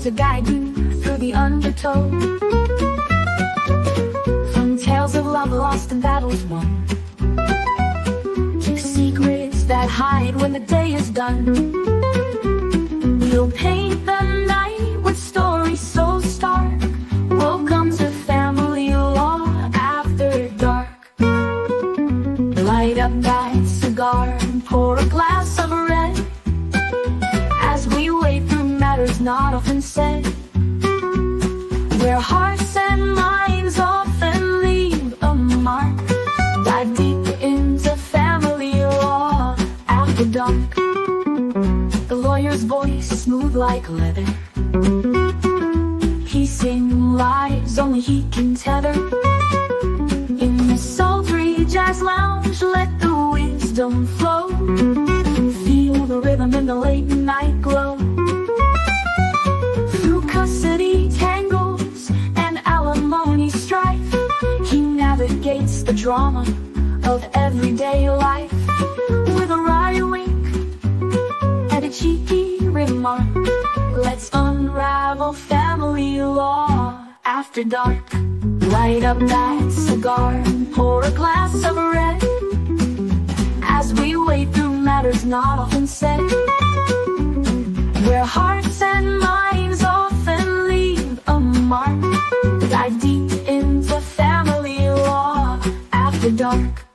to guide you through the undertow. From tales of love lost and battles won, to secrets that hide when the day is done. We'll paint the night with stories so stark. Welcome to Family Law After Dark. Light up that cigar and pour a glass of red, as we wade through matters not often said, where hearts and minds often leave a mark. Dive deep into family law after dark. The lawyer's voice smooth like leather, piecing lives only he can tether. In the sultry jazz lounge, let the wisdom flow. Feel the rhythm in the late night glow. Through custody tangles and alimony strife, he navigates the drama of everyday life. With a wry wink and a cheeky remark, let's unravel family law after dark. Light up that cigar and pour a glass of red, as we wade through matters not often said, where hearts and minds often leave a mark. Dive deep into family law after dark.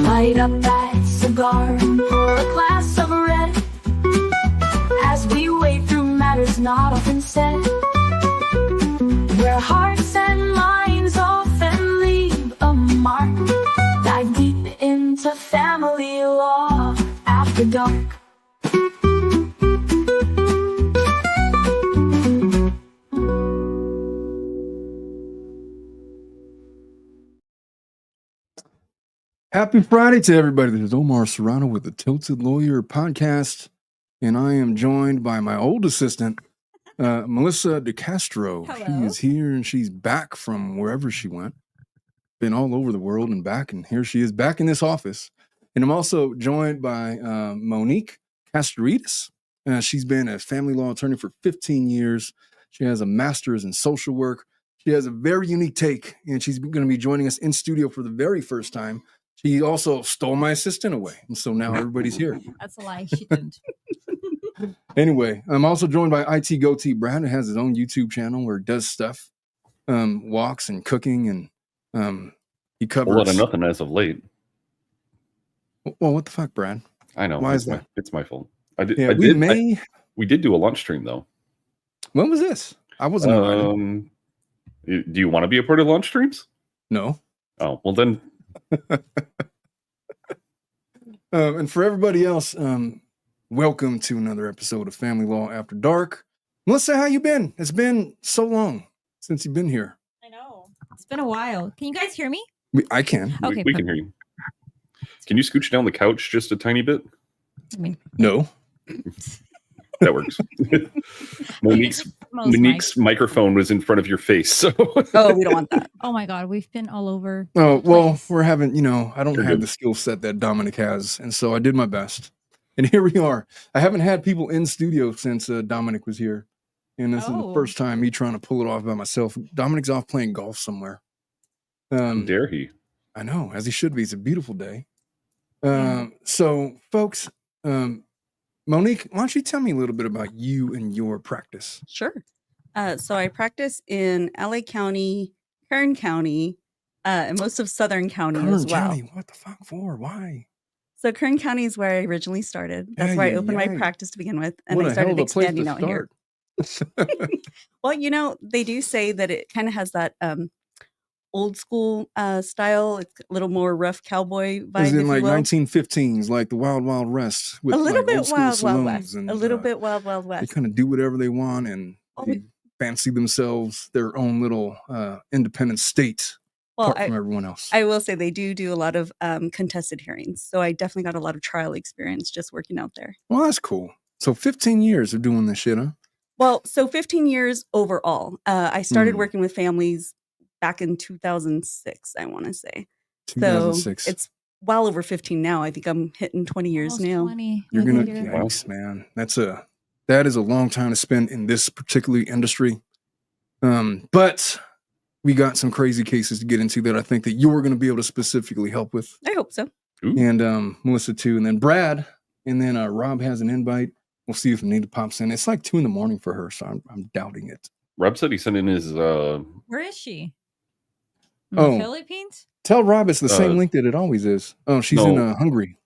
Light up that cigar and pour a glass of red, as we wade through matters not often said, where hearts and minds often leave a mark. Dive deep into family law after dark. Happy Friday to everybody. This is Omar Serrano with the Tilted Lawyer podcast, and I am joined by my old assistant, Melissa DeCastro. Hello. She is here, and she's back from wherever she went. Been all over the world and back, and here she is back in this office. And I'm also joined by Monique Castoritas. She's been a family law attorney for 15 years. She has a master's in social work. She has a very unique take, and she's going to be joining us in studio for the very first time. She also stole my assistant away, and so now everybody's here. That's a lie. She didn't. Anyway, I'm also joined by IT Goatee Brad, who has his own YouTube channel where he does stuff, walks and cooking, and he covers a lot of nothing as of late. Well, what the fuck, Brad? I know. Why is that? It's my fault. I did. Yeah, We did do a lunch stream though. When was this? I wasn't invited. Do you want to be a part of lunch streams? No. Oh, well then. And for everybody else, welcome to another episode of Family Law After Dark. Melissa, how you been? It's been so long since you've been here. I know. It's been a while. Can you guys hear me? I can. Okay. We can hear you. Can you scooch down the couch just a tiny bit? I mean, No. That works. Monique's microphone was in front of your face. So Oh, we don't want that. oh my God, we've been all over. Oh, the well, place. we're having, I don't You're have good. the skill set that Dominic has. And so I did my best. And here we are. I haven't had people in studio since Dominic was here. And this is the Oh. first time me trying to pull it off by myself. Dominic's off playing golf somewhere. How dare he? I know, as he should be. It's a beautiful day. Yeah. So, folks, Monique, why don't you tell me a little bit about you and your practice? Sure. So I practice in LA County, Kern County, and most of Southern County as Kern well. County, what the fuck for? Why? So Kern County is where I originally started. That's where I opened my practice to begin with. And What I a hell started of a place expanding to out here. start. Well, they do say that it kind of has that old school style. It's a little more rough cowboy vibe. As in if like you will. 1915s, like the Wild Wild West. With A little like bit old school Wild Wild saloons West. and, A little bit Wild Wild They West. kind of do whatever they want and Oh, they fancy themselves their own little independent state. Well, apart from everyone else. I will say they do a lot of contested hearings. So I definitely got a lot of trial experience just working out there. Well, that's cool. So 15 years of doing this shit, huh? Well, so 15 years overall. I started Mm. working with families back in 2006, I want to say. 2006. So it's well over 15 now. I think I'm hitting 20 years Almost now. 20. You're I gonna, think it- yikes, man. That is a long time to spend in this particular industry. But we got some crazy cases to get into that I think that you're going to be able to specifically help with, I hope so. Ooh. and Melissa too, and then Brad, and then Rob has an invite. We'll see if Anita pops in. It's like 2 a.m. for her, so I'm doubting it. Rob said he sent in his Where is she? In Oh. the Philippines? Tell Rob it's the same link that it always is. Oh, she's in no. Hungary.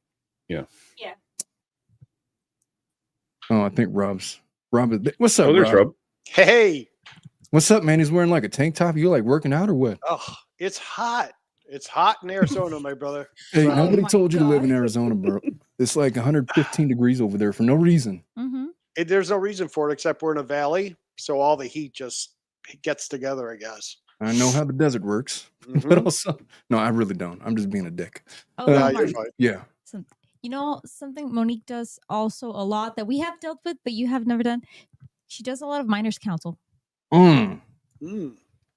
Yeah. Yeah. Oh, I think Rob's. What's up, Oh, there's Rob. Hey, What's up, man? He's wearing like a tank top. You like working out or what? oh, it's hot. It's hot in Arizona, my brother. Hey, So- nobody my told you to live in God. Arizona, bro. It's like 115 degrees over there for no reason. Mm-hmm. There's no reason for it except we're in a valley, so all the heat just gets together, I guess. I know how the desert works, but Mhm. also, no, I really don't. I'm just being a dick. Oh, Yeah, Mark, you're fine. Yeah. you know, something Monique does also a lot that we have dealt with, but you have never done. She does a lot of minors counsel. Mm.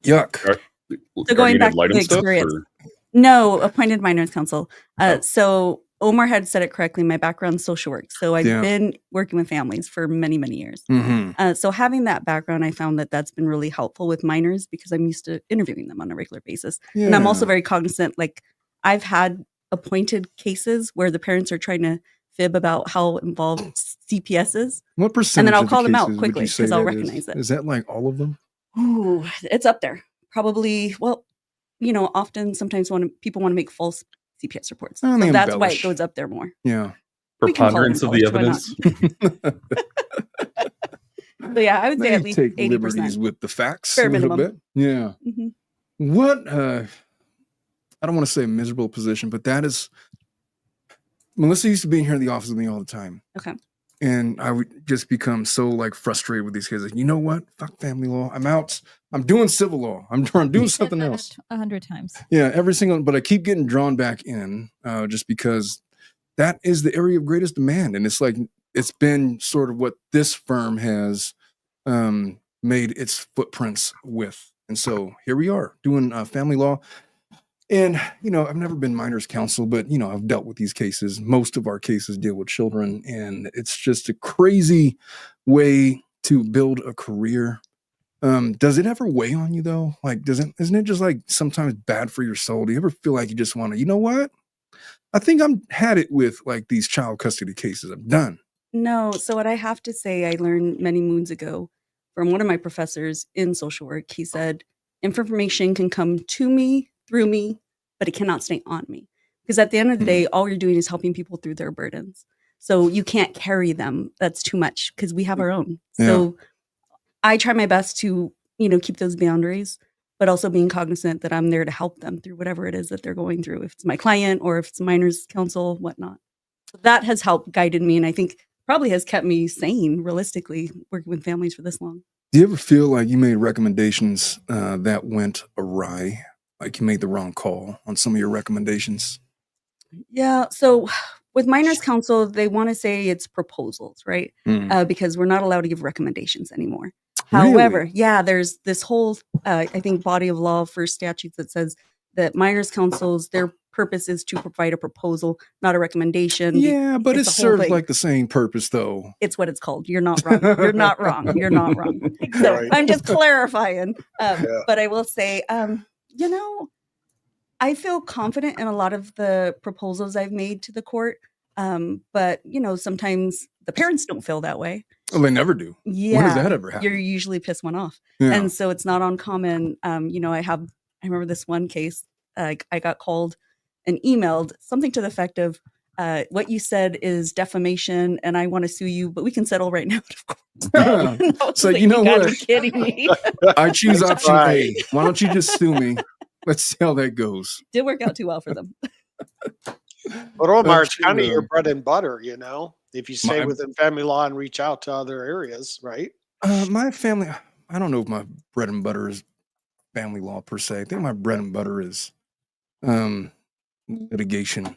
Yuck. So going back to Guardian ad the litem stuff, experience. or- No, appointed minors counsel. Oh. So Omar had said it correctly. My background's social work. So I've Yeah. been working with families for many, many years. Mm-hmm. So having that background, I found that that's been really helpful with minors because I'm used to interviewing them on a regular basis. Yeah. And I'm also very cognizant, like I've had appointed cases where the parents are trying to fib about how involved CPS is. What percentage? I'll of the call them out cases would quickly you say 'cause I'll that is? recognize it. Is that like all of them? Ooh, it's up there. Probably, well, often sometimes people want to make false CPS reports. Oh, So they that's why it embellish. goes up there more. Yeah. We can call it Preponderance of the embellished, why not? evidence. But yeah, I would say They at least take 80%. liberties with the facts Bare a little minimum. bit. Yeah. Mhm. What I don't want to say a miserable position, but that is Melissa used to be in here in the office with me all the time. Okay. And I would just become so like frustrated with these kids. Like, you know what? Fuck family law. I'm out. I'm doing civil law. I'm doing something else. 100 times. Yeah, every single, but I keep getting drawn back in just because that is the area of greatest demand. And it's like, it's been sort of what this firm has made its footprints with. And so here we are doing family law. And, I've never been minors counsel, but, I've dealt with these cases. Most of our cases deal with children. And it's just a crazy way to build a career. Does it ever weigh on you though? Like, isn't it just like sometimes bad for your soul? Do you ever feel like you just want to, you know what? I think I'm had it with like these child custody cases. I'm done. No. So what I have to say, I learned many moons ago from one of my professors in social work. He said, information can come to me, through me, but it cannot stay on me. Because at the end of the day, all you're doing is helping people through their burdens. So you can't carry them. That's too much because we have our own. So I try my best to, keep those boundaries, but also being cognizant that I'm there to help them through whatever it is that they're going through. If it's my client or if it's minors counsel, whatnot. That has helped guided me. And I think probably has kept me sane, realistically, working with families for this long. Do you ever feel like you made recommendations that went awry? Like you made the wrong call on some of your recommendations? Yeah. So with minors counsel, they want to say it's proposals, right? Because we're not allowed to give recommendations anymore. However, Really? there's this whole, I think, body of law for statutes that says that minors counsels, their purpose is to provide a proposal, not a recommendation. Yeah, but it it's the whole serves thing. like the same purpose though. It's what it's called. You're not wrong. You're not wrong. You're not wrong. So Right. I'm just clarifying. Yeah. But I will say, I feel confident in a lot of the proposals I've made to the court. But, sometimes the parents don't feel that way. Well, they never do. Yeah. When does that ever happen? You're usually piss one off. Yeah. And so it's not uncommon. I remember this one case, I got called and emailed something to the effect of, what you said is defamation and I want to sue you, but we can settle right now. Yeah. So you know gotta what? be kidding me. I choose option Right. A. Why don't you just sue me? Let's see how that goes. Did work out too well for them. But Omar, it's That's kind of true, your though. bread and butter, if you stay My- within family law and reach out to other areas, right? My family, I don't know if my bread and butter is family law per se. I think my bread and butter is litigation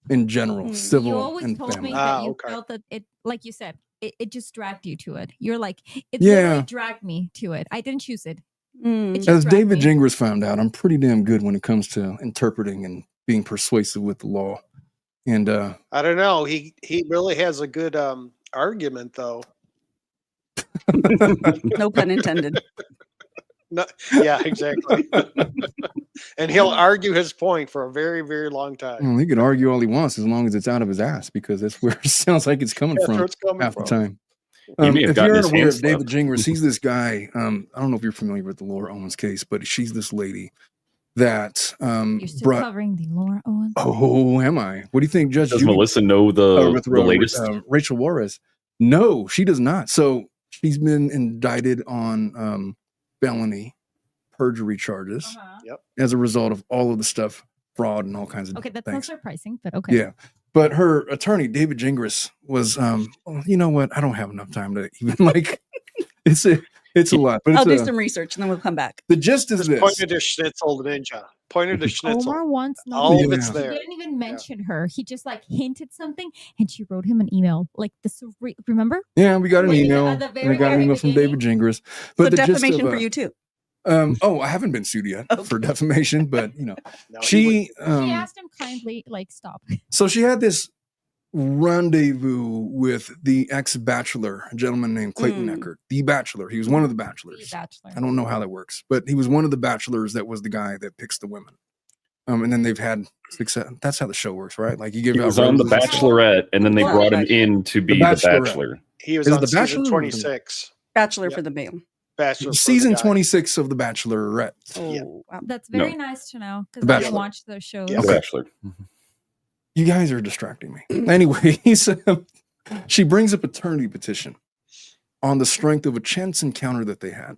in general, civil You always and told family. me that you okay. felt that it, like you said, it just dragged you to it. You're like, it Yeah. literally dragged me to it. I didn't choose it. Mm. It just As dragged David me. Gingras found out, I'm pretty damn good when it comes to interpreting and being persuasive with the law. And I don't know. He really has a good argument though. No pun intended. No, yeah, exactly. And he'll argue his point for a very, very long time. well, he could argue all he wants as long as it's out of his ass, because that's where it sounds like it's coming That's from where it's coming half the from. time. He may have If gotten you're his unaware hand of David slapped. Gingras, he's this guy. I don't know if you're familiar with the Laura Owens case, but she's this lady that You're still brought. covering the Laura Owens. Oh, am I? What do you think, Judge Does Judy? Melissa know the latest? Rachel Juarez. No, she does not. So she's been indicted on felony perjury charges Uh-huh. as a result of all of the stuff, fraud and all kinds of Okay, that's not things. surprising, but okay. Yeah. But her attorney, David Gingras, was, well, you know what? I don't have enough time to even like, it's a lot. But I'll do it's some research and then we'll come back. the gist is Just this. pointed to Schnitzel the Ninja. Pointed to Schnitzel. Omar wants no All of Yeah. it's He there. didn't even mention her. He just like hinted something, and she wrote him an email. Like this, remember? Yeah, we got an Wait, email. at the And very, we got an very email from David Gingras. But So the gist defamation of, for you too. oh, I haven't been sued yet for defamation, but you know, No, she She asked him kindly, like, stop. so she had this rendezvous with the ex-bachelor, a gentleman named Clayton Eckert, the bachelor. He was one of the bachelors. The Bachelor. I don't know how that works, but he was one of the bachelors that was the guy that picks the women. And then they've had success. That's how the show works, right? Like you give He out was on The roses. Bachelorette, and then they Well, brought him in to be the Bachelorette. Bachelor. he was Is it on The season Bachelor or the- 26. Bachelor Yep. for the male. Bachelor for the Season guy. 26 of The Bachelorette. Oh, Yeah. wow. That's No. very nice to know The because I don't Bachelor. watch those shows. Yeah. The Okay. Bachelor. You guys are distracting me. Anyway, she brings a paternity petition on the strength of a chance encounter that they had,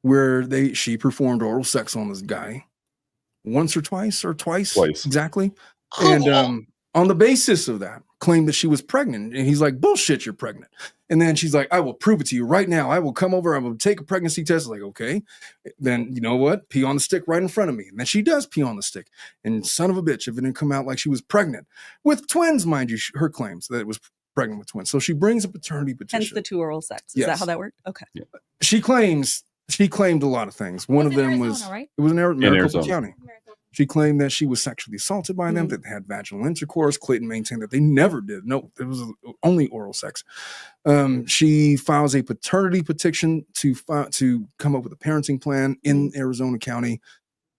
where she performed oral sex on this guy once or twice Twice. exactly, and on the basis of that, claimed that she was pregnant. And he's like, "Bullshit, you're pregnant." And then she's like, "I will prove it to you right now. I will come over. I will take a pregnancy test." Like, okay, then you know what? Pee on the stick right in front of me. And then she does pee on the stick. And son of a bitch, if it didn't come out like she was pregnant with twins, mind you, her claims that it was pregnant with twins. So she brings a paternity petition. Hence the 2 oral sex. Is that Yes. how that worked? Okay. She claimed a lot of things. One Was of in them Arizona, was right? it was in Maricopa Arizona. County. She claimed that she was sexually assaulted by them, that they had vaginal intercourse. Clayton maintained that they never did. No, it was only oral sex. She files a paternity petition to come up with a parenting plan in Arizona County.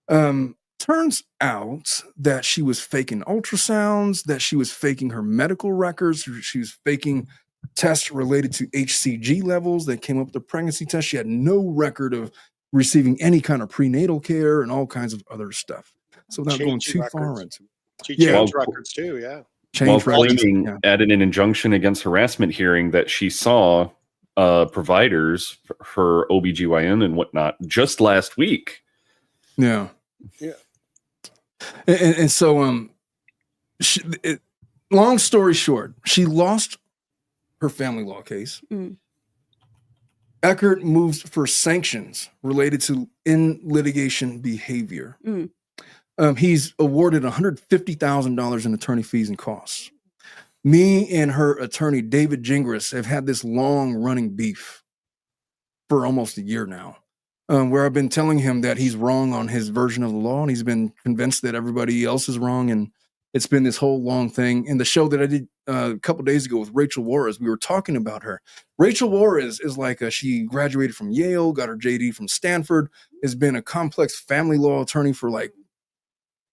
Turns out that she was faking ultrasounds, that she was faking her medical records. She was faking tests related to HCG levels that came up with the pregnancy test. She had no record of receiving any kind of prenatal care and all kinds of other stuff. So without going Changing too far records. into She Yeah. changed Well, records too, yeah. While change records, claiming yeah. at an injunction against harassment hearing that she saw providers, her OBGYN and whatnot, just last week. Yeah. Yeah. And so, long story short, she lost her family law case. Eckert moves for sanctions related to in litigation behavior. He's awarded $150,000 in attorney fees and costs. Me and her attorney, David Gingras, have had this long running beef for almost a year now, where I've been telling him that he's wrong on his version of the law, and he's been convinced that everybody else is wrong. And it's been this whole long thing. In the show that I did a couple days ago with Rachel Juarez, we were talking about her. Rachel Juarez is like she graduated from Yale, got her JD from Stanford, has been a complex family law attorney for like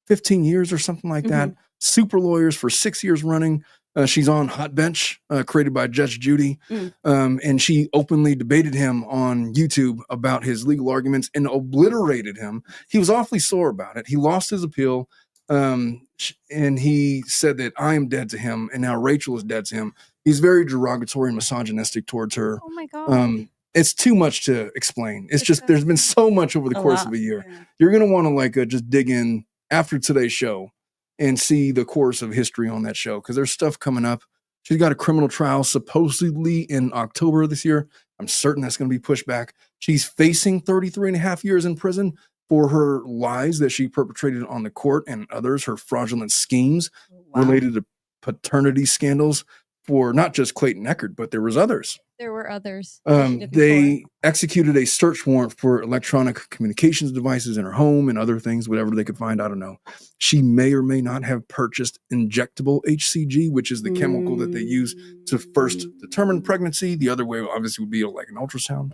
15 years or something like that. Super lawyers for 6 years running. She's on Hot Bench, created by Judge Judy. And she openly debated him on YouTube about his legal arguments and obliterated him. He was awfully sore about it. He lost his appeal. And he said that I am dead to him, and now Rachel is dead to him. He's very derogatory and misogynistic towards her. Oh my God. It's too much to explain. It's just, there's been so much over the course of a year. You're going to want to just dig in after today's show and see the course of history on that show, because there's stuff coming up. She's got a criminal trial supposedly in October of this year. I'm certain that's going to be pushed back. She's facing 33 and a half years in prison for her lies that she perpetrated on the court and others, her fraudulent schemes related to paternity scandals for not just Clayton Eckert, but there was others. There were others. that she did before. They executed a search warrant for electronic communications devices in her home and other things, whatever they could find. I don't know. She may or may not have purchased injectable HCG, which is the chemical that they use to first determine pregnancy. The other way obviously would be like an ultrasound.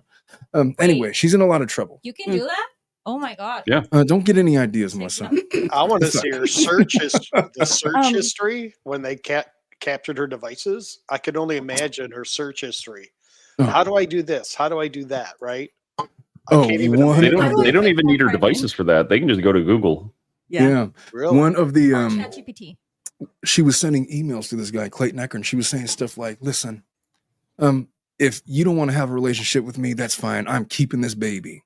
Anyway, she's in a lot of trouble. You can do that? Oh my God. Yeah. Don't get any ideas, Melissa. I want to see her the search history when they captured her devices. I could only imagine her search history. How do I do this? How do I do that? Right? They don't even need her devices for that. They can just go to Google. Yeah. Really? One of the ChatGPT. she was sending emails to this guy Clayton Eckert, and she was saying stuff like, "Listen, if you don't want to have a relationship with me, that's fine. I'm keeping this baby.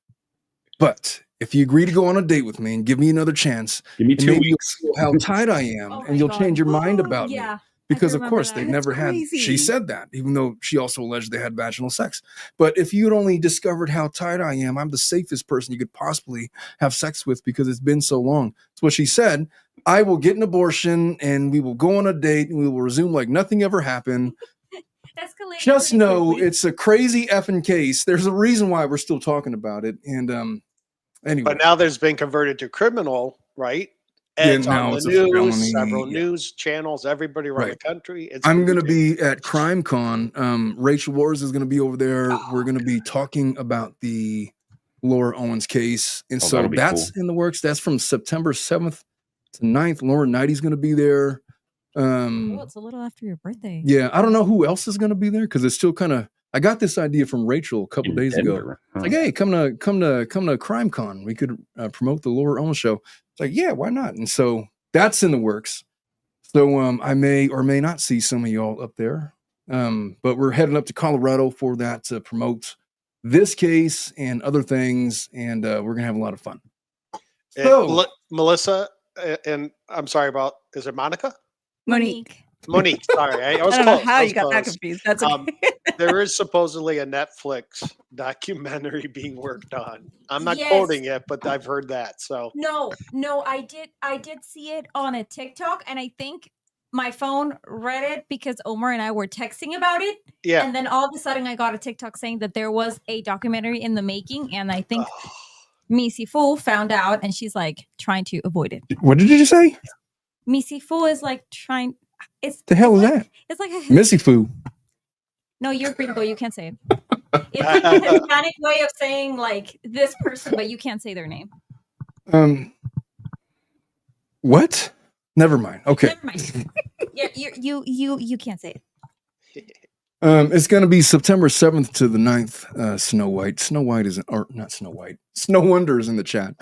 But if you agree to go on a date with me and give me another chance, Give me 2 maybe weeks. you'll see how tight I am, Oh my and you'll God. change your mind about me." Yeah. Because I of remember course that. they've That's never had. crazy. She said that, even though she also alleged they had vaginal sex. But if you'd only discovered how tight I am, I'm the safest person you could possibly have sex with because it's been so long. That's what she said. I will get an abortion and we will go on a date and we will resume like nothing ever happened. Escalating Just pretty know quickly. it's a crazy effing case. There's a reason why we're still talking about it. And anyway, But now there's been converted to criminal, right? Yeah, It's now on it's the a news, felony, several yeah. news channels, everybody around the Right. country. It's I'm going to ridiculous. be at CrimeCon. Rachel Wars is going to be over there. We're going to be talking about the Laura Owens case. And Oh, so that'll be that's cool. in the works. That's from September 7th to 9th. Laura Knighty's going to be there. Oh, it's a little after your birthday. Yeah, I don't know who else is going to be there because it's still kind of. I got this idea from Rachel a couple In days ago. Denver. It's like, hey, come to CrimeCon. We could promote the Laura Owens show. It's like, yeah, why not? And so that's in the works. So I may or may not see some of y'all up there. But we're heading up to Colorado for that to promote this case and other things, and we're gonna have a lot of fun. And So Melissa, and I'm sorry about, is it Monica? Monique. Monique, sorry. I was I don't know close. how I you was got that close. confused. That's okay. There is supposedly a Netflix documentary being worked on. I'm not Yes. quoting it, but I've heard that. So No, I did see it on a TikTok, and I think my phone read it because Omar and I were texting about it. yeah. And then all of a sudden I got a TikTok saying that there was a documentary in the making, and I think Missy Fu found out, and she's like trying to avoid it. what did you say? Missy Fu is like trying. It's The hell is like, that? It's like a Missy Fu. no, you're gringo. You can't say it. It's like a Hispanic way of saying like this person, but you can't say their name. What? Never mind. Okay. Never mind. You can't say it. It's going to be September 7th to the 9th. Snow White. Snow White is, or not Snow White. Snow Wonder is in the chat.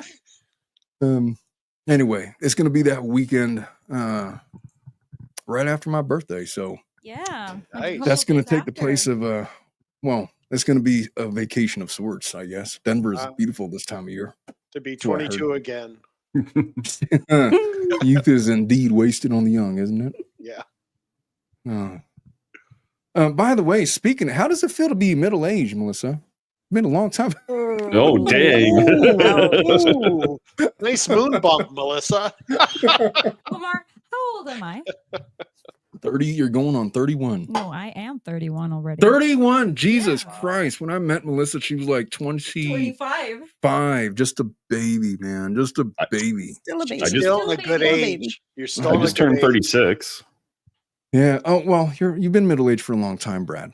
Anyway, it's going to be that weekend right after my birthday. So Yeah. Nice. that's going to take the place of, well, it's going to be a vacation of sorts, I guess. Denver is Wow. beautiful this time of year. To be That's what I heard. 22 again. Youth is indeed wasted on the young, isn't it? Yeah. By the way, speaking, how does it feel to be middle aged, Melissa? Been a long time. Oh, dang. Ooh, nice moon bump, Melissa. Omar, how old am I? 30. You're going on 31. No, I am 31 already. 31. Jesus Yeah. Christ. When I met Melissa, she was like 25. 25. Just a baby, man. Just a baby. Still a baby. You're I just- still in a Still a good baby. age. You're I still in a just good turned age. 36. Yeah. Oh, well, you've been middle aged for a long time, Brad.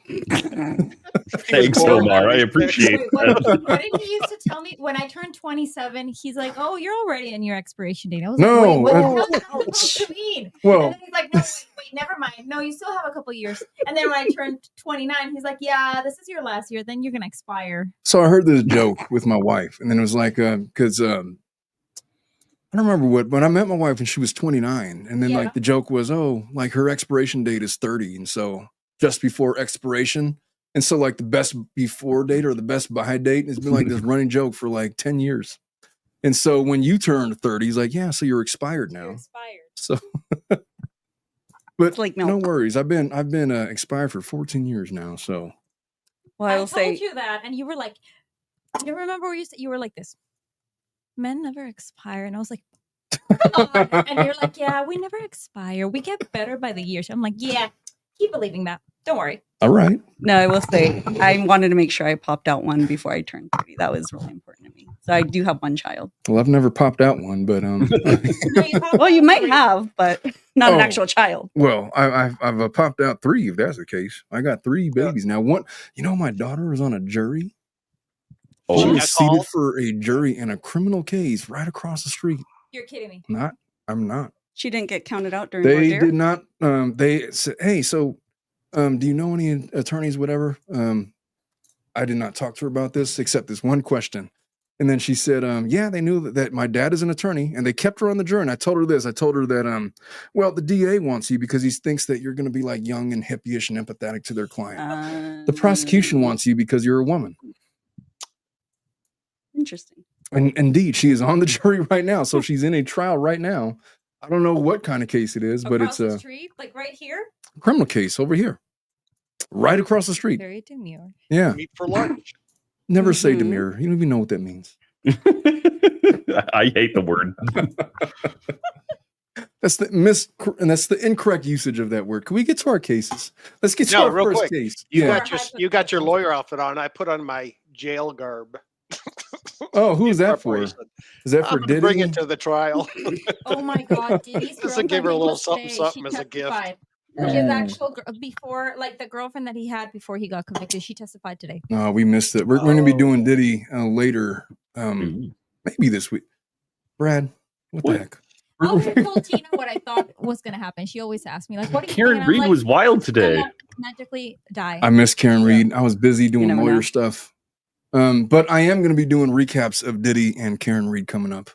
Thanks, born in Omar. I 96. appreciate Wait, that. what did he used to tell me when I turned 27? He's like, "Oh, you're already in your expiration date." I was No, like, "Wait, what the uh, hell is that supposed to mean?" Well, And then he's like, "No, wait, never mind. No, you still have a couple years." And then when I turned 29, he's like, "Yeah, this is your last year. Then you're gonna expire." so I heard this joke with my wife, and then it was like, because I don't remember when I met my wife and she was 29, and then Yeah. like the joke was, oh, like her expiration date is 30, and so just before expiration, and so like the best before date or the best by date has been like this running joke for like 10 years, and so when you turn 30, he's like, yeah, so you're expired now. You're expired. So, but It's like no milk. worries, I've been expired for 14 years now, so Well, I I told will say, you that, and you were like, you remember where you were like this. Men never expire, and I was like, come on. And you're like, yeah, we never expire. We get better by the year. So I'm like, yeah, keep believing that. Don't worry. All right. no, I will say, I wanted to make sure I popped out one before I turned 30. That was really important to me. So I do have one child. Well, I've never popped out one, but No, you popped Well, you out might 3. have, but not an Oh. actual child. well, I've popped out 3 if that's the case. I got 3 Yeah. babies now. One, my daughter was on a jury. She Oh, got was seated called? for a jury in a criminal case right across the street. You're kidding me. I'm not. She didn't get counted out during They voir dire? did not. They said, "Hey, so, do you know any attorneys? Whatever." I did not talk to her about this except this one question, and then she said, "Yeah, they knew that my dad is an attorney, and they kept her on the jury." And I told her this. I told her that, well, the DA wants you because he thinks that you're going to be like young and hippie-ish and empathetic to their client. The prosecution wants you because you're a woman. Interesting. And indeed, she is on the jury right now, so she's in a trial right now. I don't know what kind of case it is, but Across it's the a street, like right here. criminal case over here, right across the street. Very demure. Yeah. Meet for lunch. Never say Mhm. demure. You don't even know what that means. I hate the word. That's the incorrect usage of that word. Can we get to our cases? Let's get to No, our real first quick. case. You Yeah. got your lawyer outfit on. I put on my jail garb. Oh, who's in that for? preparation. Is that for I'm gonna bring Diddy? it to the trial. Oh my God, Diddy's Just to girlfriend. give her a he little was something, today, something she as a gift. testified. His actual before, like the girlfriend that he had before he got convicted, she testified today. No, we missed it. We're going to be Oh. doing Diddy later, Ooh. maybe this week. Brad, what the What? heck? I always told Tina what I thought was going to happen. She always asked me, like, what do you Karen think? And I'm Reed like, was wild today. "I'm gonna magically die. I miss Karen Yeah. Reed. I was busy doing never lawyer know. stuff. But I am going to be doing recaps of Diddy and Karen Reed coming up.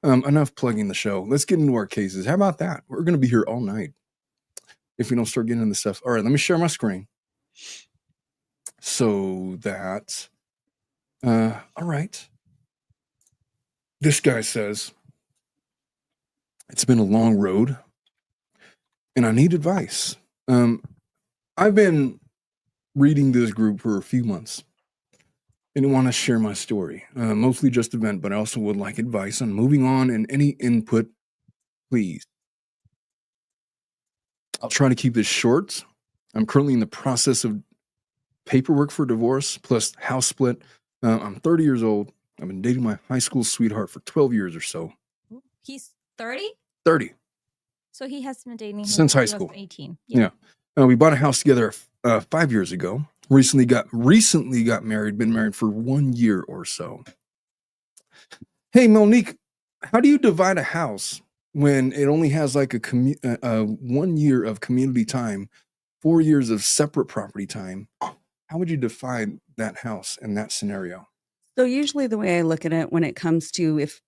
Enough plugging the show. Let's get into our cases. How about that? We're going to be here all night if we don't start getting into stuff. All right, let me share my screen. So that, all right. This guy says, it's been a long road and I need advice. I've been reading this group for a few months and I want to share my story, mostly just event, but I also would like advice on moving on and any input, please. I'll try to keep this short. I'm currently in the process of paperwork for divorce plus house split. I'm 30 years old. I've been dating my high school sweetheart for 12 years or so. He's 30, 30. so he has been dating Since high he was school. 18. Yeah. We bought a house together 5 years ago. Recently got married, been married for 1 year or so. Hey, Monique, how do you divide a house when it only has like a 1 year of community time, 4 years of separate property time? How would you divide that house in that scenario? So usually the way I look at it when it comes to if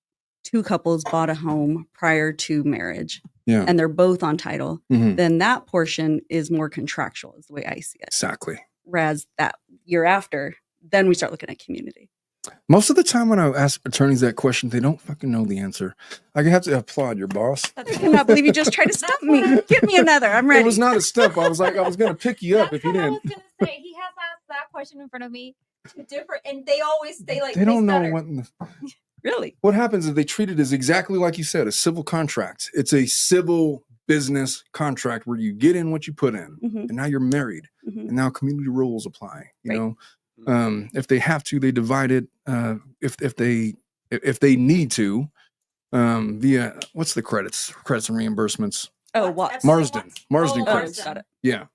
two couples bought a home prior to marriage Yeah. and they're both on title, Mhm. then that portion is more contractual is the way I see it. Exactly. Whereas that year after, then we start looking at community. Most of the time when I ask attorneys that question, they don't fucking know the answer. I have to applaud your boss. I cannot believe you just tried to stump me. Give me another. I'm ready. It was not a step. I was going to pick you up That's if you what I didn't. was gonna say. He has asked that question in front of me. Different, and they They don't know stutter. Really? what happens is they treat it as exactly like you said, a civil contract. It's a civil business contract where you get in what you put in, Mhm. and now you're married, Mhm. and now community rules apply. You Right. know, if they have to, they divide it. If they need to, via what's the credits and reimbursements? Oh, What? what? Epstein Marsden Watts? Oh, credits. got it. Yeah,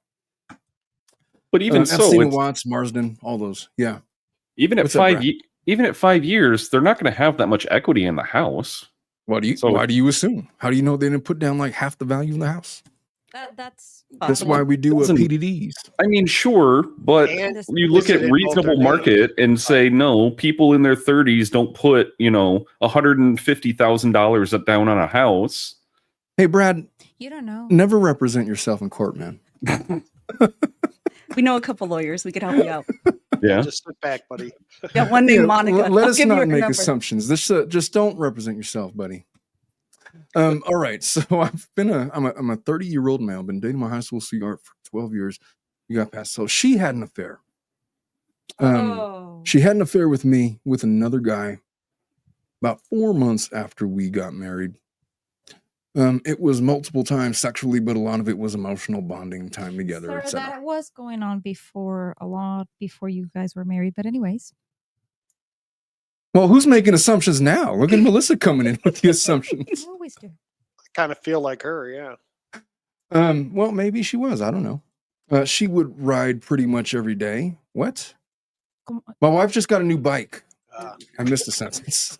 But even so, Epstein it's, Watts, Marsden, all those. Yeah, even at What's up, Brad? even at 5 years, they're not going to have that much equity in the house. why do you assume? How do you know they didn't put down like half the value of the house? That's That's why we do Doesn't- PDDs. I mean, sure, but And This- you look is at it in both reasonable their market and say no, people in their 30s don't put $150,000 down on a house. Hey, Brad, you don't know. never represent yourself in court, man. We know a couple lawyers. We could help you out. Yeah, Just sit back, buddy. Got one named Yeah, Monica. Let I'll us give you not her make number. assumptions. Just don't represent yourself, buddy. All right. So I'm a 30-year-old male. Been dating my high school sweetheart for 12 years. We got past. So she had an affair. She had an affair with me with another guy about 4 months after we got married. It was multiple times sexually, but a lot of it was emotional bonding, time together, Sir, etc. that was going on before you guys were married. But anyways. Well, who's making assumptions now? Look at Melissa coming in with the assumptions. You always do. I kind of feel like her, yeah. Well, maybe she was. I don't know. She would ride pretty much every day. What? My wife just got a new bike. I missed a sentence.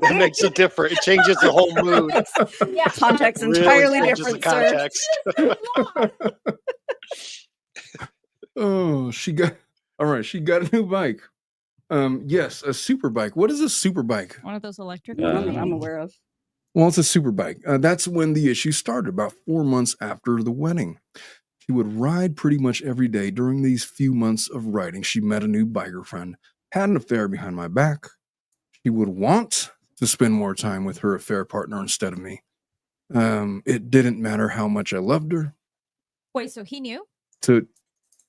That makes a difference. It changes the whole mood. Yeah. Context Really entirely changes different, the sir. context. Oh, she got a new bike. Yes, a super bike. What is a super bike? One of those electric I'm ones. aware of. Well, it's a super bike. That's when the issue started, about 4 months after the wedding. She would ride pretty much every day. During these few months of riding, she met a new biker friend, had an affair behind my back. She would want to spend more time with her affair partner instead of me. It didn't matter how much I loved her. Wait, so he knew? To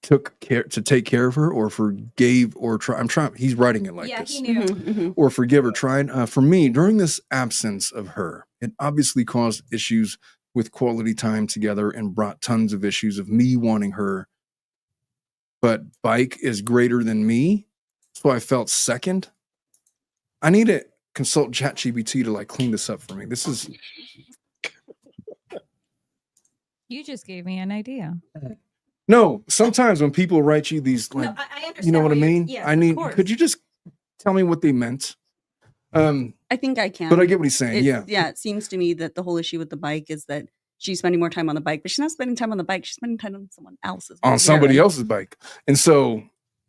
take care of her, or forgave, or try. I'm trying. He's writing it like this. He knew. Or forgive or tried. For me, during this absence of her, it obviously caused issues with quality time together and brought tons of issues of me wanting her. But bike is greater than me, so I felt second. I need to consult ChatGPT to like clean this up for me. This is. You just gave me an idea. No, sometimes when people write you these, like, I understand. you know what I mean? Yeah, I need. Could you just tell me what they meant? I think I can. But I get what he's saying. Yeah. It seems to me that the whole issue with the bike is that she's spending more time on the bike, but she's not spending time on the bike. She's spending time on someone else's. On somebody else's bike. And so,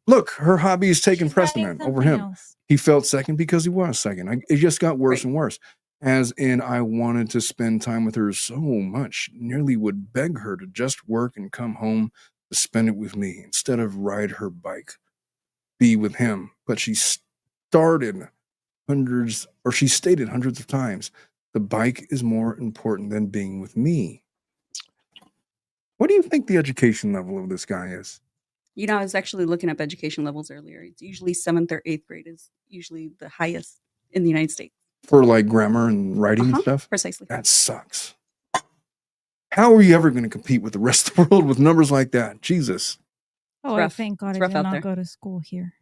look, her hobby is taking precedent over him. Else. He felt second because he was second. It just got worse and worse. As in, I wanted to spend time with her so much, nearly would beg her to just work and come home to spend it with me instead of ride her bike, be with him. But she stated hundreds of times, the bike is more important than being with me. What do you think the education level of this guy is? You know, I was actually looking up education levels earlier. It's usually 7th or 8th grade is usually the highest in the United States. For like grammar and writing and stuff? Precisely. That sucks. How are you ever going to compete with the rest of the world with numbers like that? Jesus. Oh, I thank God I did not go to school here.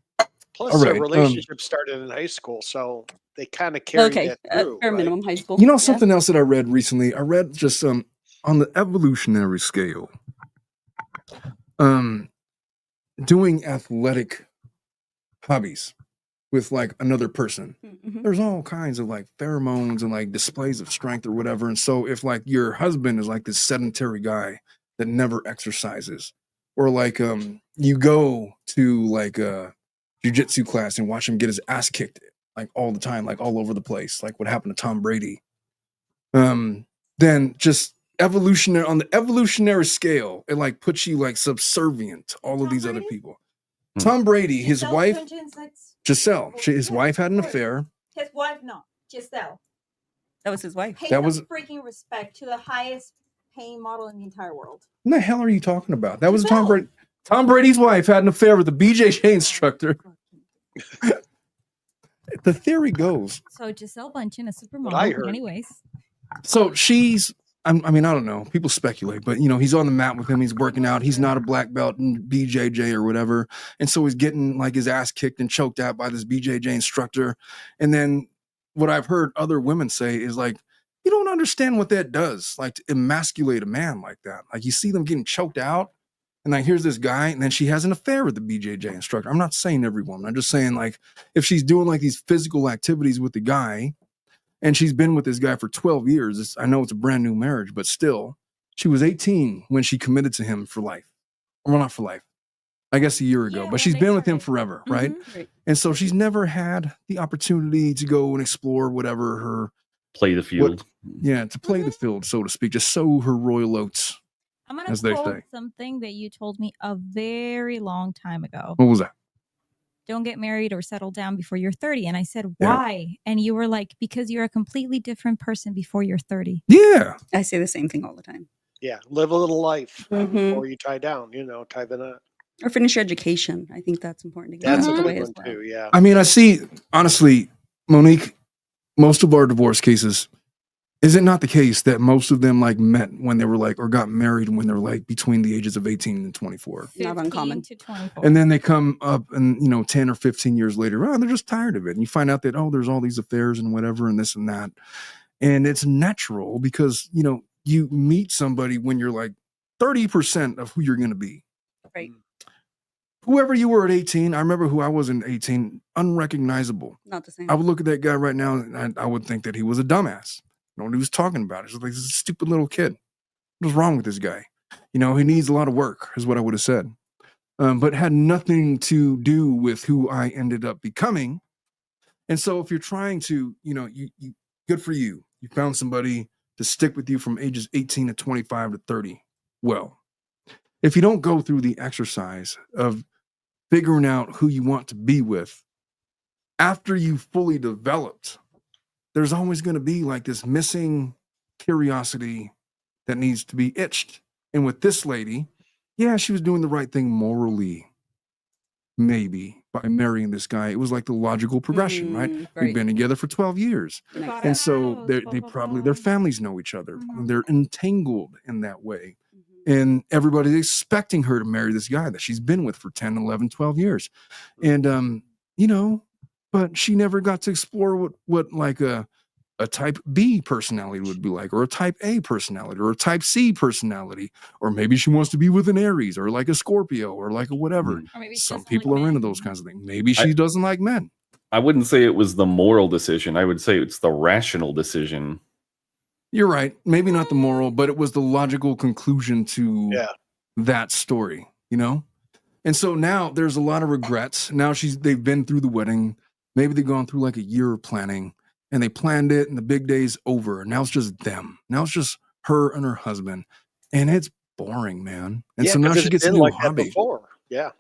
Plus, their relationship started in high school, so they kind of carried that through. Bare minimum high school. You know something else that I read recently? I read just on the evolutionary scale, doing athletic hobbies with like another person. Mm-hmm. There's all kinds of like pheromones and like displays of strength or whatever. And so if like your husband is like this sedentary guy that never exercises, or like you go to like a jiu-jitsu class and watch him get his ass kicked like all the time, like all over the place, like what happened to Tom Brady, then just evolutionary on the evolutionary scale, it like puts you like subservient to all of these other people. Tom Brady, his wife Giselle, his wife had an affair. His wife, no, Giselle. That was his wife. Pay some freaking respect to the highest paying model in the entire world. What the hell are you talking about? That was Tom Brady. Tom Brady's wife had an affair with the BJJ instructor. The theory goes. So Giselle Bundchen, a supermodel. Anyways. So she's, I mean, I don't know. People speculate, but you know, he's on the mat with him. He's working out. He's not a black belt in BJJ or whatever. And so he's getting like his ass kicked and choked out by this BJJ instructor. And then what I've heard other women say is like, you don't understand what that does. Like to emasculate a man like that. Like you see them getting choked out. And like, here's this guy, and then she has an affair with the BJJ instructor. I'm not saying every woman. I'm just saying, like, if she's doing like these physical activities with the guy, and she's been with this guy for 12 years, I know it's a brand new marriage, but still, she was 18 when she committed to him for life. Well, not for life. I guess a year ago, but she's been with him forever, right? Right. And so she's never had the opportunity to go and explore whatever her... Play the field. To play the field, so to speak, just sow her royal oats. I'm going to quote something that you told me a very long time ago. What was that? Don't get married or settle down before you're 30. And I said, why? And you were like, because you're a completely different person before you're 30. Yeah. I say the same thing all the time. Yeah. Live a little life before you tie down, tie the knot. Or finish your education. I think that's important to get That's out a of the good way one as well. too. Yeah. I mean, I see, honestly, Monique, most of our divorce cases, is it not the case that most of them like met when they were like, or got married when they're like between the ages of 18 and 24? Not uncommon. 15 to 24. And then they come up and, 10 or 15 years later, oh, they're just tired of it. And you find out that, oh, there's all these affairs and whatever and this and that. And it's natural because, you meet somebody when you're like 30% of who you're going to be. Right. Whoever you were at 18, I remember who I was in 18, unrecognizable. Not the same. I would look at that guy right now and I would think that he was a dumbass. You know what he was talking about? It's like this is a stupid little kid. What's wrong with this guy? He needs a lot of work, is what I would have said. But had nothing to do with who I ended up becoming. And so if you're trying to, you good for you. You found somebody to stick with you from ages 18 to 25 to 30. Well, if you don't go through the exercise of figuring out who you want to be with after you've fully developed, there's always going to be like this missing curiosity that needs to be itched. And with this lady, yeah, she was doing the right thing morally, maybe by marrying this guy. It was like the logical progression, right? We've been together for 12 years. Nice. And so they probably, their families know each other. And they're entangled in that way. And everybody's expecting her to marry this guy that she's been with for 10, 11, 12 years. And, but she never got to explore what like a type B personality would be like, or a type A personality, or a type C personality, or maybe she wants to be with an Aries, or like a Scorpio, or like a whatever. Or maybe she Some doesn't people like are into men. those kinds of things. Maybe she doesn't like men. I wouldn't say it was the moral decision. I would say it's the rational decision. You're right. Maybe not the moral, but it was the logical conclusion to that story, And so now there's a lot of regrets. Now they've been through the wedding. Maybe they've gone through like a year of planning, and they planned it and the big day's over. Now it's just them. Now it's just her and her husband. And it's boring, man. And so now she gets a new hobby. Before. Yeah.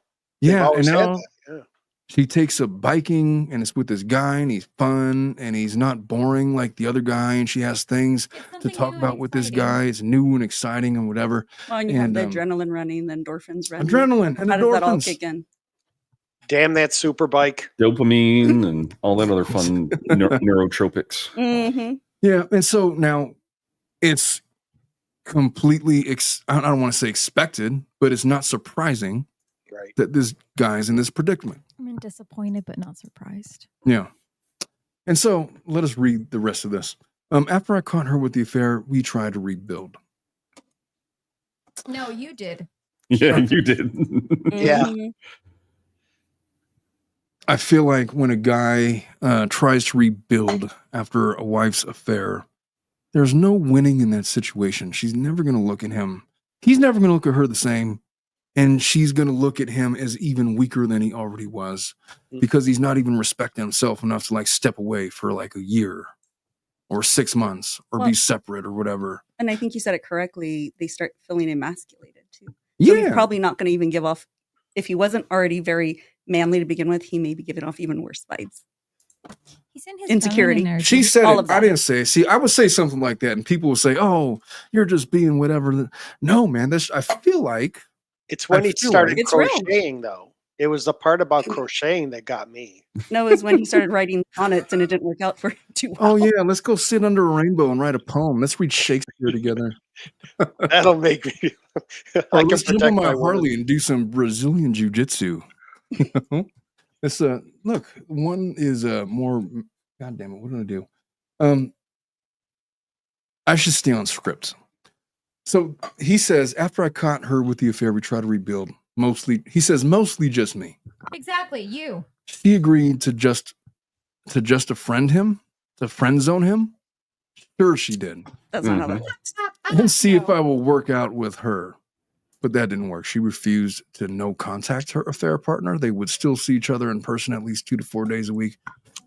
Yeah. And now Yeah. she takes up biking and it's with this guy and he's fun and he's not boring like the other guy. And she has things to talk about with this guy. It's new and exciting and whatever. Well, and you have the adrenaline running, the endorphins running. Adrenaline and How does that all endorphins. kick in? Damn that super bike. Dopamine and all that other fun neurotropics. Mm-hmm. Yeah. And so now it's completely, I don't want to say expected, but it's not surprising that this guy's in this predicament. I'm disappointed, but not surprised. Yeah. And so let us read the rest of this. After I caught her with the affair, we tried to rebuild. No, you did. Yeah, you did. Yeah. I feel like when a guy tries to rebuild after a wife's affair, there's no winning in that situation. She's never going to look at him. He's never going to look at her the same. And she's going to look at him as even weaker than he already was because he's not even respecting himself enough to like step away for like a year or 6 months or be separate or whatever. And I think you said it correctly. They start feeling emasculated too. So Yeah. he's probably not going to even give off, if he wasn't already very manly to begin with, he may be giving off even worse vibes. He's in his Insecurity. feminine energy. She said All it. of that. I didn't say it. See, I would say something like that and people would say, oh, you're just being whatever. No, man, I feel like It's when I he feel started like- It's real. crocheting, though. It was the part about crocheting that got me. No, it was when he started writing sonnets and it didn't work out for him too well. oh yeah, let's go sit under a rainbow and write a poem. Let's read Shakespeare together. That'll make me. Or I can let's jump protect on my woman. Harley and do some Brazilian jiu-jitsu. It's look, one is more. God damn it! What did I do? I should stay on script. So he says, after I caught her with the affair, we tried to rebuild. Mostly, he says, mostly just me. Exactly, you. She agreed to just friend him, to friend zone him. Sure, she did. That's not how that works. And see if I will work out with her. But that didn't work. She refused to no contact her affair partner. They would still see each other in person at least 2 to 4 days a week.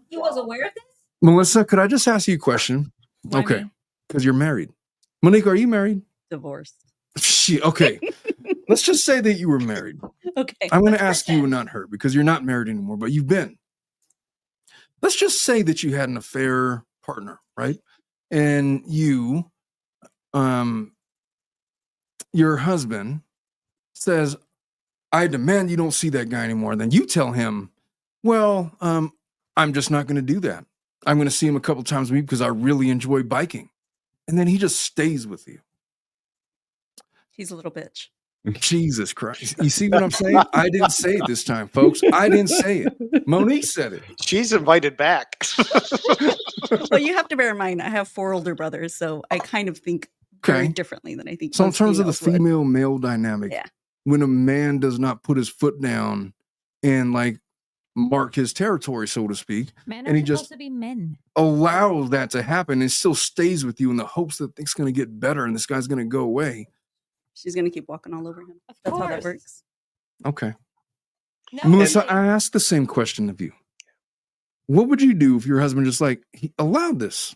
He was aware of this? Melissa, could I just ask you a question? Why Okay, me? because you're married. Monique, are you married? Divorced. Okay. Let's just say that you were married. Okay. I'm going to ask you and not her because you're not married anymore, but you've been. Let's just say that you had an affair partner, right? And you, your husband says, I demand you don't see that guy anymore. Then you tell him, well, I'm just not going to do that. I'm going to see him a couple times a week because I really enjoy biking. And then he just stays with you. He's a little bitch. Jesus Christ. You see what I'm saying? I didn't say it this time, folks. I didn't say it. Monique said it. She's invited back. Well, you have to bear in mind, I have 4 older brothers, so I kind of think very Okay. differently than I think. So in most terms of the females would. female-male dynamic, Yeah. when a man does not put his foot down and like mark his territory, so to speak, Men and are he supposed just to be men. allows that to happen and still stays with you in the hopes that things going to get better and this guy's going to go away. She's going to keep walking all over him. Of That's how that course. works. Okay. No, Melissa, okay. I asked the same question of you. What would you do if your husband just like he allowed this?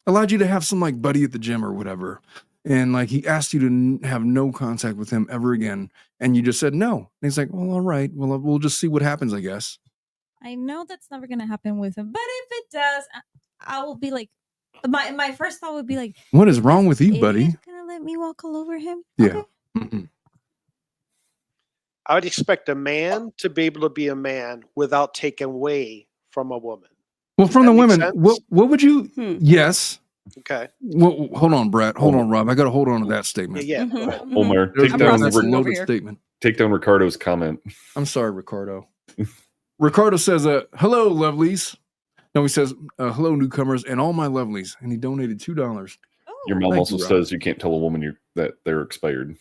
Allowed you to have some like buddy at the gym or whatever. And like he asked you to have no contact with him ever again. And you just said no. And he's like, well, all right. Well, we'll just see what happens, I guess. I know that's never gonna happen with him, but if it does, I will be like, my first thought would be like, What is wrong with you, idiot buddy? gonna let me walk all over him? Yeah. Okay. Mm-mm. I would expect a man to be able to be a man without taking away from a woman. Well, from that the make women, sense? what would you? Yes. Okay. Well, hold on, Brett. Hold on, Rob. I got to hold on to that statement. Yeah. Go Mhm. ahead. Omar, There's take I'm down, that's a processing over loaded here. statement. take down Ricardo's comment. I'm sorry, Ricardo. Ricardo says, hello, lovelies. No, he says, hello, newcomers, and all my lovelies. And he donated $2. Oh, Your mom Thank also you, Rob. says you can't tell a woman that they're expired.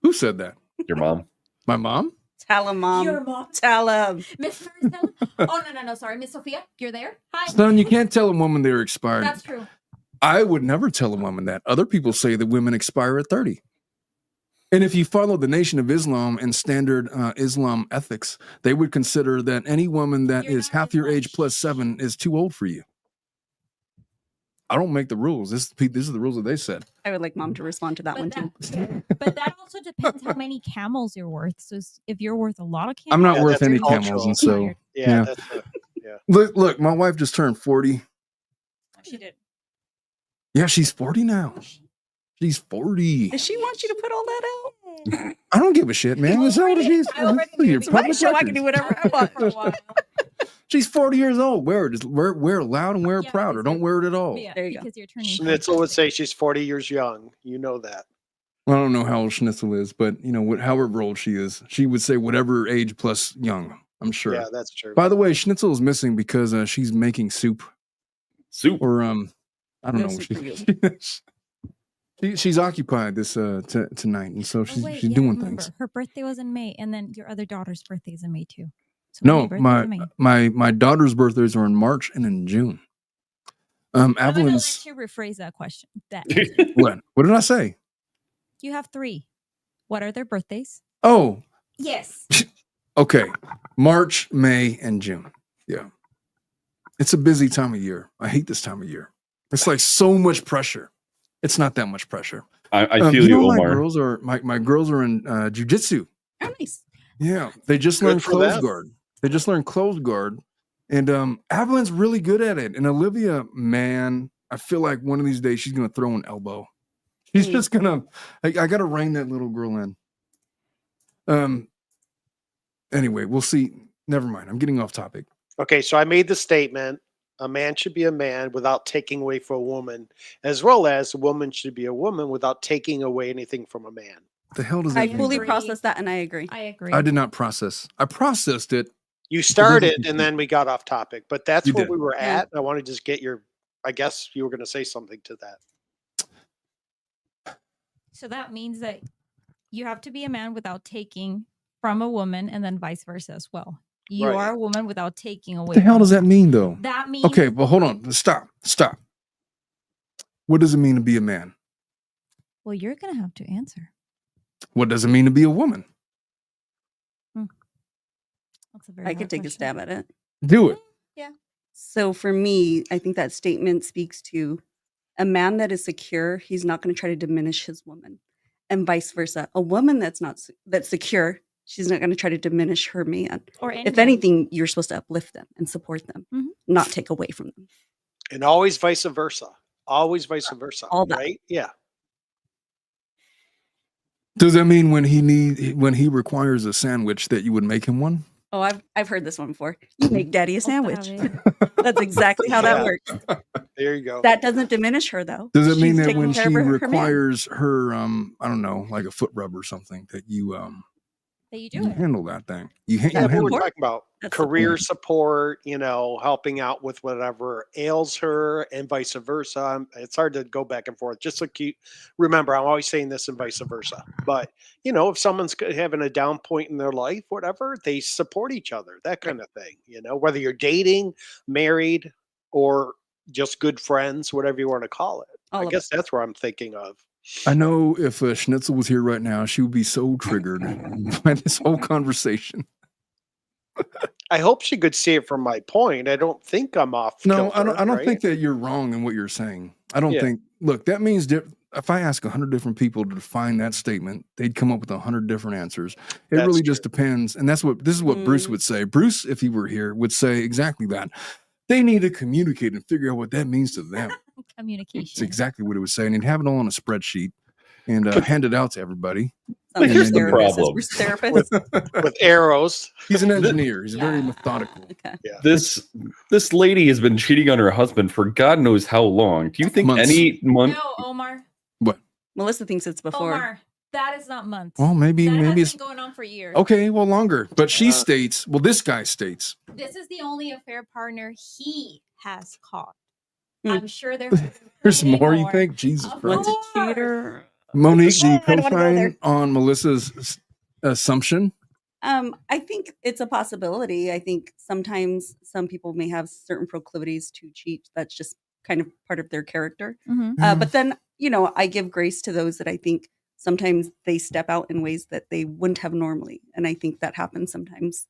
Who said that? Your mom. My mom? Tell him, Mom. your mom, Tell him. Miss Marcella? Oh no, sorry, Miss Sophia, you're there. Hi. Son, you can't tell a woman they're expired. That's true. I would never tell a woman that. Other people say that women expire at 30. And if you follow the Nation of Islam and standard Islam ethics, they would consider that any woman that You're is not half as your age much. plus 7 is too old for you. I don't make the rules. These are the rules that they said. I would like Mom to respond to that one too. But that also depends how many camels you're worth. So if you're worth a lot of camels, I'm not Yeah, worth that's any cultural. camels. And so, Tired. Yeah. Yeah. That's it. look, my wife just turned 40. She did. Yeah, she's 40 now. She's 40. Does she want you to put all that out? I don't give a shit, man. That's how old she's. I already knew Your because public So I can record. do whatever I For a want. while. She's 40 years old. Wear it. Just wear it loud and wear it Yeah, proud, or because don't wear it at all. Yeah, There you go. because you're turning. Schnitzel would say she's 40 years young. You know that. Well, I don't know how old Schnitzel is, but you know, however old she is, she would say whatever age plus young. I'm sure. Yeah, that's true. By the way, Schnitzel is missing because she's making soup, Soup. or I don't No know. soup for She's occupied this tonight, and so Oh, she's wait, she's yeah, doing remember, things. her birthday was in May, and then your other daughter's birthday is in May too. So No, birthday's in May. my daughter's birthdays are in March and in June. I'm gonna Evelyn's let you rephrase that question. That what did I say? you have 3. What are their birthdays? Oh, Yes. okay. March, May, and June. Yeah. It's a busy time of year. I hate this time of year. It's like so much pressure. It's not that much pressure. I feel you, know, Omar. my girls are in jujitsu. Oh, nice. Yeah. They just Good learned for closed them. guard. They just learned closed guard. And Evelyn's really good at it. And Olivia, man, I feel like one of these days she's gonna throw an elbow. She's just gonna I gotta rein that little girl in. Anyway, we'll see. Never mind. I'm getting off topic. Okay, so I made the statement a man should be a man without taking away from a woman, as well as a woman should be a woman without taking away anything from a man. The hell does that I mean? fully agree. processed that and I agree. I agree. I did not process. I processed it. You started and then we got off topic, but that's You where did. we were Yeah. at. I want to just get your, I guess you were going to say something to that. So that means that you have to be a man without taking from a woman, and then vice versa as well. You Right. are a woman without taking away. What the hell from does a that mean, though? That means Okay, well, hold on. Stop. What does it mean to be a man? Well, you're gonna have to answer. What does it mean to be a woman? That's a very. I hard could take a question. stab at it. Do it. So for me, I think that statement speaks to a man that is secure. He's not going to try to diminish his woman, and vice versa. A woman that's that's secure, she's not going to try to diminish her man. Or If anything, you're supposed to uplift them and support them, Mhm. not take away from them. And always vice versa. Always vice versa. All that. Right? Yeah. Does that mean when he requires a sandwich that you would make him one? Oh, I've heard this one before. You make daddy a sandwich. Otra That's exactly how that Yeah. works. There you go. That doesn't diminish her though. Does it mean She's that taking when care she of her man. requires her, I don't know, like a foot rub or something, that you that you you do it. handle that thing? You Yeah, but handle we're it. talking about That's career support, helping out with whatever ails her and vice versa. It's hard to go back and forth. Just like you remember, I'm always saying this and vice versa. But, if someone's having a down point in their life, whatever, they support each other, that kind of thing. Whether you're dating, married, or just good friends, whatever you want to call it. All I of guess that's where I'm thinking of. I know if Schnitzel was here right now, she would be so triggered by this whole conversation. I hope she could see it from my point. I don't think I'm off. No, kilter, I don't right? think that you're wrong in what you're saying. I don't Yeah. think. Look, that means if I ask 100 different people to define that statement, they'd come up with 100 different answers. It That's really just true. depends, and this is what Bruce would say. Bruce, if he were here, would say exactly that. They need to communicate and figure out what that means to them. It's Communication. exactly what it would say, and he'd have it all on a spreadsheet and hand it out to everybody. Sounds Here's like the a therapist. problem. Bruce therapist. With arrows. He's an engineer. He's very Yeah. methodical. Okay. Yeah. This lady has been cheating on her husband for God knows how long. Do you think Months. any month? No, Omar. Melissa thinks it's before. Omar, that is not months. Well, maybe that has it's been going on for years. okay. Well, longer. But she Uh, states. Well, this guy states. This is the only affair partner he has caught. Hmm. I'm sure there's There's plenty more. You think? Jesus Of Christ. What's a course. cheater? Monique, do you I don't wanna go co-sign there. on Melissa's assumption? I think it's a possibility. I think sometimes some people may have certain proclivities to cheat. That's just kind of part of their character. Mhm. But then, I give grace to those that I think sometimes they step out in ways that they wouldn't have normally. And I think that happens sometimes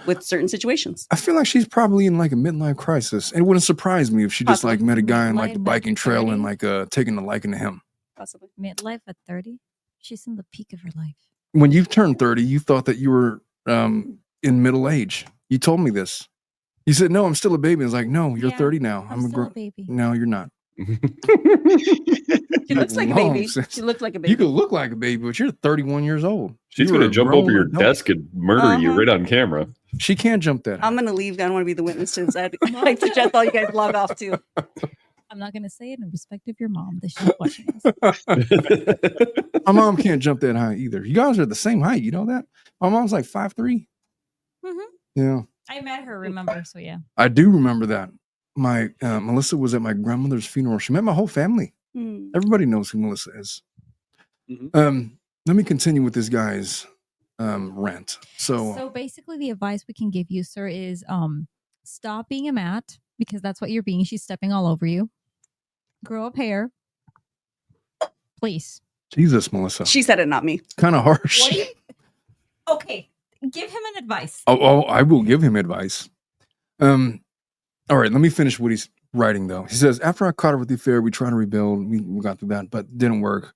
with certain situations. I feel like she's probably in like a midlife crisis. And it wouldn't surprise me if she just like Possibly. met a guy in like the Midlife at biking trail and 30? like taking a liking to him. Possibly. Midlife at 30. She's in the peak of her life. When you turned 30, you thought that you were in middle age. You told me this. You said, "No, I'm still a baby." I was like, "No, you're Yeah, 30 now. I'm still a baby. No, you're not. She looks like a Mom baby. says- She looks like a baby. You could look like a baby, but you're 31 years old. She's You were going a to jump grown over your adult. desk and murder you Uh-huh. right on camera. She can't jump that high. I'm going to leave. I don't want to be the witness to this. I suggest all you guys log off too. I'm not going to say it in respect of your mom that she's watching us. My mom can't jump that high either. You guys are the same height. You know that? My mom's like 5'3". Mhm. Yeah. I met her, remember? So yeah. I do remember that. My Melissa was at my grandmother's funeral. She met my whole family. Hmm. Everybody knows who Melissa is. Mhm. Let me continue with this guy's rant. So basically, the advice we can give you, sir, is stop being a mat because that's what you're being. She's stepping all over you. Grow up hair, please. Jesus, Melissa, She said it, not me. kind of harsh. What do you? Okay, give him an advice. Oh, I will give him advice. All right, let me finish what he's writing though. He says, after I caught her with the affair, we tried to rebuild. We got through that, but didn't work.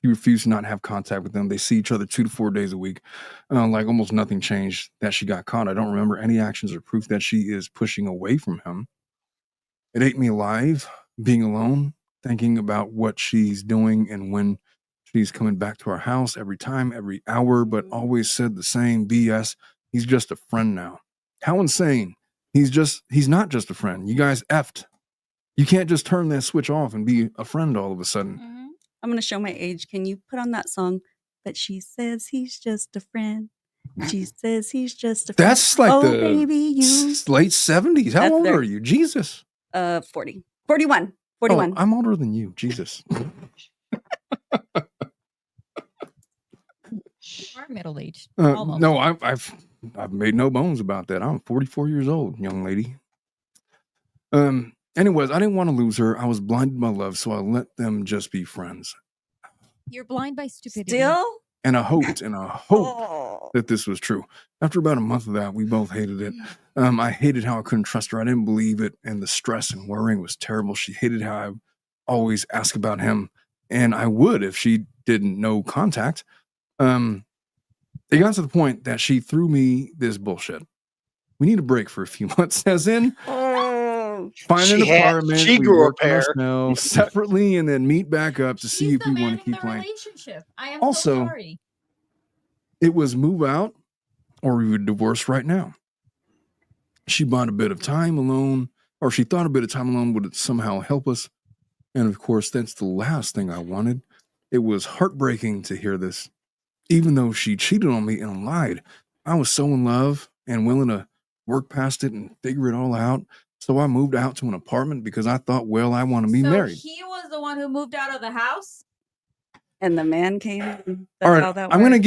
He refused to not have contact with them. They see each other 2 to 4 days a week. Like almost nothing changed that she got caught. I don't remember any actions or proof that she is pushing away from him. It ate me alive, being alone, thinking about what she's doing and when she's coming back to our house every time, every hour, but always said the same BS. He's just a friend now. How insane. He's not just a friend. You guys effed. You can't just turn that switch off and be a friend all of a sudden. Mhm. I'm going to show my age. Can you put on that song? But she says he's just a friend. She says he's just a friend. That's like oh, the baby, you. late 70s. How That's old their- are you? Jesus. 40. 41. 41. Oh, I'm older than you. Jesus. You are middle aged. No, I've made no bones about that. I'm 44 years old, young lady. Anyways, I didn't want to lose her. I was blinded by love, so I let them just be friends. You're blind by stupidity. Still? And I hoped Oh. that this was true. After about a month of that, we both hated it. I hated how I couldn't trust her. I didn't believe it, and the stress and worrying was terrible. She hated how I always ask about him, and I would if she didn't know contact. It got to the point that she threw me this bullshit. We need a break for a few months, as in, Oh. find an apartment. She we grew a work on pair. ourselves separately and then meet back up to see He's if the we man want of to keep the playing. relationship. I am Also, so sorry. It was move out or we would divorce right now. She bought a bit of time alone, or she thought a bit of time alone would somehow help us. And of course, that's the last thing I wanted. It was heartbreaking to hear this. Even though she cheated on me and lied, I was so in love and willing to work past it and figure it all out. So I moved out to an apartment because I thought, well, I want to be So married. he was the one who moved out of the house? And the man came in. That's All right, how that I'm works.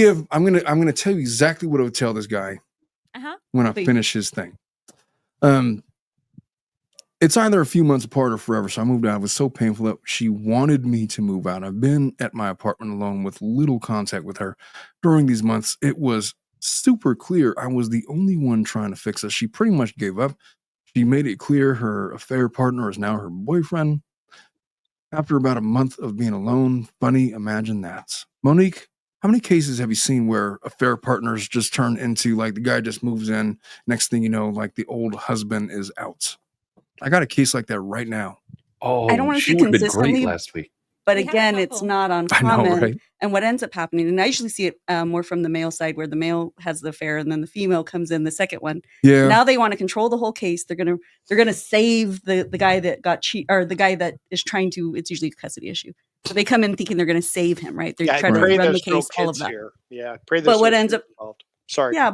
gonna tell you exactly what I would tell this guy when I Please. finish his thing. It's either a few months apart or forever. So I moved out. It was so painful that she wanted me to move out. I've been at my apartment alone with little contact with her during these months. It was super clear I was the only one trying to fix it. She pretty much gave up. She made it clear her affair partner is now her boyfriend. After about a month of being alone, funny, imagine that. Monique, how many cases have you seen where affair partners just turn into like the guy just moves in, next thing you know, like the old husband is out? I got a case like that right now. Oh, I don't wanna she say would have been great consistently, last week. But We had a again, it's couple. not I know, uncommon. right? And what ends up happening, and I usually see it more from the male side, where the male has the affair and then the female comes in the second one. Yeah. Now they want to control the whole case. They're gonna save the guy that got cheated, or the guy that is trying to. It's usually a custody issue. So they come in thinking they're going to save him, right? They're Yeah, I trying to pray run the there's no case, all of kids that. here. Yeah, pray But there's what no ends kids up, involved. Sorry. yeah,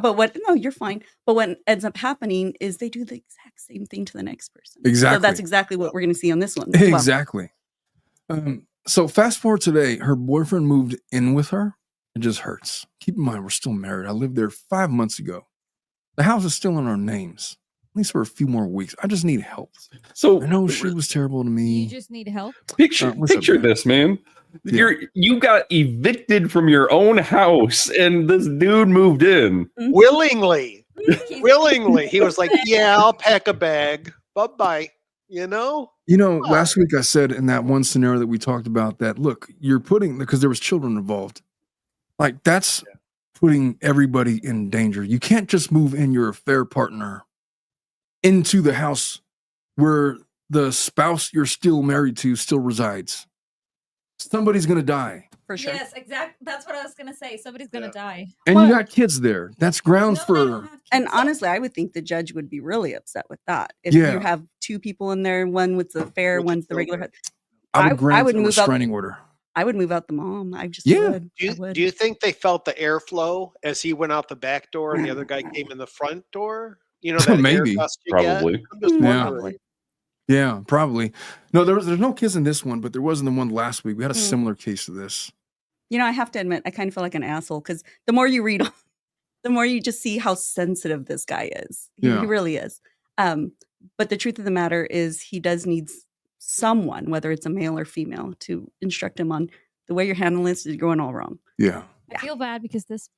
no, you're fine. But what ends up happening is they do the exact same thing to the next person. Exactly. So that's exactly what we're going to see on this one. as well. Exactly. So fast forward today, her boyfriend moved in with her. It just hurts. Keep in mind, we're still married. I lived there 5 months ago. The house is still in our names, at least for a few more weeks. I just need help. So I know she was terrible to You me. just need help. picture what's up, picture man? this, man. Yeah. You got evicted from your own house, and this dude moved in. Willingly. He's- Willingly. He was like, yeah, I'll pack a bag. Bye-bye. You know? You know, Wow. last week I said in that one scenario that we talked about that, look, you're putting, because there was children involved. Like that's putting everybody in danger. You can't just move in your affair partner into the house where the spouse you're still married to still resides. Somebody's going to die. For sure. Yes, exactly. That's what I was gonna say. Somebody's gonna die. And Well- you got kids there. That's grounds No, they don't for, have kids. And honestly, I would think the judge would be really upset with that. If Yeah. you have two people in there, one with the affair, With the one's the regular. children. I would I grant would a move out- restraining order. I would move out the mom. I just Yeah. would. I would. Do you think they felt the airflow as he went out the back door and the other guy came in the front door? You know, that Maybe. air gust you get? Probably. I'm just Yeah. wondering. Yeah, probably. No, there's no kids in this one, but there was in the one last week. We had a similar case to this. You know, I have to admit, I kind of feel like an asshole because the more you read, the more you just see how sensitive this guy is. He Yeah. really is. But the truth of the matter is, he does need someone, whether it's a male or female, to instruct him on the way you're handling this is going all wrong. Yeah. I feel bad because this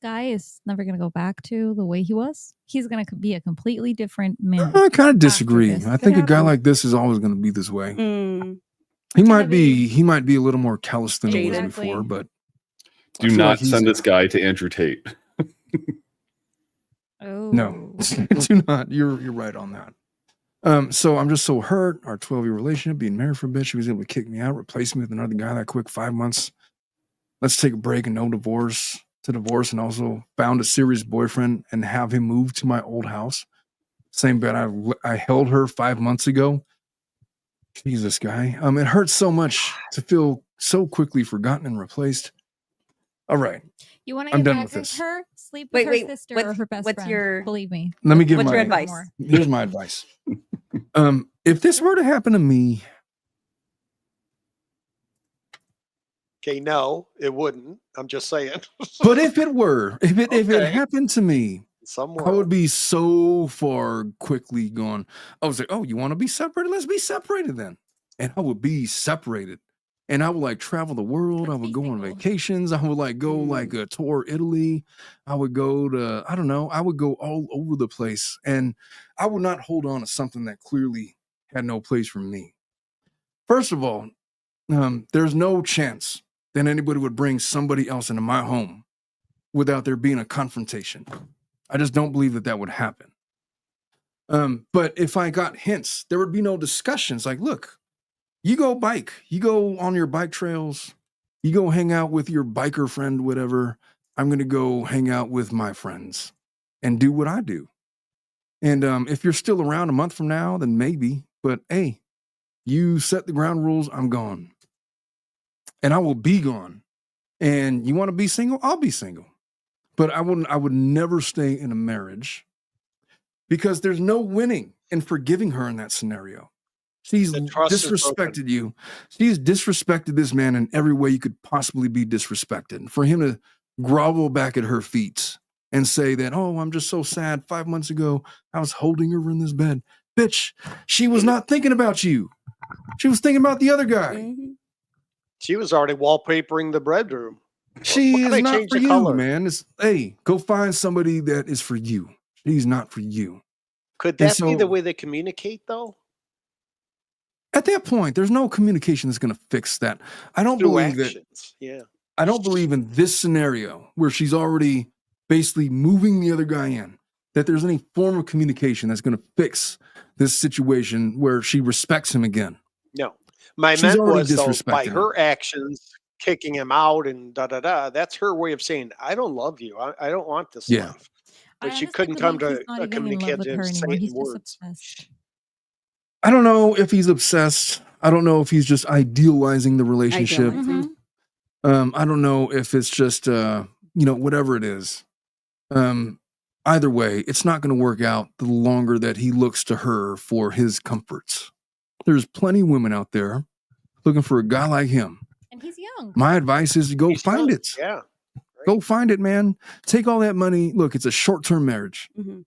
guy is never gonna go back to the way he was. He's gonna be a completely different man. I kind of disagree. this. I Could think a guy happen. like this is always going to be this way. Mm, He gonna might be a little more callous than he was Jaded. before, but I Do feel not like he's send a- this guy to Andrew Tate. Oh No, do not. You're right on that. So I'm just so hurt. Our 12-year relationship, being married for a bit, she was able to kick me out, replace me with another guy that quick, 5 months. Let's take a break and no divorce to divorce, and also found a serious boyfriend and have him move to my old house. Same bed I held her 5 months ago. Jesus, guy. It hurts so much to feel so quickly forgotten and replaced. All right. You want to I'm get done back with with this. her? Sleep with Wait, her sister what's- or her best what's friend. your- Believe me. Let me give what's my your advice? More. Here's my advice. If this were to happen to me, Okay, no, it wouldn't. I'm just saying. but if it Okay. happened to me, Somewhere. I would be so far quickly gone. I was like, oh, you want to be separated? Let's be separated then. And I would be separated. And I would like travel the world. I Let's would be go on single. vacations. I would like go like a tour Italy. I would go to, I don't know, I would go all over the place. And I would not hold on to something that clearly had no place for me. First of all, there's no chance that anybody would bring somebody else into my home without there being a confrontation. I just don't believe that would happen. But if I got hints, there would be no discussions. Like, look, you go bike, you go on your bike trails, you go hang out with your biker friend, whatever. I'm going to go hang out with my friends and do what I do. And if you're still around a month from now, then maybe. But hey, you set the ground rules, I'm gone. And I will be gone. And you want to be single? I'll be single. But I would never stay in a marriage because there's no winning in forgiving her in that scenario. She's The trust is disrespected you. She's disrespected this man in every way you could possibly be disrespected. For him to grovel back at her feet and say that, oh, I'm just so sad. 5 months ago, I was holding her in this bed. Bitch, she was not thinking about you. She was thinking about the other guy. Mhm. She was already wallpapering the bedroom. She Why is they not change for the you, color? man. Hey, go find somebody that is for you. She's not for you. Could And that be the so- way they communicate, though? At that point, there's no communication that's going to fix that. I don't Through believe that. actions. Yeah. I don't believe in this scenario where she's already basically moving the other guy in, that there's any form of communication that's going to fix this situation where she respects him again. No. My She's meant already was, though, by disrespecting her actions, kicking him out and da-da-da, that's her way of saying, I don't love you. I don't want this Yeah. life. I But she honestly couldn't come believe to he's not a even in love with communication her and say anymore. it He's in just words. obsessed. I don't know if he's obsessed. I don't know if he's just idealizing the relationship. Idealizing. I don't know if it's just, whatever it is. Either way, it's not going to work out the longer that he looks to her for his comforts. There's plenty of women out there looking for a guy like him. And he's young. My advice is to go He's find young. it. Yeah. Go find it, man. Take all that money. Look, it's a short-term marriage. Mhm.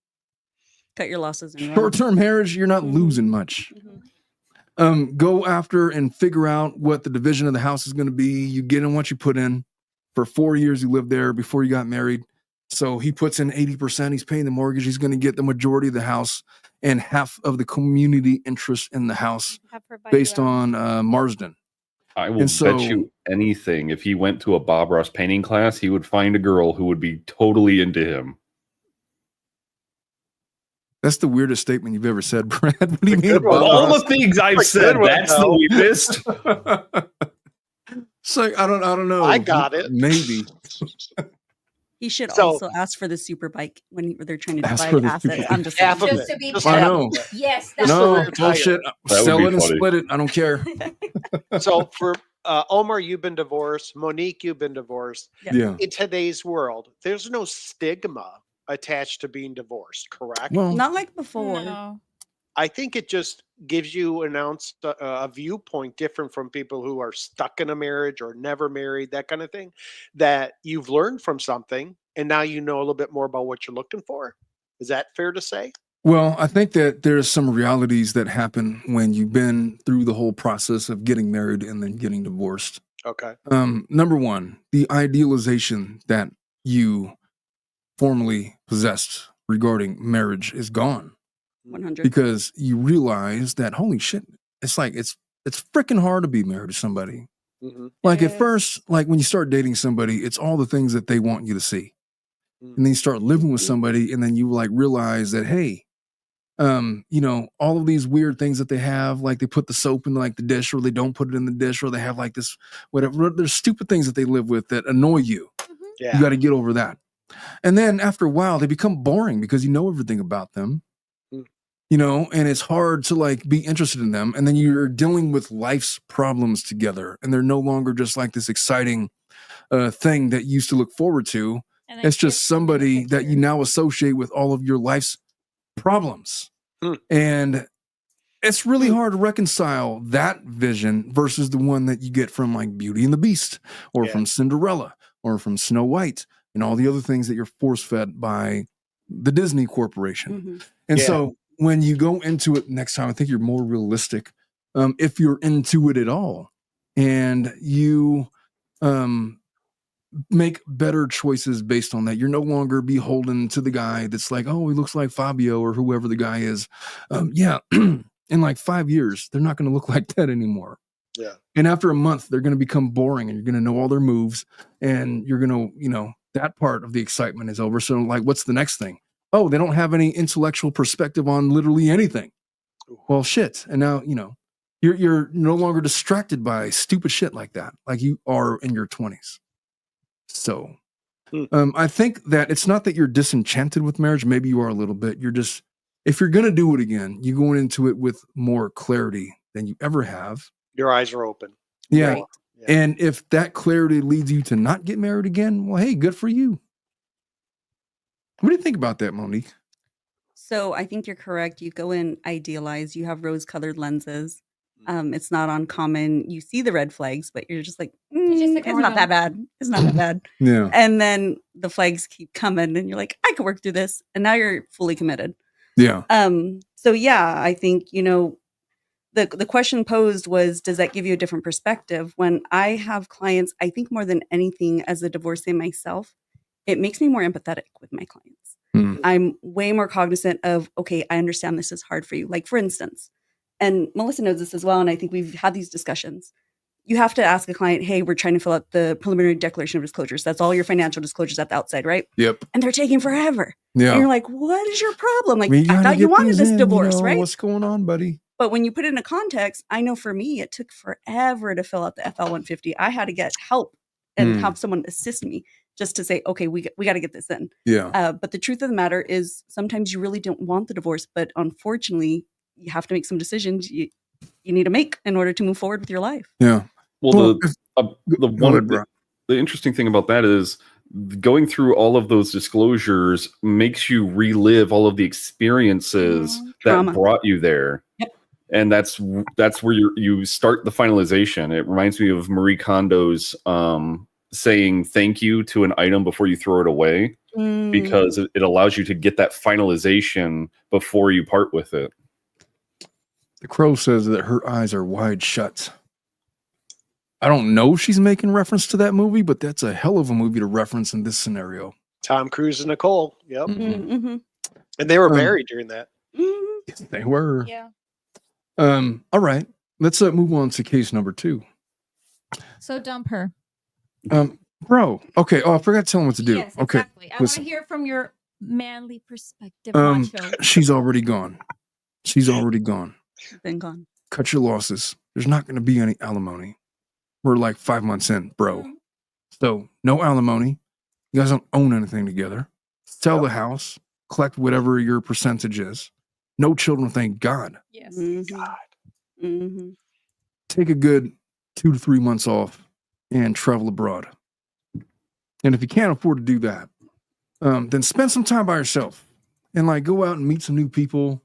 Cut your losses and run. Short-term marriage, you're not Mhm. losing much. Mhm. Go after and figure out what the division of the house is going to be. You get in what you put in. For 4 years, you lived there before you got married. So he puts in 80%. He's paying the mortgage. He's going to get the majority of the house and half of the community interest in the house Have her buy based you out. on Marsden. I will And so- bet you anything. If he went to a Bob Ross painting class, he would find a girl who would be totally into him. That's the weirdest statement you've ever said, Brad. What do you The mean good one, about though. All us? the things I've Like, said, good one, that's though. the weirdest. It's like I don't know. I got it. Maybe. He should So- also ask for the super bike when they're trying to Ask divide for the assets. super- I'm just Half of saying. Just it. to be Just I fair. half know. of it. Yes, that's No, retire. bullshit. would Sell be it and funny. split it. I don't care. So for Omar, you've been divorced. Monique, you've been divorced. Yeah. Yeah. In today's world, there's no stigma attached to being divorced, correct? Well, Not like before. No. I think it just gives you a viewpoint different from people who are stuck in a marriage or never married, that kind of thing, that you've learned from something and now you know a little bit more about what you're looking for. Is that fair to say? well, I think that there's some realities that happen when you've been through the whole process of getting married and then getting divorced. Okay. Number one, the idealization that you formerly possessed regarding marriage is gone 100. because you realize that holy shit, it's freaking hard to be married to somebody. Mhm. Like at Yes. first, like when you start dating somebody, it's all the things that they want you to see. And then you start living with somebody and then you like realize that, hey, all of these weird things that they have, like they put the soap in like the dish or they don't put it in the dish or they have like this, whatever. There's stupid things that they live with that annoy you. Yeah. You got to get over that. And then after a while, they become boring because you know everything about them, Mm. and it's hard to like be interested in them. And then you're dealing with life's problems together and they're no longer just like this exciting thing that you used to look forward to. And then It's just kids come in the somebody that you picture. now associate with all of your life's problems. Hmm. And it's really hard to reconcile that vision versus the one that you get from like Beauty and the Beast or Yeah. from Cinderella or from Snow White and all the other things that you're force fed by the Disney Corporation. Mhm. And Yeah. so when you go into it next time, I think you're more realistic if you're into it at all and you make better choices based on that. You're no longer beholden to the guy that's like, oh, he looks like Fabio or whoever the guy is. In like 5 years, they're not going to look like that anymore. Yeah. And after a month, they're going to become boring and you're going to know all their moves and you're going to, that part of the excitement is over. So like, what's the next thing? oh, they don't have any intellectual perspective on literally anything. Well, shit. And now, you're no longer distracted by stupid shit like that, like you are in your 20s. So I think that it's not that you're disenchanted with marriage. Maybe you are a little bit. You're just, if you're going to do it again, you're going into it with more clarity than you ever have. Your eyes are open. Yeah. Right. Yeah. And if that clarity leads you to not get married again, well, hey, good for you. What do you think about that, Monique? So I think you're correct. You go in idealized. You have rose-colored lenses. It's not uncommon. You see the red flags, but you're just like, just it's ignore not that them." bad. It's not that bad. Yeah. And then the flags keep coming, and you're like, I could work through this. And now you're fully committed. Yeah. So yeah, I think, the question posed was, does that give you a different perspective? When I have clients, I think more than anything, as a divorcee myself, it makes me more empathetic with my clients. I'm way more cognizant of, okay, I understand this is hard for you. Like, for instance, and Melissa knows this as well, and I think we've had these discussions. You have to ask a client, hey, we're trying to fill out the preliminary declaration of disclosures. That's all your financial disclosures at the outside, right? Yep. And they're taking forever. Yeah. And you're like, what is your problem? Like, We I gotta thought you get wanted these this in, divorce, right? What's going on, buddy? But when you put it in a context, I know for me, it took forever to fill out the FL-150. I had to get help and have someone assist me just to say, okay, we got to get this in. Yeah. But the truth of the matter is sometimes you really don't want the divorce, but unfortunately, you have to make some decisions you need to make in order to move forward with your life. Yeah. Well, Go ahead, bro. the interesting thing about that is going through all of those disclosures makes you relive all of the experiences that Trauma. brought you there. Yep. And that's where you start the finalization. It reminds me of Marie Kondo's saying thank you to an item before you throw it away, because it allows you to get that finalization before you part with it. The Crow says that her eyes are wide shut. I don't know if she's making reference to that movie, but that's a hell of a movie to reference in this scenario. Tom Cruise and Nicole. Yep. Mm-hmm. And they were married during that. Mm-hmm. Yes, they were. Yeah. All right. Let's move on to case number 2. So dump her. Bro. Okay. Oh, I forgot to tell him what to do. Yes, Okay. exactly. I want listen. to hear from your manly perspective, macho. She's already gone. She's already gone. Been gone. Cut your losses. There's not going to be any alimony. We're like 5 months in, bro. So no alimony. You guys don't own anything together. Sell the house. Collect whatever your percentage is. No children, thank God. Yes. God. Mm-hmm. Take a good 2 to 3 months off and travel abroad. And if you can't afford to do that, then spend some time by yourself and like go out and meet some new people.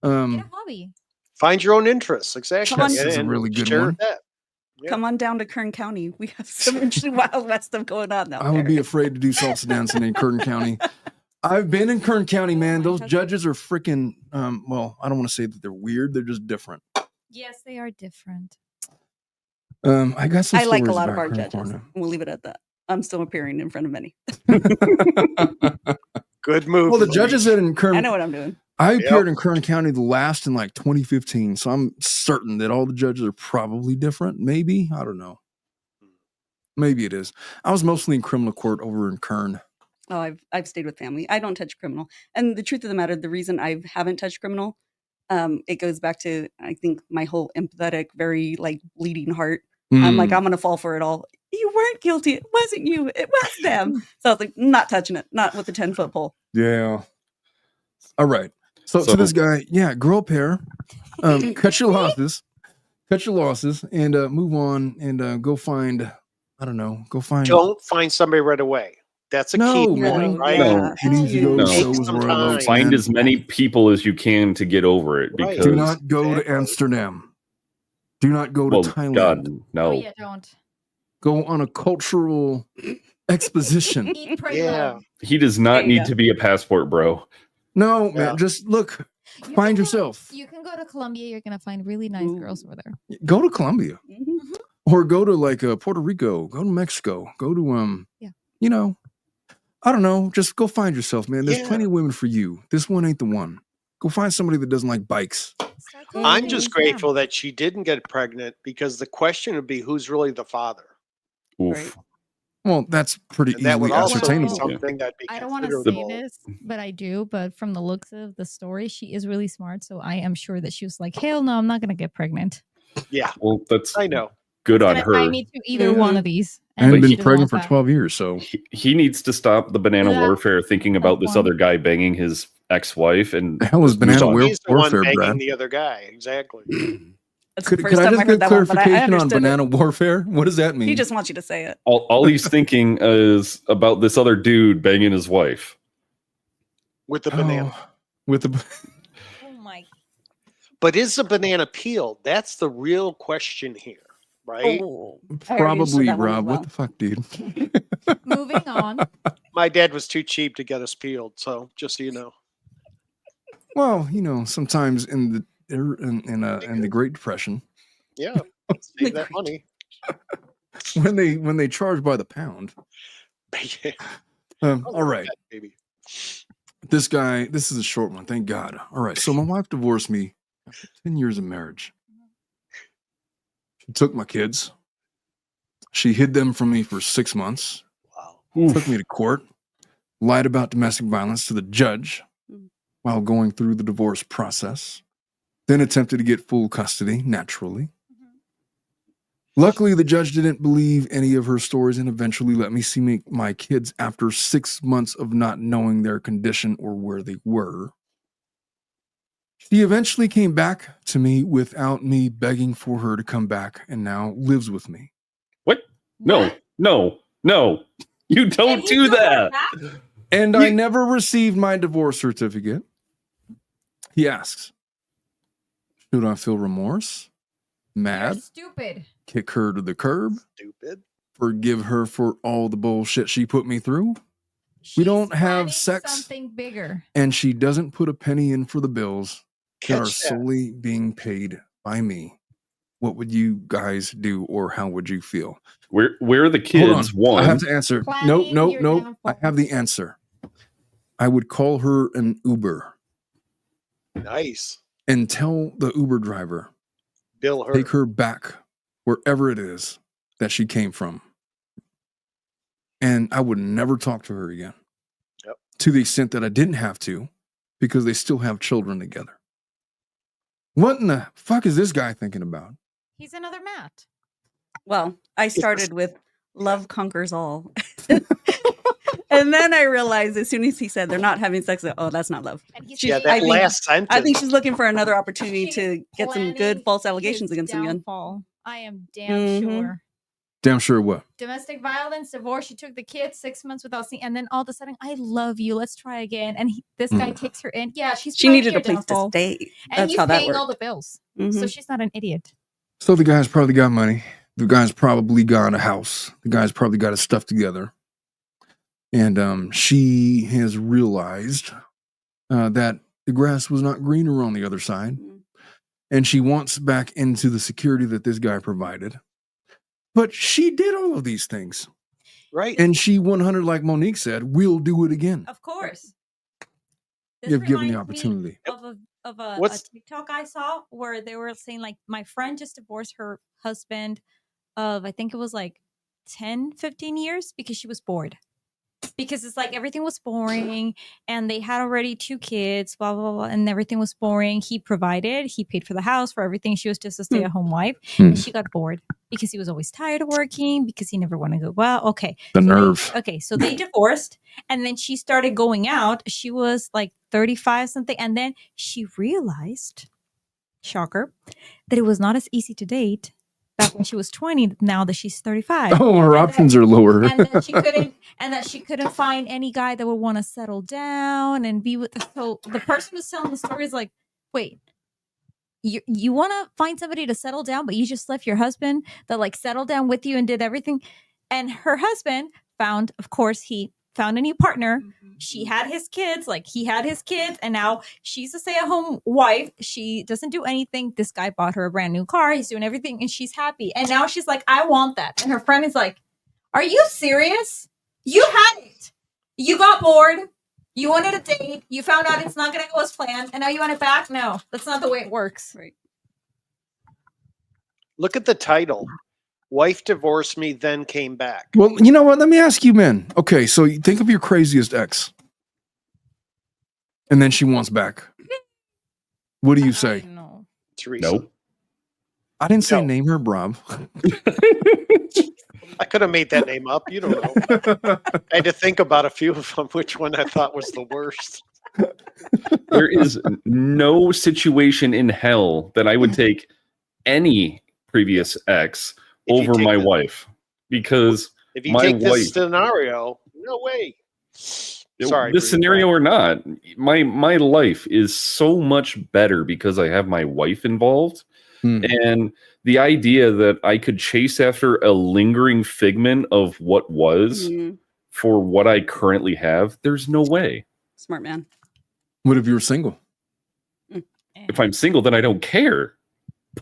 Get a hobby. Find your own interests. Exactly. Come on. This is a really good share one. that. Yeah. Come on down to Kern County. We have some interesting Wild West stuff going on now. I would be afraid to do salsa dancing in Kern County. I've been in Kern County, man. Those judges are freaking, well, I don't want to say that they're weird. They're just different. Yes, they are different. I got some I like a stories lot of about our Kern judges. County. We'll leave it at that. I'm still appearing in front of many. Good move. Well, the judges in Kern, I know what I'm doing. I appeared in Kern County the last in like 2015, so I'm certain that all the judges are probably different. Maybe, I don't know. Maybe it is. I was mostly in criminal court over in Kern. Oh, I've stayed with family. I don't touch criminal. And the truth of the matter, the reason I haven't touched criminal, it goes back to, I think, my whole empathetic, very like bleeding heart. I'm like, I'm gonna fall for it all. You weren't guilty. It wasn't you. It was them. So I was like, not touching it. Not with the 10-foot pole. Yeah. All right. So to this guy, yeah, grow a pair, cut your losses, and move on and go find. I don't know. Go find. Don't find somebody right away. That's a key No, point, man. right? Yeah. You need to go No. sow Take with some royal time. oats, Find man. as many people as you can to get over it. Right. Because Do not go to Exactly. Amsterdam. Do not go to well, Thailand. God, no. Oh, yeah, don't. Go on a cultural exposition. Eat, pray, Yeah. love. He does There not you need go. to be a passport, bro. No, man. Yeah. Just look. You Find can go- yourself. You can go to Colombia. You're going to find really nice girls over there. Go to Colombia Mhm. or go to like Puerto Rico. Go to Mexico. Go to Yeah. You know, I don't know. Just go find yourself, man. There's Yeah. plenty of women for you. This one ain't the one. Go find somebody that doesn't like bikes. Start I'm cultivating just them. grateful that she didn't get pregnant, because the question would be, who's really the father? Oof. Right. Well, that's pretty And that would easily also be ascertainable. something that'd be I don't want to say considerable. this, but I do. But from the looks of the story, she is really smart. So I am sure that she was like, hell no, I'm not going to get pregnant. Yeah, Well, that's I know. good on Gonna tie her. me to either one of these. And But been she doesn't pregnant want for that. 12 years, so He needs to stop the banana Yeah. warfare, thinking about this one. other guy banging his ex-wife, and the hell is just move banana on. war- He's the one warfare, banging Brad? the other guy. Exactly. That's Could, the could first I time I just heard get that one, but I clarification on understood banana it. warfare? What does that mean? He just wants you to say it. All he's thinking is about this other dude banging his wife. With the banana. With the Oh my. But is the banana peeled? That's the real question here, right? Oh, I already understood probably that one as Rob. well. What the fuck, dude? Moving on. My dad was too cheap to get us peeled, so just so you know. Well, you know, sometimes in the Great Depression, Yeah, save that money. when they charge by the pound. All right. Baby. This guy, this is a short one, thank God. All right. So my wife divorced me after 10 years of marriage. She took my kids. She hid them from me for 6 months. Wow. Took me to court. Lied about domestic violence to the judge while going through the divorce process. Then attempted to get full custody, naturally. Luckily, the judge didn't believe any of her stories and eventually let me see my kids after 6 months of not knowing their condition or where they were. She eventually came back to me without me begging for her to come back and now lives with me. What? No. You don't And he do took her that. back? And I never received my divorce certificate. He asks, should I feel remorse? Mad? You're stupid. Kick her to the curb? Stupid. Forgive her for all the bullshit she put me through? We don't have planning sex. Something bigger. And she doesn't put a penny in for the bills that are Catch that. solely being paid by me. What would you guys do, or how would you feel? Where are the Hold kids? on. One. I have to answer. Planning Nope. your I downfall. have the answer. I would call her an Uber Nice. and tell the Uber driver, Bill her. take her back wherever it is that she came from. And I would never talk to her again. Yep. To the extent that I didn't have to, because they still have children together. What in the fuck is this guy thinking about? He's another Matt. Well, I started with love conquers all. And then I realized as soon as he said they're not having sex, oh, that's not love. And he's Yeah, I that think- last sentence. I think she's looking for another opportunity She's to get some good planning false allegations his against him again. downfall. I am damn sure. Damn sure what? Domestic violence, divorce. She took the kids 6 months without seeing, and then all of a sudden, I love you. Let's try again. And this guy takes her in. Yeah, she's She planning needed your a place downfall. to stay. And That's he's how that paying all worked. the bills, Mhm. so she's not an idiot. So the guy's probably got money. The guy's probably got a house. The guy's probably got his stuff together. And she has realized that the grass was not greener on the other side. And she wants back into the security that this guy provided. But she did all of these things. right. And she 100, like Monique said, will do it again. Of course. This You've given the reminds me opportunity. of a What's- TikTok I saw where they were saying, like, my friend just divorced her husband of, I think it was like 10, 15 years because she was bored. Because it's like everything was boring and they had already 2 kids, blah, blah, blah, and everything was boring. He provided, he paid for the house, for everything. She was just a stay-at-home wife. And she got bored because he was always tired of working, because he never wanted to go. Well, okay. The So nerve. so they divorced, and then she started going out. She was like 35 something, and then she realized, shocker, that it was not as easy to date back when she was 20. Now that she's 35, Oh, her options are lower. and that she couldn't find any guy that would want to settle down and be with. So the person who's telling the story is like, wait. You want to find somebody to settle down, but you just left your husband that like settled down with you and did everything. And her husband found, of course, he found a new partner. She had his kids, like he had his kids, and now she's a stay-at-home wife. She doesn't do anything. This guy bought her a brand new car. He's doing everything, and she's happy. And now she's like, I want that. And her friend is like, are you serious? You had it. You got bored. You wanted a date. You found out it's not going to go as planned, and now you want it back? No, that's not the way it works. Right. Look at the title. Wife divorced me, then came back. Well, you know what? Let me ask you, men. Okay, so you think of your craziest ex, and then she wants back. What do you say? No. Teresa. Nope. I didn't say No. name her, Rob. I could have made that name up. You don't know. I had to think about a few of them, which one I thought was the worst. There is no situation in hell that I would take any previous ex If you over take my the- wife, because If you my take wife, this scenario, no way. Sorry, this Bruce, scenario right? or not, my life is so much better because I have my wife involved. Hmm. And the idea that I could chase after a lingering figment of what was Mhm. for what I currently have, there's no way. Smart man. What if you were single? If I'm single, then I don't care.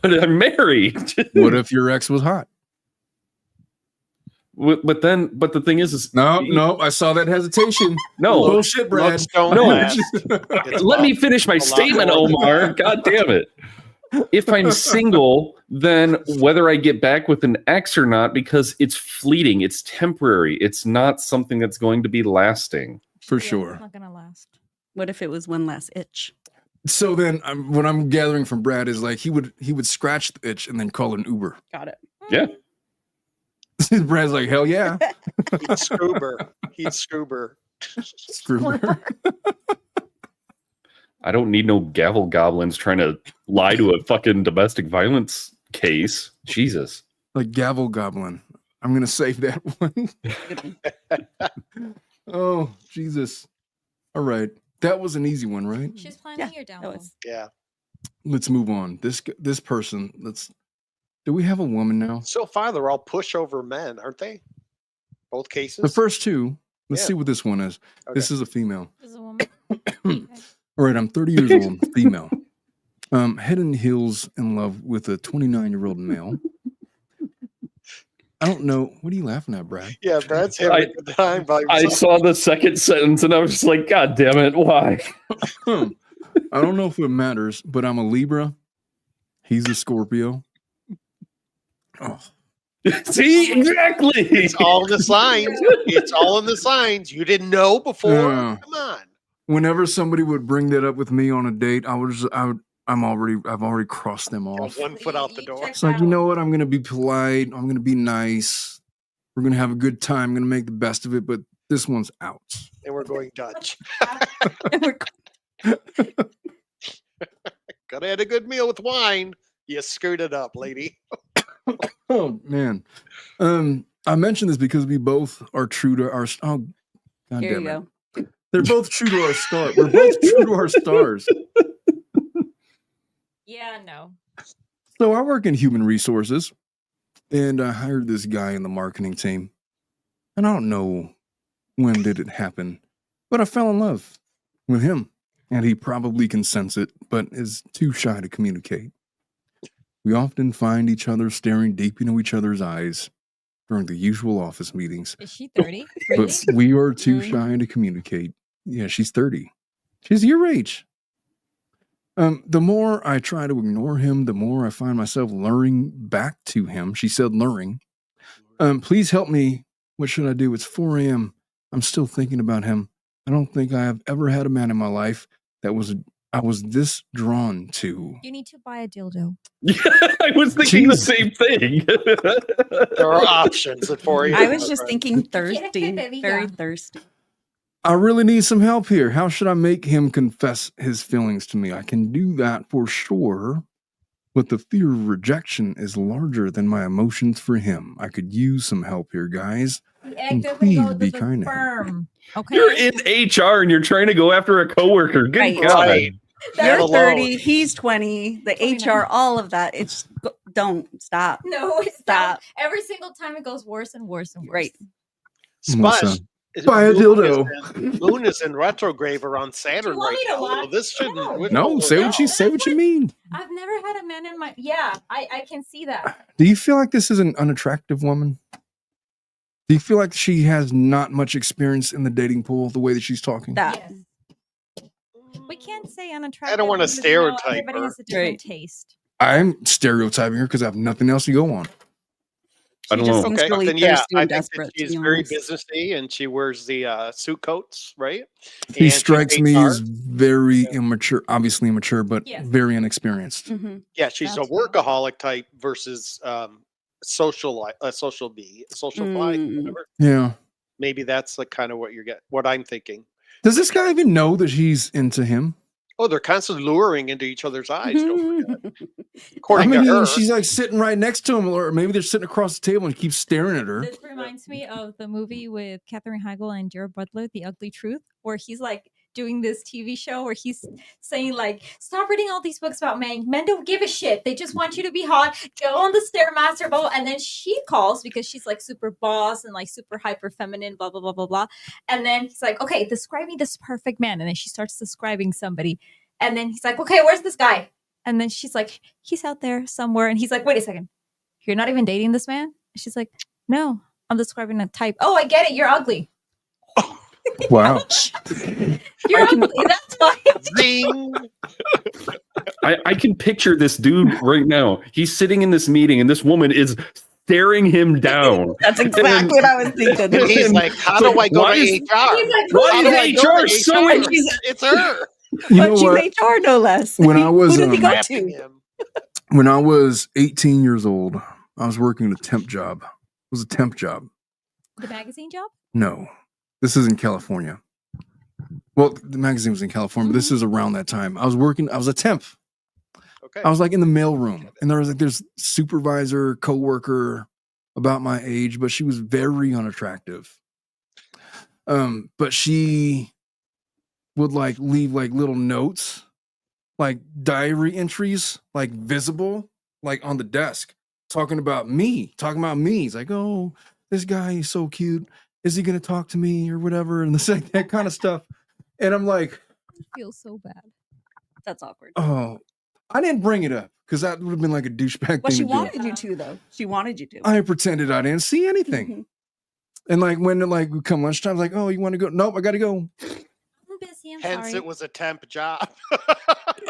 But I'm married. What if your ex was hot? But the thing is No, I saw that hesitation. no. Bullshit, Brad. Looks don't No. last. It's Let a me lot- finish my a lot statement, more than Omar. that. God damn it. If I'm single, then whether I get back with an ex or not, because it's fleeting, it's temporary, it's not something that's going to be lasting. For Yeah, sure. It's not gonna last. What if it was one last itch? So then, what I'm gathering from Brad is like he would scratch the itch and then call an Uber. Got it. Yeah. Brad's like, hell yeah, He'd scuba. He'd scuba. screw her. I don't need no gavel goblins trying to lie to a fucking domestic violence case. Jesus. Like gavel goblin. I'm gonna save that one. Good one. Oh Jesus! All right, that was an easy one, right? She's planning Yeah, your That downfall. was Yeah. Let's move on. This person. Do we have a woman now? So far, they're all pushover men, aren't they? Both cases. The first two. Let's Yeah. see what this one is. Okay. This is a female. This is a woman. Okay. All right, I'm 30 years old, female. Head and heels in love with a 29-year-old male. I don't know. What are you laughing at, Brad? Yeah, Brad's having a good time by I himself. saw the second sentence and I was just like, God damn it, why? I don't know if it matters, but I'm a Libra. He's a Scorpio. Oh, See, exactly. It's all in the signs. It's all in the signs. You didn't know before. Yeah. Come on. whenever somebody would bring that up with me on a date, I've already crossed them Got off. 1 foot out the door. It's like, you know what? I'm gonna be polite. I'm gonna be nice. We're gonna have a good time. I'm gonna make the best of it. But this one's out. And we're going Dutch. Gotta have a good meal with wine. You screwed it up, lady. Oh man. I mentioned this because we both are true to our. Oh, God Here you damn it. go. They're both true to our star. We're both true to our stars. Yeah, no. So I work in human resources, and I hired this guy in the marketing team. And I don't know when did it happen, but I fell in love with him, and he probably can sense it, but is too shy to communicate. We often find each other staring deep into each other's eyes during the usual office meetings, Is she 30? Really? but we are too Mhm. shy to communicate. Yeah, she's 30. She's your age. The more I try to ignore him, the more I find myself luring back to him. She said luring. Please help me. What should I do? It's 4 a.m. I'm still thinking about him. I don't think I have ever had a man in my life that I was this drawn to. You need to buy a dildo. Yeah, I was thinking the Jeez. same thing. There are options at 4 a.m. I was just thinking Quiere thirsty, que te very diga. thirsty. I really need some help here. How should I make him confess his feelings to me? I can do that for sure, but the fear of rejection is larger than my emotions for him. I could use some help here, guys. The And egg doesn't please go to be the kind to him. sperm. Okay. You're in HR and you're trying to go after a coworker. Good Right. God. Right. You're alone. 30, he's 20, the 29. HR, all of that. It's don't stop. No, it's Stop. not. Every single time it goes worse and worse and worse. Right. Splash. Buy a Moon dildo. Moon is in retrograde around Saturn want right me to now. what? So this shouldn't. No. we No, don't say work what you out. say. What you mean? I've never had a man in my. Yeah, I can see that. Do you feel like this is an unattractive woman? Do you feel like she has not much experience in the dating pool the way that she's talking? That. Yes. We can't say unattractive. wanna because, you know, stereotype Everybody her. has a different Right. taste. I'm stereotyping her because I have nothing else to go on. I She don't just know. seems Okay, really then yeah, thirsty I and think that desperate, to she's be very honest. businessy, and she wears the suit coats, right? He And she's strikes me HR. as very immature, obviously immature, but Yes. very inexperienced. Hmm. Yeah, she's a That's true. workaholic type versus social fly, whatever. Yeah. Maybe that's like kind of what I'm thinking. Does this guy even know that she's into him? Oh, they're constantly luring into each other's eyes. Don't forget. I According to mean, her, she's like sitting right next to him, or maybe they're sitting across the table and he keeps staring at her. This reminds me of the movie with Katherine Heigl and Jared Butler, The Ugly Truth, where he's like doing this TV show where he's saying like, stop reading all these books about men. Men don't give a shit. They just want you to be hot. Go on the Stairmaster boat. And then she calls because she's like super boss and like super hyper feminine, blah, blah, blah, blah, blah. And then he's like, okay, describe me this perfect man. And then she starts describing somebody. And then he's like, okay, where's this guy? And then she's like, he's out there somewhere. And he's like, wait a second. You're not even dating this man? And she's like, no, I'm describing a type. Oh, I get it. You're ugly. Wow. You're ugly. That's why. zing. I can picture this dude right now. He's sitting in this meeting, and this woman is staring him down. That's exactly what I was thinking. And he's like, how do I go why to is- HR? He's like, Why How do I is go HR to so? HR? It's her. You know But she's what? HR, no less. When I was, Who did he go Wrapping to? him. When I was 18 years old, I was working a temp job. It was a temp job. the magazine job? No, this is in California. Well, the magazine was in California, but this is around that time. I was a temp. Okay. I was like in the mailroom, and there was like this supervisor, coworker about my age, but she was very unattractive. But she would like leave like little notes, like diary entries, like visible, like on the desk, talking about me. He's like, oh, this guy is so cute. Is he gonna talk to me or whatever? And that kind of stuff. And I'm like, I feel so bad. That's awkward. oh, I didn't bring it up because that would have been like a douchebag Well, thing she to wanted you to, though. She wanted you to. do. I pretended I didn't see anything. Mhm. And like when like we come lunchtime, I was like, oh, you want to go? Nope, I gotta go. I'm busy. I'm Hence, sorry. it was a temp job.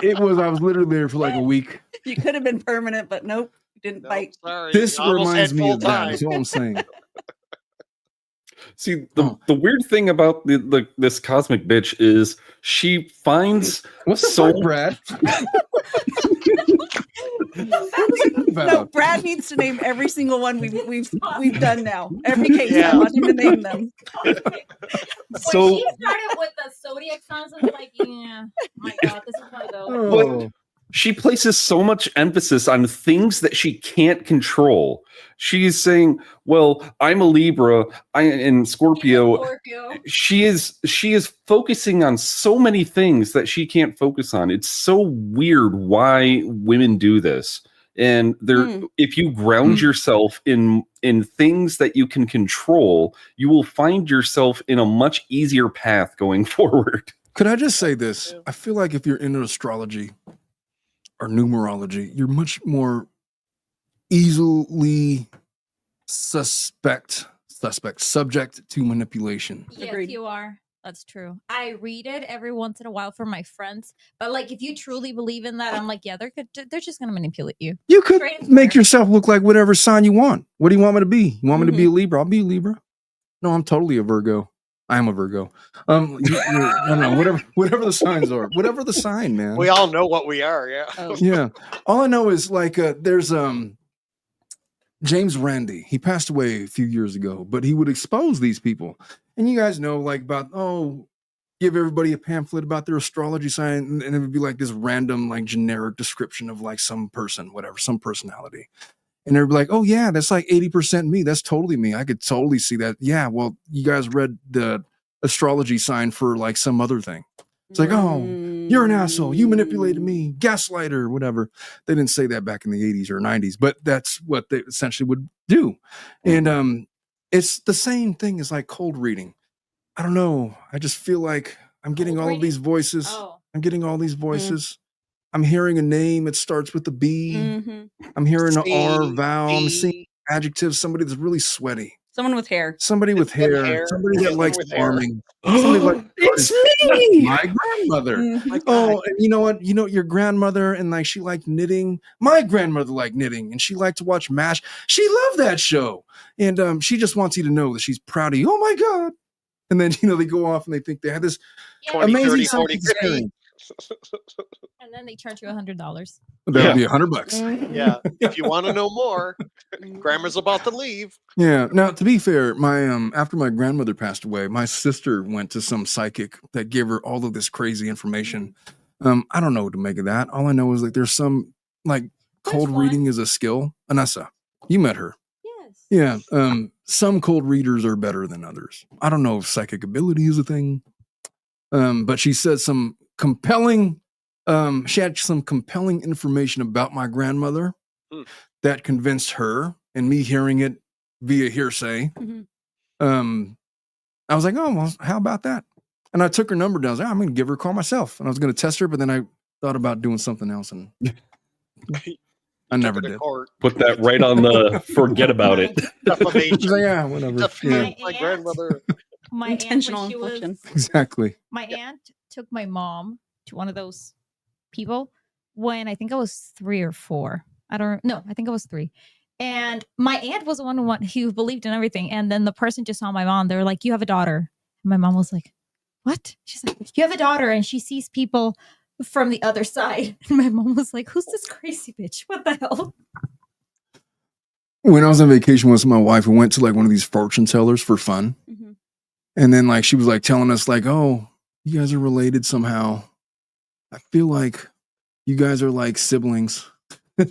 I was literally there for like a week. You could have been permanent, but nope, you didn't Nope, bite. sorry. This You almost reminds had me of that. full-time. That's all I'm saying. See, the weird thing about this cosmic bitch is she finds What's the so fuck, Brad? No, Brad needs to name every single one we've done now. Every case, Yeah. I want him to name them. So- when she started with the zodiac signs, I was like, yeah, my God, this is one of those. Oh. she places so much emphasis on things that she can't control. She's saying, well, I'm a Libra, in Scorpio. Scorpio. She is focusing on so many things that she can't focus on. It's so weird why women do this. And if you ground yourself in things that you can control, you will find yourself in a much easier path going forward. Could I just say this? I feel like if you're into astrology or numerology, you're much more easily subject to manipulation. Yes, Agreed. you are. That's true. I read it every once in a while for my friends, but like if you truly believe in that, I'm like, yeah, they're just gonna manipulate you. You could Straight and make square. yourself look like whatever sign you want. What do you want me to be? You want me to be a Libra? I'll be a Libra. No, I'm totally a Virgo. I am a Virgo. I don't know, whatever the signs are, whatever the sign, man. We all know what we are. Yeah. Oh. Yeah. All I know is like there's James Randi. He passed away a few years ago, but he would expose these people. And you guys know like about, give everybody a pamphlet about their astrology sign, and it would be like this random, like generic description of like some person, whatever, some personality. And they'd be like, oh yeah, that's like 80% me. That's totally me. I could totally see that. Yeah, well, you guys read the astrology sign for like some other thing. It's like, oh, you're an asshole. You manipulated me, gaslighter, whatever. They didn't say that back in the 80s or 90s, but that's what they essentially would do. And it's the same thing as like cold reading. I don't know. I just feel like I'm getting Cold all of reading? these voices. Oh, I'm getting all these voices. I'm hearing a name. It starts with a B. Mhm. I'm hearing an R C, vowel. I'm seeing D. adjectives. Somebody that's really sweaty. Someone with hair. Somebody with Thin hair. Somebody that someone likes with hair. farming. Somebody like It's me. my grandmother. Mhm. My God. Oh, and you know what? You know your grandmother, and like she liked knitting. My grandmother liked knitting, and she liked to watch MASH. She loved that show, and she just wants you to know that she's proud of you. Oh my God! And then they go off and they think they had this 20, amazing 30, psychic 40, 50. experience. And then they charge you $100. That'll Yeah. be $100. Yeah. If you want to know more, Grandma's about to leave. Yeah. Now, to be fair, my after my grandmother passed away, my sister went to some psychic that gave her all of this crazy information. I don't know what to make of that. All I know is like there's some like cold one? reading is a skill. Anessa, you met her. Yes. Yeah. Some cold readers are better than others. I don't know if psychic ability is a thing. But she said some compelling, she had some compelling information about my grandmother that convinced her, and me hearing it via hearsay. Mhm. I was like, oh, well, how about that? And I took her number down. I was like, I'm going to give her a call myself. And I was going to test her, but then I thought about doing something else, and I never Took her to did. court. Put that right on the forget about it. Defamation. She's like, yeah, whatever. Defamate Yeah, my grandmother. My aunt, Intentional when she was, infliction. exactly. my aunt took my mom to one of those people when I think I was 3 or 4. I think I was 3. And my aunt was the one who believed in everything. And then the person just saw my mom. They were like, you have a daughter. And my mom was like, what? She's like, you have a daughter, and she sees people from the other side. And my mom was like, who's this crazy bitch? What the hell? When I was on vacation with my wife, we went to like one of these fortune tellers for fun. Mhm. And then like she was like telling us like, oh, you guys are related somehow. I feel like you guys are like siblings.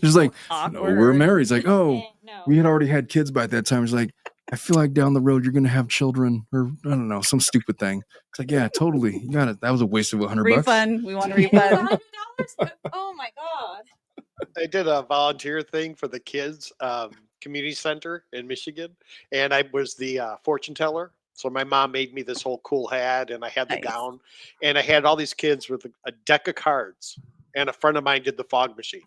She's like, no, we're Awkward. married. It's like, oh, No. we had already had kids by that time. It's like, I feel like down the road you're gonna have children, or I don't know, some stupid thing. It's like, yeah, totally. You got it. That was a waste of $100. Refund. We want a refund. $100? Oh my God. I did a volunteer thing for the kids community center in Michigan, and I was the fortune teller. So my mom made me this whole cool hat, and I had the Nice. gown, and I had all these kids with a deck of cards, and a friend of mine did the fog machine.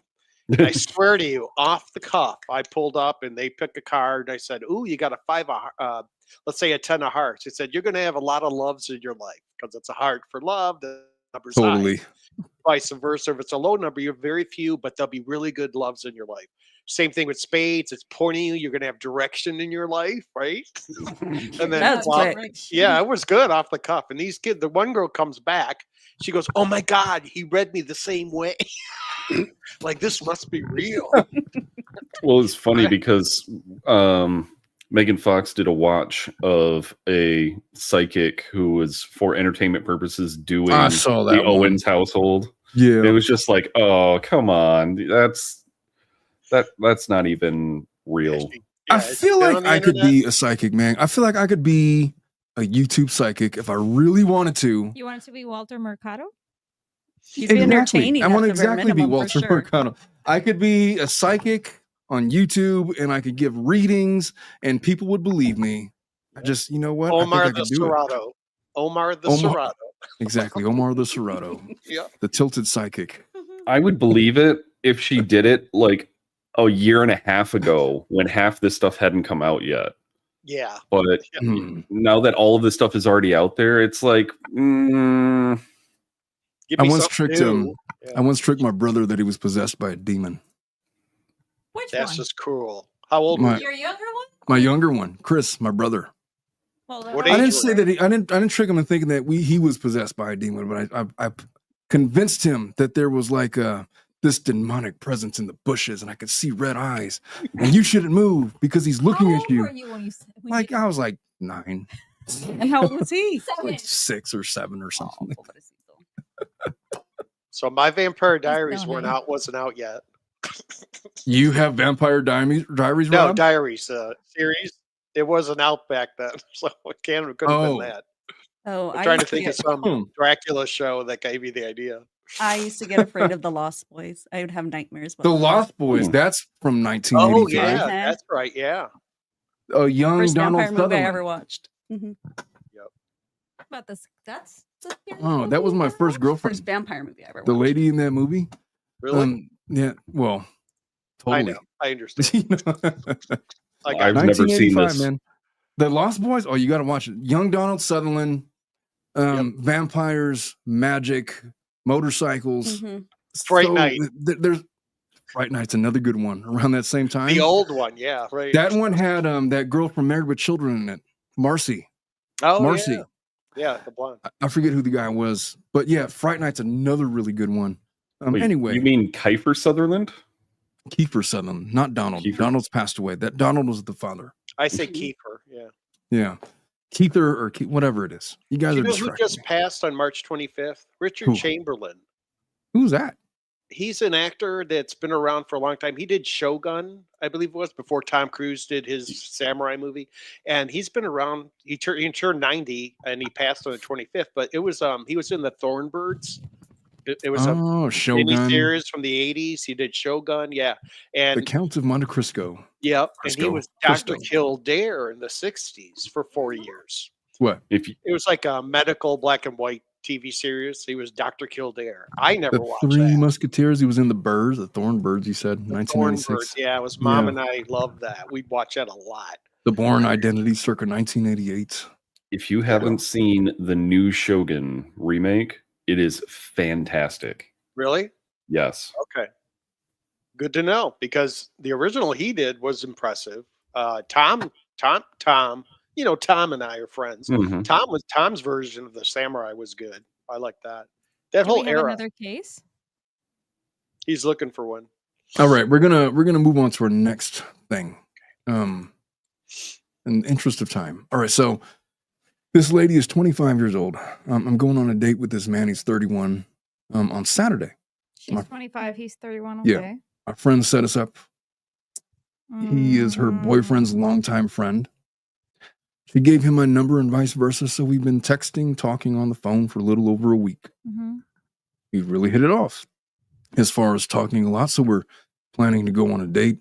And I swear to you, off the cuff, I pulled up and they picked a card. And I said, "Ooh, you got a 5 of, let's say a 10 of hearts." It said, "You're going to have a lot of loves in your life because it's a heart for love. The number's high. Totally. Vice versa. If it's a low number, you have very few, but there'll be really good loves in your life." Same thing with spades. It's pointing you. You're going to have direction in your life, right? And then, That's well, quick. yeah, it was good off the cuff. And these kids, the one girl comes back. She goes, "Oh my God, he read me the same way." Like, this must be real. Well, it's funny because Megan Fox did a watch of a psychic who was for entertainment purposes doing I saw that the one. Owens household. Yeah. It was just like, oh, come on, that's not even real. I it's feel been like on the I could internet. be a psychic, man. I feel like I could be a YouTube psychic if I really wanted to. You want it to be Walter Mercado? He's entertaining. I want to at the bare exactly be minimum, for Walter sure. Mercado. I could be a psychic on YouTube, and I could give readings, and people would believe me. I just, you know what? Omar I the think I could do it. Serato. Omar the Omar. Serato. Exactly, Omar the Serato, Yeah. the tilted psychic. I would believe it if she did it like a year and a half ago when half this stuff hadn't come out yet. Yeah. But now that all of this stuff is already out there, it's like, Give I me once something tricked new. I once tricked my brother that he was possessed by a demon. Which That's one? just cruel. How old My- were you? Your younger one? My younger one, Chris, my brother. Well, What I age didn't were say you? that I didn't trick him in thinking that he was possessed by a demon, but I convinced him that there was like this demonic presence in the bushes, and I could see red eyes, and you shouldn't move because he's looking How at old you. were you when you when Like you, I was like 9, And how old was he? like 6 or 7 or something. So my Vampire He's Diaries dumb. wasn't out yet. You have Vampire Diaries, No, Rob? Diaries series. It wasn't out back then, so it could have Oh. been that. Oh, I'm I trying to used to think of get, some Dracula show that gave you the idea. I used to get afraid of the Lost Boys. I would have nightmares. about The them. Lost Boys. Hmm. That's from Oh 1985. yeah, Uh-huh. that's right. Yeah. A young First Donald vampire movie I Sutherland. ever watched. Mhm. about this? That's Oh, that was my first girlfriend. First vampire movie I ever watched. The lady in that movie. Really? Yeah. Well, I totally. know. I understand. You know? I got I've you. never seen 1985, this. man. The Lost Boys. Oh, you got to watch it. Young Donald Sutherland, vampires, magic, motorcycles. Mhm. Fright Night. There's Fright Night's another good one around that same time. The old one, yeah, right. That one had that girl from Married with Children in it, Marcy. Oh, Marcy. Yeah, the blonde. I forget who the guy was, but yeah, Fright Night's another really good one. Wait, anyway, you mean Kiefer Sutherland? Kiefer Sutherland, not Donald. Kiefer? Donald's passed away. That Donald was the father. I say Kiefer, yeah. Yeah, Keither or whatever it is. You guys Do you are know who distracting just me. passed on March 25th? Richard Who? Chamberlain. Who's that? He's an actor that's been around for a long time. He did Shogun, I believe it was, before Tom Cruise did his samurai movie. And he's been around. He turned 90 and he passed on the 25th. But it was he was in the Thornbirds. It was a Shogun. miniseries from the 80s. He did Shogun, yeah. And The Count of Monte Cristo. yep, and he Crisco. was Dr. Cristo. Kildare in the 60s for 4 years. What? If you, It was like a medical black and white TV series. He was Dr. Kildare. I never The watched Three that. Musketeers. He was in the Birds, the Thornbirds. You said Thornbirds, 1996. yeah, it was Mom and I loved that. We'd watch that a lot. The Bourne Identity, circa 1988. if you haven't seen the new Shogun remake, it is fantastic. Really? Yes. Okay. Good to know, because the original he did was impressive. Tom, you know, Tom and I are friends. Mhm. Tom's version of the samurai was good. I like that. That Do whole we have era. another case? He's looking for one. All right, we're gonna move on to our next thing. In the interest of time. All right, so this lady is 25 years old. I'm going on a date with this man. He's 31. On Saturday, She's My- 25. He's 31. Yeah. Okay. our friend set us up. He is her boyfriend's longtime friend. She gave him my number and vice versa. So we've been texting, talking on the phone for a little over a week. Mm-hmm. We really hit it off as far as talking a lot. So we're planning to go on a date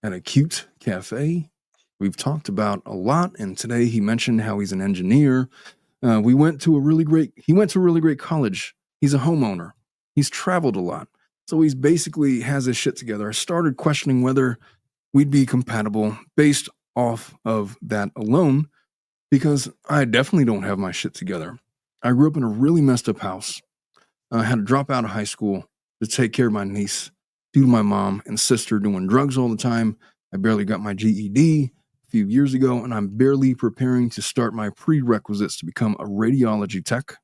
at a cute cafe. We've talked about a lot. And today he mentioned how he's an engineer. He went to a really great college. He's a homeowner. He's traveled a lot. So he's basically has his shit together. I started questioning whether we'd be compatible based off of that alone, because I definitely don't have my shit together. I grew up in a really messed up house. I had to drop out of high school to take care of my niece due to my mom and sister doing drugs all the time. I barely got my GED a few years ago, and I'm barely preparing to start my prerequisites to become a radiology tech.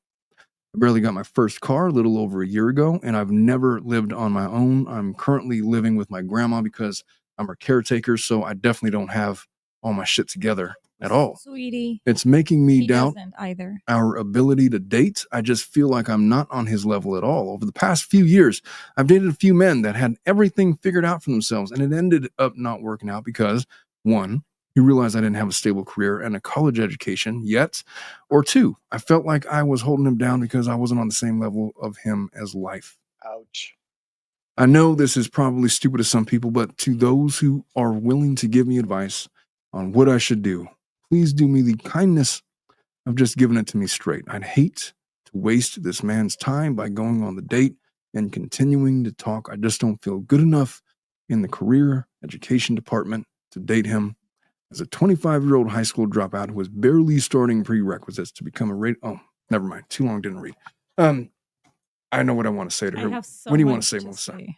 I barely got my first car a little over a year ago, and I've never lived on my own. I'm currently living with my grandma because I'm her caretaker, so I definitely don't have all my shit together at all. Sweetie. It's making me He doubt doesn't either. our ability to date. I just feel like I'm not on his level at all. Over the past few years, I've dated a few men that had everything figured out for themselves, and it ended up not working out because, one, he realized I didn't have a stable career and a college education yet, or two, I felt like I was holding him down because I wasn't on the same level of him as life. Ouch. I know this is probably stupid to some people, but to those who are willing to give me advice on what I should do, please do me the kindness of just giving it to me straight. I'd hate to waste this man's time by going on the date and continuing to talk. I just don't feel good enough in the career education department to date him. As a 25-year-old high school dropout who was barely starting prerequisites to become oh, never mind. Too long, didn't read. I know what I want to say to her. I have so What do you want much to say, Melissa? say.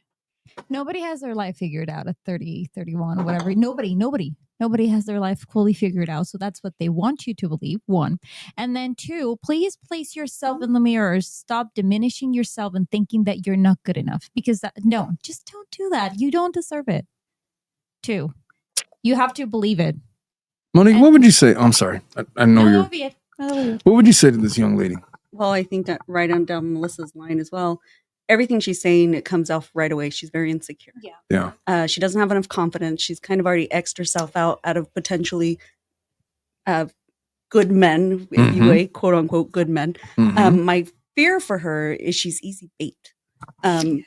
Nobody has their life figured out at 30, 31, whatever. Nobody has their life fully figured out. So that's what they want you to believe, one. And then two, please place yourself in the mirror. Stop diminishing yourself and thinking that you're not good enough. Because no, just don't do that. You don't deserve it. Two, you have to believe it. Monique, what would you say? I'm sorry. I know you're. What would you say to this young lady? Well, I think that right on down Melissa's line as well. Everything she's saying, it comes off right away. She's very insecure. Yeah. She doesn't have enough confidence. She's kind of already X'd herself out of potentially good men, if you may, quote unquote, good men. Mhm. My fear for her is she's easy bait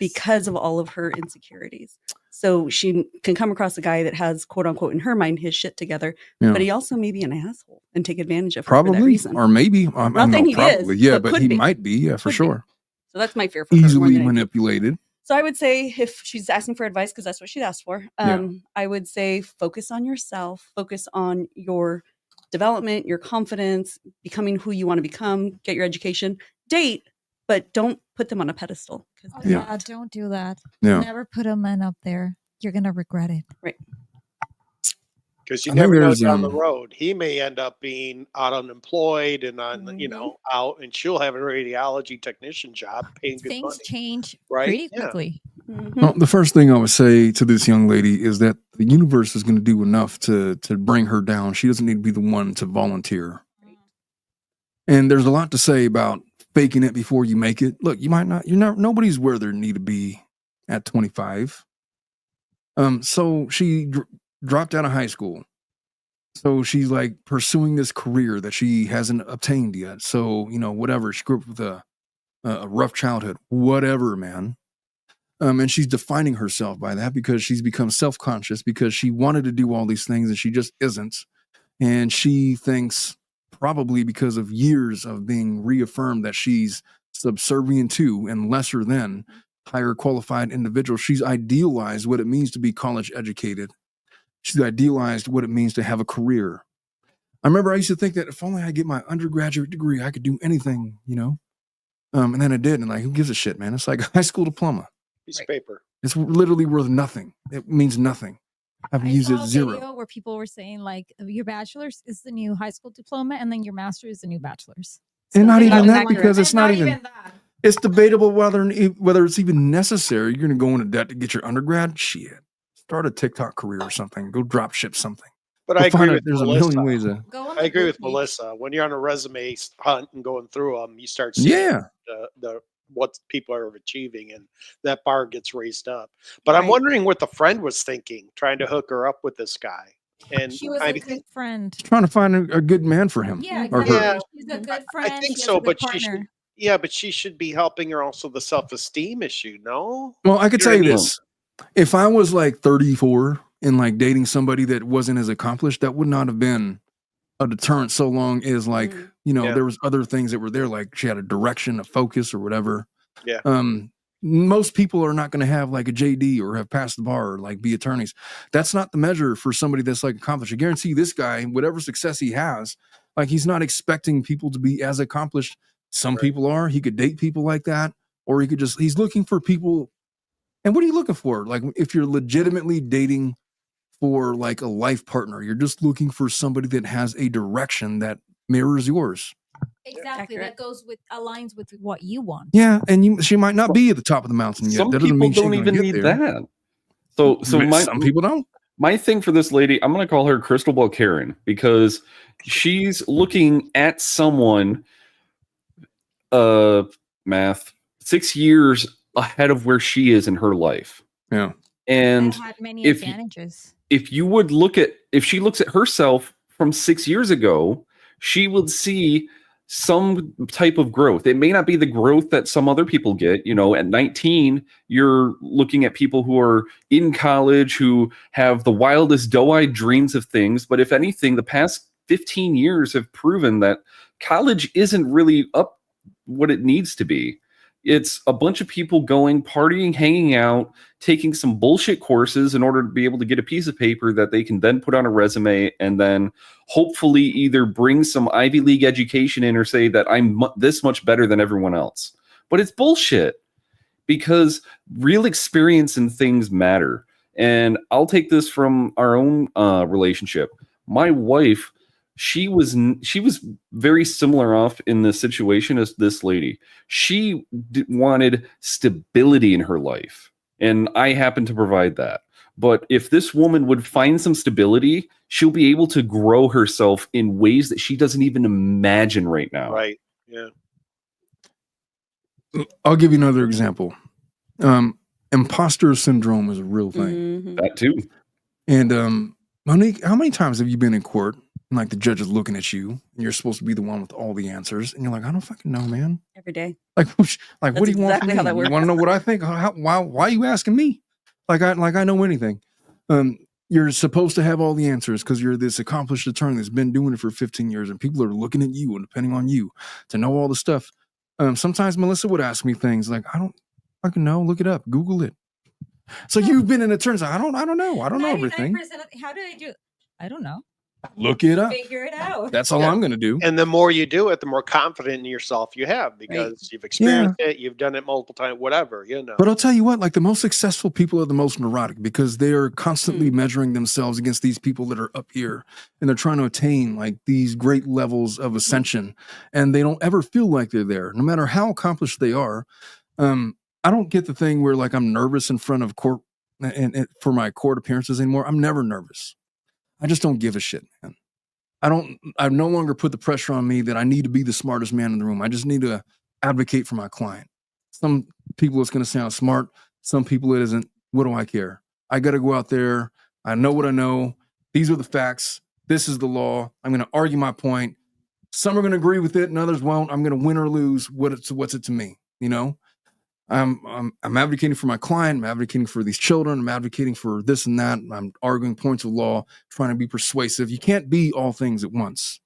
because of all of her insecurities. So she can come across a guy that has, quote unquote, in her mind, his shit together, Yeah. but he also may be an asshole and take advantage of her for that Probably, reason. or maybe. I'm Not saying he probably. is, Yeah, but but could he be. might be. Yeah, for Could be. sure. So that's my fear for her. more Easily than anything. manipulated. So I would say if she's asking for advice, because that's what she'd asked for, Yeah. I would say focus on yourself, focus on your development, your confidence, becoming who you want to become, get your education, date, but don't put them on a pedestal. Oh, Yeah. yeah, don't do that. Yeah. Never put a man up there. You're gonna regret it. Right. Because you I think never know there's, down the road. He may end up being out unemployed and on, you Mhm. know, out, and she'll have a radiology technician job paying good Things money. change Right? pretty Yeah. quickly. Mhm. Well, the first thing I would say to this young lady is that the universe is going to do enough to bring her down. She doesn't need to be the one to volunteer. And there's a lot to say about faking it before you make it. Look, you might not, nobody's where they need to be at 25. So she dropped out of high school. So she's like pursuing this career that she hasn't obtained yet. So, you know, whatever, she grew up with a rough childhood, whatever, man. And she's defining herself by that because she's become self-conscious because she wanted to do all these things and she just isn't. And she thinks probably because of years of being reaffirmed that she's subservient to and lesser than higher qualified individuals, she's idealized what it means to be college educated. She's idealized what it means to have a career. I remember I used to think that if only I get my undergraduate degree, I could do anything, you know? And then I did. And like, who gives a shit, man? It's like a high school diploma. Piece of paper. It's literally worth nothing. It means nothing. I've I used saw it a zero. video where people were saying like your bachelor's is the new high school diploma and then your master's is the new bachelor's. And not Something even that that, was because it's not even, that. it's debatable whether it's even necessary. You're going to go into debt to get your undergrad? Shit. Start a TikTok career or something. Go drop ship something. But You'll I find agree out with there's a Melissa. million ways to. Go on I the agree with Goodreads. Melissa. When you're on a resume hunt and going through them, you start seeing Yeah. the what people are achieving, and that bar gets raised up. But I'm Right. wondering what the friend was thinking, trying to hook her up with this guy. And She was I, a good friend. Trying to find a good man for him. Yeah, or exactly. her. Yeah. She's a good I friend. think She has so, a good but she should. partner. Yeah, but she should be helping her also the self-esteem issue. No, Well, I could You know tell what you I mean? this. If I was like 34 and like dating somebody that wasn't as accomplished, that would not have been a deterrent so long as like, Mhm. you know, Yeah. there was other things that were there, like she had a direction, a focus or whatever. Yeah. Most people are not going to have like a JD or have passed the bar or like be attorneys. That's not the measure for somebody that's like accomplished. I guarantee this guy, whatever success he has, like he's not expecting people to be as accomplished. Some Right. people are. He could date people like that, or he could just, he's looking for people. And what are you looking for? Like if you're legitimately dating for like a life partner, you're just looking for somebody that has a direction that mirrors yours. Exactly. Accurate. That goes with aligns with what you want. Yeah, and she might not be at the top of the mountain yet. Some That doesn't people mean she's don't gonna even get need there. that. So Some people don't. my thing for this lady, I'm going to call her Crystal Ball Karen, because she's looking at someone, math, 6 years ahead of where she is in her life. Yeah. And That had many if you- advantages. if you would if she looks at herself from 6 years ago, she would see some type of growth. It may not be the growth that some other people get. You know, at 19, you're looking at people who are in college who have the wildest doe-eyed dreams of things. But if anything, the past 15 years have proven that college isn't really up what it needs to be. It's a bunch of people going, partying, hanging out, taking some bullshit courses in order to be able to get a piece of paper that they can then put on a resume and then hopefully either bring some Ivy League education in or say that I'm this much better than everyone else. But it's bullshit, because real experience in things matter. And I'll take this from our own relationship. My wife, she was very similar off in the situation as this lady. She wanted stability in her life, and I happen to provide that. But if this woman would find some stability, she'll be able to grow herself in ways that she doesn't even imagine right now. right. Yeah. I'll give you another example. Imposter syndrome is a real thing. Mhm. That too. And Monique, how many times have you been in court and like the judge is looking at you and you're supposed to be the one with all the answers and you're like, I don't fucking know, man. Every day. Like what do you want exactly from how me? that You works. want to know what I think? Why are you asking me? Like I know anything. You're supposed to have all the answers because you're this accomplished attorney that's been doing it for 15 years and people are looking at you and depending on you to know all the stuff. Sometimes Melissa would ask me things like, I don't fucking know. Look it up. Google it. So you've been an attorney. So I don't know. I don't know everything. 99% How do I do? I don't know. Look it up. Figure it out. That's all Yeah. I'm going to do. And the more you do it, the more confident in yourself you have because you've experienced it, you've done it multiple times, whatever, you know. But I'll tell you what, like the most successful people are the most neurotic because they are constantly measuring themselves against these people that are up here and they're trying to attain like these great levels of ascension and they don't ever feel like they're there, no matter how accomplished they are. I don't get the thing where like I'm nervous in front of court and for my court appearances anymore. I'm never nervous. I just don't give a shit, man. I no longer put the pressure on me that I need to be the smartest man in the room. I just need to advocate for my client. Some people it's going to sound smart. Some people it isn't. What do I care? I got to go out there. I know what I know. These are the facts. This is the law. I'm going to argue my point. Some are going to agree with it and others won't. I'm going to win or lose. What's it to me? You know, I'm advocating for my client. I'm advocating for these children. I'm advocating for this and that. I'm arguing points of law, trying to be persuasive. You can't be all things at once.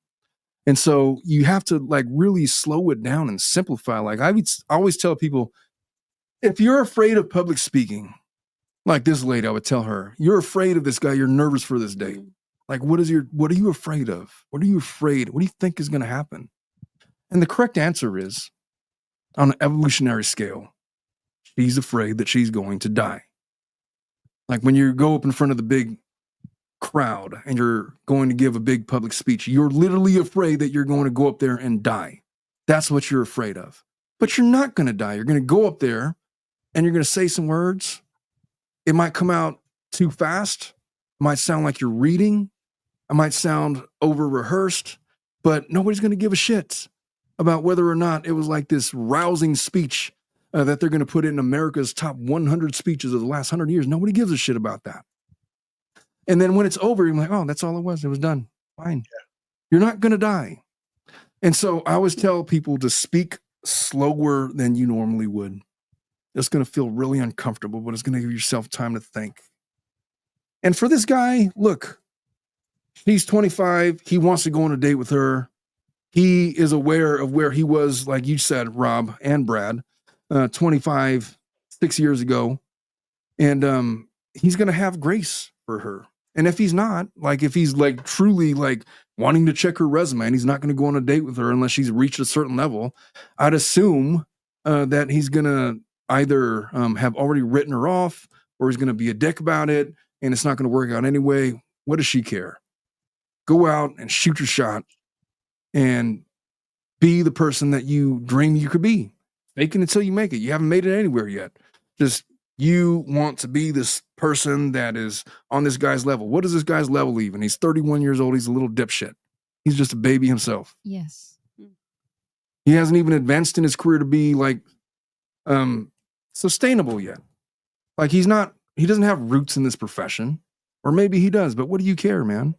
And so you have to like really slow it down and simplify. Like I always tell people, if you're afraid of public speaking, like this lady, I would tell her, you're afraid of this guy. You're nervous for this date. Like, what are you afraid of? What are you afraid? What do you think is going to happen? And the correct answer is on an evolutionary scale, she's afraid that she's going to die. Like when you go up in front of the big crowd and you're going to give a big public speech, you're literally afraid that you're going to go up there and die. That's what you're afraid of. But you're not going to die. You're going to go up there and you're going to say some words. It might come out too fast. It might sound like you're reading. It might sound over-rehearsed, but nobody's going to give a shit about whether or not it was like this rousing speech that they're going to put in America's top 100 speeches of the last 100 years. Nobody gives a shit about that. And then when it's over, you're like, oh, that's all it was. It was done. Fine. Yeah. You're not going to die. And so I always tell people to speak slower than you normally would. It's going to feel really uncomfortable, but it's going to give yourself time to think. And for this guy, look, he's 25. He wants to go on a date with her. He is aware of where he was, like you said, Rob and Brad, 25, 6 years ago. And he's going to have grace for her. And if he's not, like if he's like truly like wanting to check her resume and he's not going to go on a date with her unless she's reached a certain level, I'd assume that he's going to either have already written her off or he's going to be a dick about it and it's not going to work out anyway. What does she care? Go out and shoot your shot and be the person that you dream you could be. Fake it until you make it. You haven't made it anywhere yet. Just you want to be this person that is on this guy's level. What is this guy's level even? He's 31 years old. He's a little dipshit. He's just a baby himself. Yes. He hasn't even advanced in his career to be like sustainable yet. Like he doesn't have roots in this profession. Or maybe he does, but what do you care, man?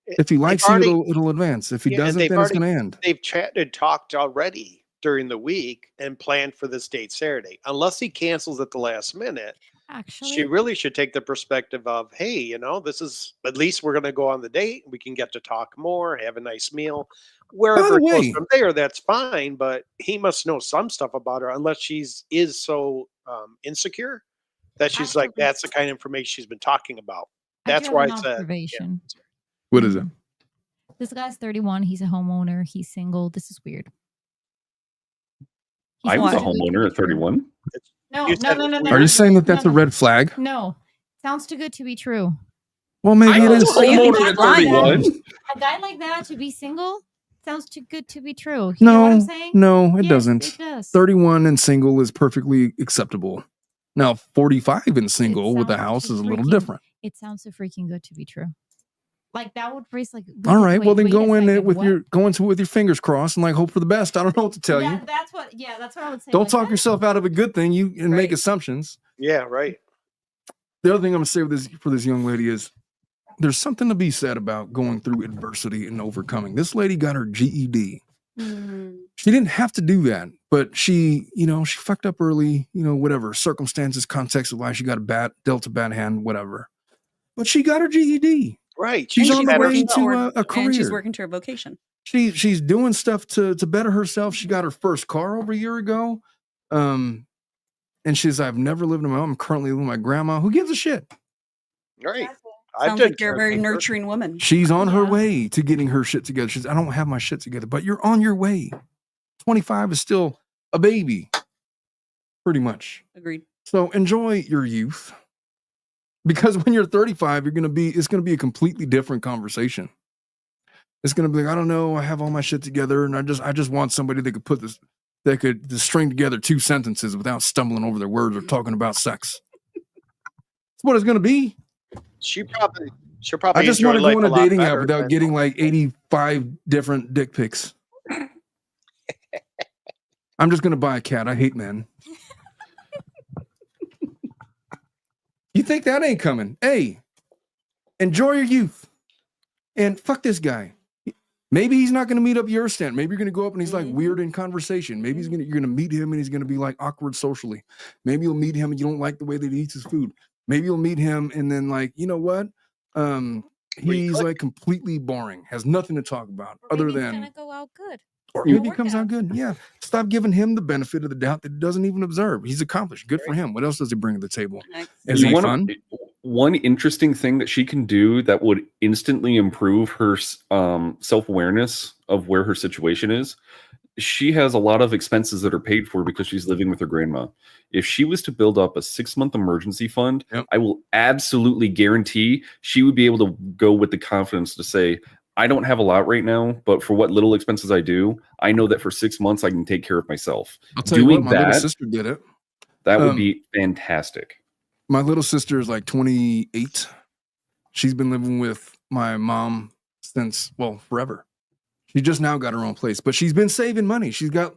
If he likes you, it'll advance. If he doesn't, then it's going to end. They've talked already during the week and planned for this date Saturday. Unless he cancels at the last minute, Actually, she really should take the perspective of, hey, you know, this is at least we're going to go on the date. We can get to talk more, have a nice meal. Wherever it goes from there, that's fine. But he must know some stuff about her, unless is so insecure that she's like, that's the kind of information she's been talking about. That's why I said. Yeah. What is it? This guy's 31. He's a homeowner. He's single. This is weird. I was a homeowner at 31. No. Are you saying that that's a red flag? No. Sounds too good to be true. Well, maybe it is. Homeowner at 31. A guy like that to be single sounds too good to be true. You know what I'm saying? No, it doesn't. It does. 31 and single is perfectly acceptable. Now, 45 and single with a house is a little different. It sounds so freaking good to be true. Like that would raise like. All right, well then go in it with your fingers crossed and like hope for the best. I don't know what to tell you. That's what I would say. Don't talk yourself out of a good thing. And make assumptions. Yeah, right. The other thing I'm gonna say for this young lady is there's something to be said about going through adversity and overcoming. This lady got her GED. Mm-hmm. She didn't have to do that, but she fucked up early, whatever circumstances, context of life. She got dealt a bad hand, whatever. But she got her GED. Right. She's on the way to a career. And she's working to her vocation. She's doing stuff to better herself. She got her first car over a year ago. And she's, I've never lived in my home. I'm currently living with my grandma. Who gives a shit? Right. I've Sounds done like you're a very caretaker. nurturing woman. She's on her Yeah. way to getting her shit together. She's, I don't have my shit together, but you're on your way. 25 is still a baby, pretty much. Agreed. So enjoy your youth, because when you're 35, it's gonna be a completely different conversation. It's gonna be like, I don't know, I have all my shit together, and I just want somebody that could just string together 2 sentences without stumbling over their words or talking about sex. That's what it's gonna be. She'll probably I just enjoy want to go life on a a lot dating app better without than- getting like 85 different dick pics. I'm just gonna buy a cat. I hate men. You think that ain't coming? Hey, enjoy your youth, and fuck this guy. Maybe he's not gonna meet up your stand. Maybe you're gonna go up and he's like weird in conversation. Maybe you're gonna meet him and he's gonna be like awkward socially. Maybe you'll meet him and you don't like the way that he eats his food. Maybe you'll meet him and then like, you know what? He's like completely boring, has nothing to talk about other Maybe it's than gonna go out good. or It'll maybe it work comes out out. good. Yeah. Stop giving him the benefit of the doubt that he doesn't even observe. He's accomplished. Good for him. What else does he bring to the table? Is You he wanna- fun? One interesting thing that she can do that would instantly improve her self-awareness of where her situation is. She has a lot of expenses that are paid for because she's living with her grandma. If she was to build up a 6-month emergency fund, Yep. I will absolutely guarantee she would be able to go with the confidence to say, I don't have a lot right now, but for what little expenses I do, I know that for 6 months I can take care of myself. I'll tell you Doing what, my little that- sister did it. That would Um, be fantastic. My little sister is like 28. She's been living with my mom since, well, forever. She just now got her own place, but she's been saving money. She's got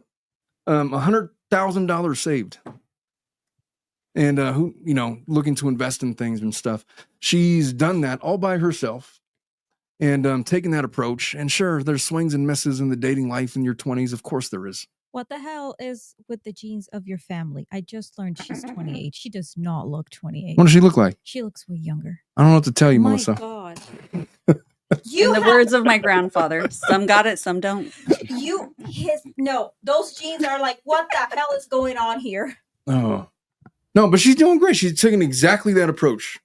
$100,000 saved. And looking to invest in things and stuff. She's done that all by herself and taken that approach. And sure, there's swings and misses in the dating life in your 20s. Of course there is. What the hell is with the genes of your family? I just learned she's 28. She does not look 28. What does she look like? She looks way younger. I don't know what to tell you, My Melissa. God. In the words of my grandfather, some got it, some don't. No, those genes are like, what the hell is going on here? Oh, no, but she's doing great. She's taking exactly that approach.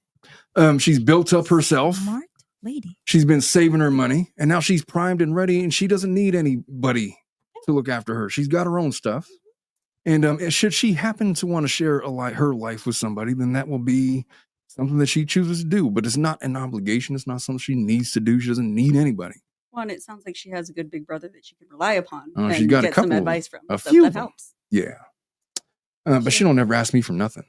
She's built up herself. Smart lady. She's been saving her money, and now she's primed and ready, and she doesn't need anybody to look after her. She's got her own stuff. And should she happen to want to share her life with somebody, then that will be something that she chooses to do. But it's not an obligation. It's not something she needs to do. She doesn't need anybody. Well, and it sounds like she has a good big brother that she can rely upon Oh, and she's got a get some couple of advice from. a So few that of them. helps. Yeah. But she don't ever ask me for nothing.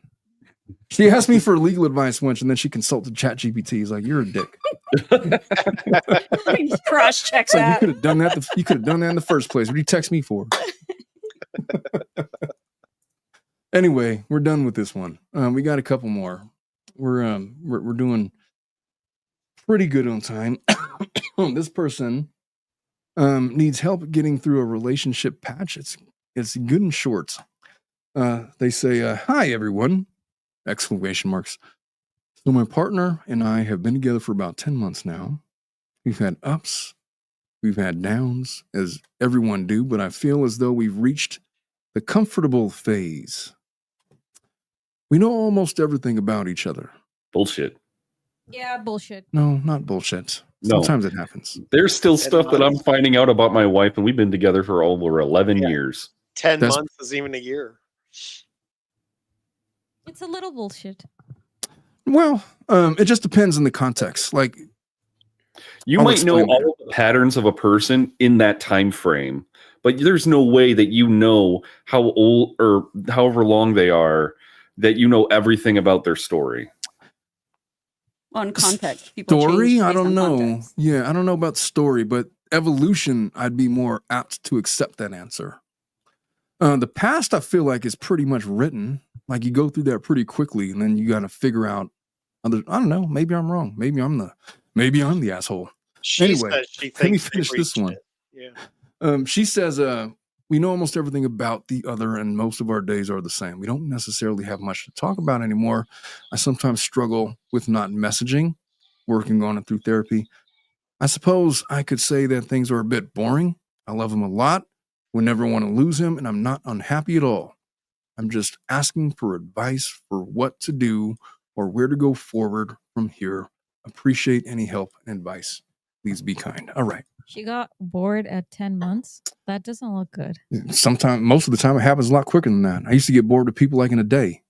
She asked me for legal advice once, and then she consulted ChatGPT. He's like, "You're a dick." Cross check So you that. could have done that. You could have done that in the first place. What do you text me for? Anyway, we're done with this one. We got a couple more. We're doing pretty good on time. This person needs help getting through a relationship patch. It's good and short. They say, "Hi everyone!" Exclamation marks. So my partner and I have been together for about 10 months now. We've had ups, we've had downs, as everyone do, but I feel as though we've reached the comfortable phase. We know almost everything about each other. Bullshit. Yeah, bullshit. No, not bullshit. No. Sometimes it happens. There's still stuff that I'm finding out about my wife, and we've been together for over 11 Yeah. years. 10 That's- months is even a year. It's a little bullshit. Well, it just depends on the context. Like, You I'll might know explain later. all of the patterns of a person in that time frame, but there's no way that you know how old or however long they are, that you know everything about their story. On context. People story, change I based don't on know. context. Yeah, I don't know about story, but evolution, I'd be more apt to accept that answer. The past, I feel like, is pretty much written. Like, you go through that pretty quickly, and then you got to figure out. I don't know. Maybe I'm wrong. Maybe I'm the asshole. She Anyway, says she let me thinks they've finish this reached one. it. Yeah. She says, we know almost everything about the other, and most of our days are the same. We don't necessarily have much to talk about anymore. I sometimes struggle with not messaging, working on it through therapy. I suppose I could say that things are a bit boring. I love him a lot, would never want to lose him, and I'm not unhappy at all. I'm just asking for advice for what to do or where to go forward from here appreciate any help and advice. Please be kind. All right. She got bored at 10 months. That doesn't look good. Sometimes, most of the time, it happens a lot quicker than that. I used to get bored with people like in a day.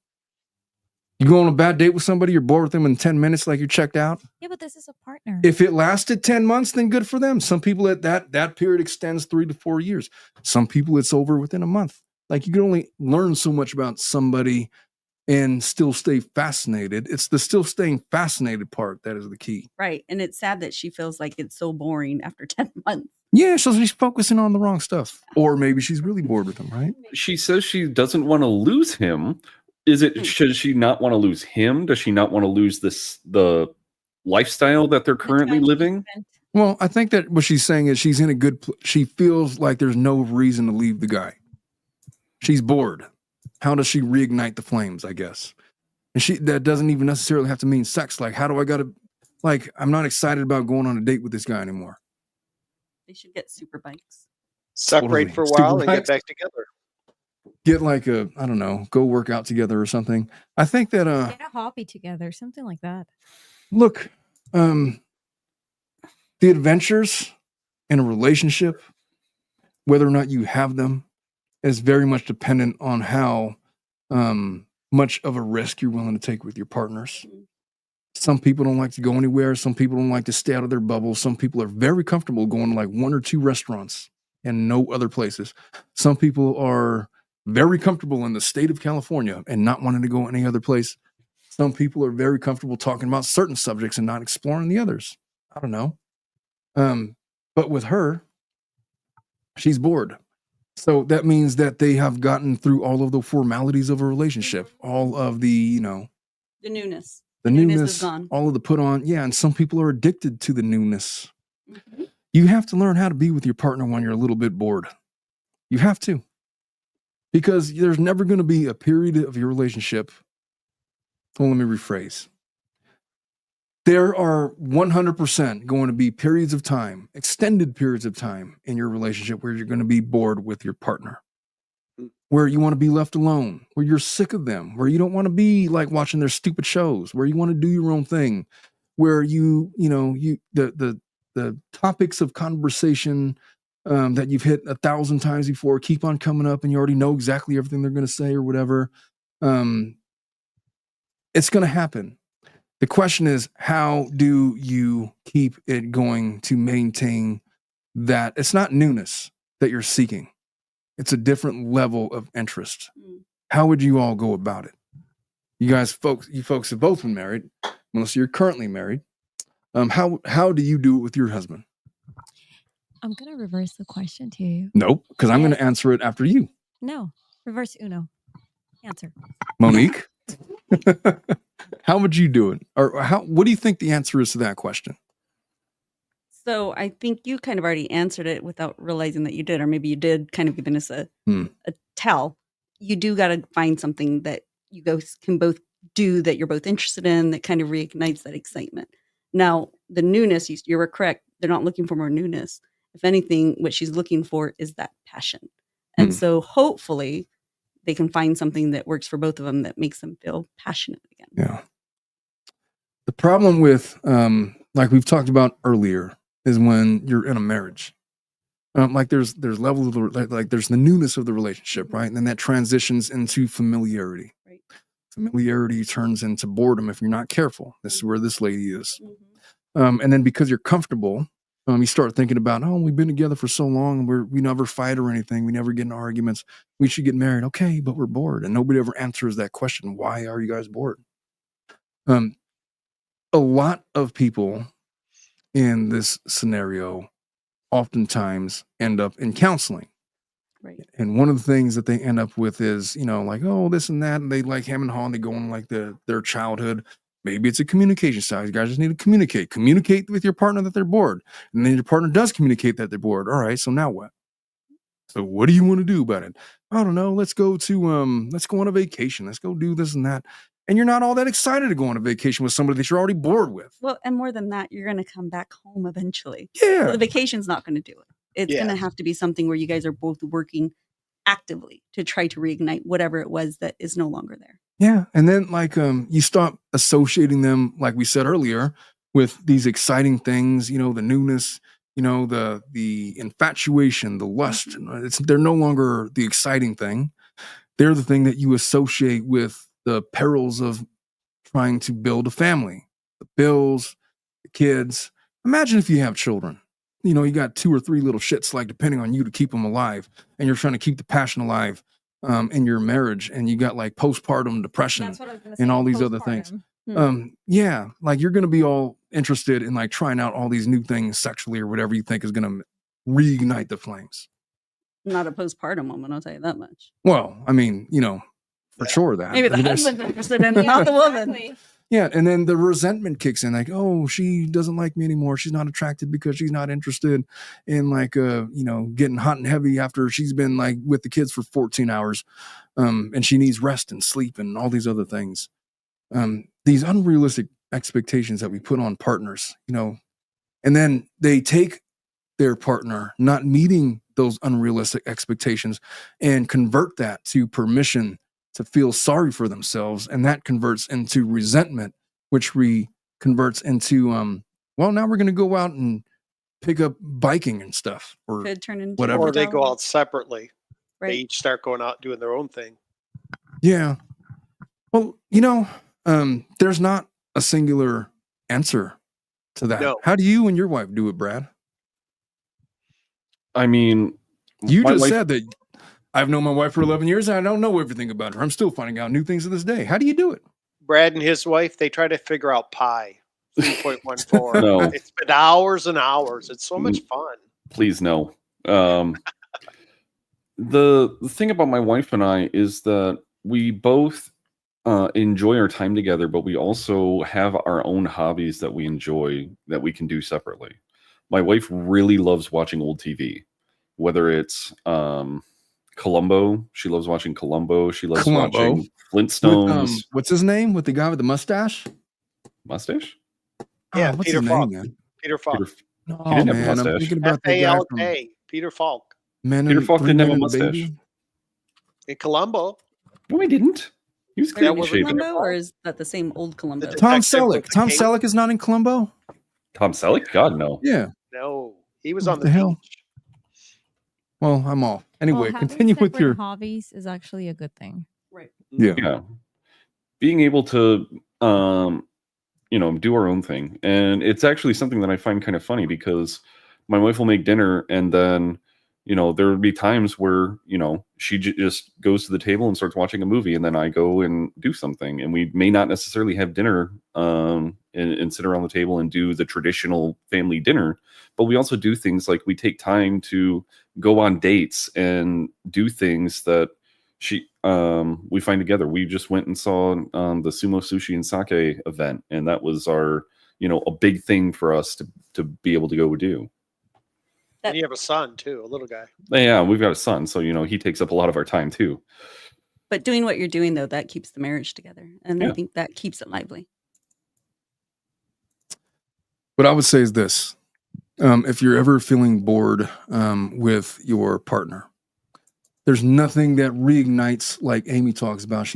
You go on a bad date with somebody, you're bored with them in 10 minutes, like you're checked out. Yeah, but this is a partner. If it lasted 10 months, then good for them. Some people at that period extends 3 to 4 years. Some people it's over within a month. Like you can only learn so much about somebody and still stay fascinated. It's the still staying fascinated part that is the key. Right. And it's sad that she feels like it's so boring after 10 months. Yeah, so she's focusing on the wrong stuff. Or maybe she's really bored with him, right? She says she doesn't want to lose him. Should she not want to lose him? Does she not want to lose the lifestyle that they're currently living? Well, I think that what she's saying is she's in a good she feels like there's no reason to leave the guy. She's bored. How does she reignite the flames, I guess? And that doesn't even necessarily have to mean sex. Like, how do I gotta, like, I'm not excited about going on a date with this guy anymore. They should get super bikes. Separate Totally. for a while Super and get bikes. back together. Get like a, I don't know, go work out together or something. I think that Get a hobby together, something like that. look, the adventures in a relationship, whether or not you have them, is very much dependent on how much of a risk you're willing to take with your partners. Some people don't like to go anywhere. Some people don't like to stay out of their bubble. Some people are very comfortable going to like 1 or 2 restaurants and no other places. Some people are very comfortable in the state of California and not wanting to go any other place. Some people are very comfortable talking about certain subjects and not exploring the others. I don't know. But with her, she's bored. So that means that they have gotten through all of the formalities of a relationship, all of the, The newness. the Newness newness, is gone. all of the put on. Yeah. And some people are addicted to the newness. Mm-hmm. You have to learn how to be with your partner when you're a little bit bored. You have to. Because there's never going to be a period of your relationship. Well, let me rephrase. There are 100% going to be periods of time, extended periods of time in your relationship where you're going to be bored with your partner, where you want to be left alone, where you're sick of them, where you don't want to be like watching their stupid shows, where you want to do your own thing, where the topics of conversation that you've hit 1,000 times before keep on coming up and you already know exactly everything they're going to say or whatever. It's going to happen. The question is, how do you keep it going to maintain that? It's not newness that you're seeking. It's a different level of interest. How would you all go about it? You folks have both been married, unless you're currently married. How do you do it with your husband? I'm going to reverse the question to you. Nope, because I'm going to answer it after you. No, reverse Uno. Answer. Monique, how would you do it? Or what do you think the answer is to that question? So I think you kind of already answered it without realizing that you did, or maybe you did kind of giving us a tell. You do got to find something that you guys can both do that you're both interested in that kind of reignites that excitement. Now, the newness, you were correct. They're not looking for more newness. If anything, what she's looking for is that passion. And so hopefully they can find something that works for both of them that makes them feel passionate again. Yeah. The problem with, like we've talked about earlier, is when you're in a marriage. Like there's levels of like there's the newness of the relationship, right? And then that transitions into familiarity. Right. Familiarity turns into boredom if you're not careful. This is where this lady is. And then because you're comfortable, you start thinking about, oh, we've been together for so long, we never fight or anything, we never get in arguments, we should get married. Okay, but we're bored. And nobody ever answers that question. Why are you guys bored? A lot of people in this scenario oftentimes end up in counseling. Right. And one of the things that they end up with is, like, oh, this and that, and they like hem and haw, and they go on like their childhood. Maybe it's a communication style. You guys just need to communicate with your partner that they're bored. And then your partner does communicate that they're bored. All right, so now what? So what do you want to do about it? I don't know. Let's go on a vacation. Let's go do this and that. And you're not all that excited to go on a vacation with somebody that you're already bored with. Well, and more than that, you're going to come back home eventually. Yeah. So the vacation's not going to do it. It's going to have to be something where you guys are both working actively to try to reignite whatever it was that is no longer there. Yeah. And then like you stop associating them, like we said earlier, with these exciting things, you know, the newness, you know, the infatuation, the lust. They're no longer the exciting thing. They're the thing that you associate with the perils of trying to build a family, the bills, the kids. Imagine if you have children. You know, you got 2 or 3 little shits, like, depending on you, to keep them alive, and you're trying to keep the passion alive in your marriage, and you got like postpartum depression That's what I was gonna and say, all these other things. postpartum. Yeah, like, you're going to be all interested in like trying out all these new things sexually or whatever you think is going to reignite the flames. Not a postpartum woman, I'll tell you that much. Well, I mean, you know, for sure that. Maybe the I mean, there's- husband's interested in it, not the woman. Exactly. Yeah, and then the resentment kicks in, like, oh, she doesn't like me anymore. She's not attracted because she's not interested in like you know, getting hot and heavy after she's been like with the kids for 14 hours. And she needs rest and sleep and all these other things. These unrealistic expectations that we put on partners, you know, and then they take their partner not meeting those unrealistic expectations and convert that to permission to feel sorry for themselves, and that converts into resentment, which converts into well, now we're going to go out and pick up biking and stuff, or Could turn into whatever. Or they go out separately. They Right. each start going out doing their own thing. Yeah. Well, you know, there's not a singular answer to that. No. How do you and your wife do it, Brad? I mean, You my just wife- said that I've known my wife for 11 years and I don't know everything about her. I'm still finding out new things to this day. How do you do it? Brad and his wife, they try to figure out pi 3.14. No. It's been hours and hours. It's so much fun. please no. The thing about my wife and I is that we both enjoy our time together, but we also have our own hobbies that we enjoy that we can do separately. My wife really loves watching old TV, whether it's Columbo. She loves watching Columbo. She loves Columbo. watching Flintstones. With, what's his name? With the guy with the mustache? Mustache? Yeah, what's Peter his Falk. name, man? Peter Falk. Peter, No, He didn't have a man, I'm mustache. thinking about the guy from Falk. Peter Falk. Men Peter and Falk Three didn't have Men a and Baby. mustache. In Columbo. no, he didn't. He was Are clean you was shaven. Columbo, or is that the same old Columbo? The Tom detective with Selleck. the Tom cape? Selleck is not in Columbo? Tom Selleck? God, no. Yeah. No, he was What on the the hell? beach. Well, I'm off. Anyway, Well, having continue with separate your... hobbies is actually a good thing. Right. Yeah. Yeah. Being able to do our own thing. And it's actually something that I find kind of funny because my wife will make dinner and then, there would be times where, she just goes to the table and starts watching a movie and then I go and do something. And we may not necessarily have dinner and sit around the table and do the traditional family dinner, but we also do things like we take time to go on dates and do things that we find together. We just went and saw the Sumo Sushi and Sake event, and that was our a big thing for us to be able to go do. And you have a son too, a little guy. Yeah, we've got a son, so he takes up a lot of our time too. But doing what you're doing, though, that keeps the marriage together. And I Yeah. think that keeps it lively. What I would say is this. If you're ever feeling bored with your partner, there's nothing that reignites like Amy talks about.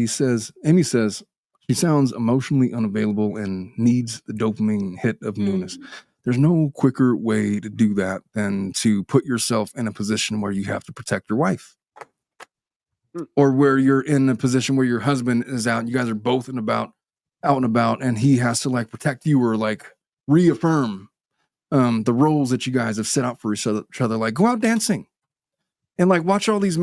Amy says she sounds emotionally unavailable and needs the dopamine hit of newness. There's no quicker way to do that than to put yourself in a position where you have to protect your wife. Or where you're in a position where your husband is out and you guys are both out and about, and he has to like protect you or like reaffirm the roles that you guys have set out for each other. Like, go out dancing and like watch all these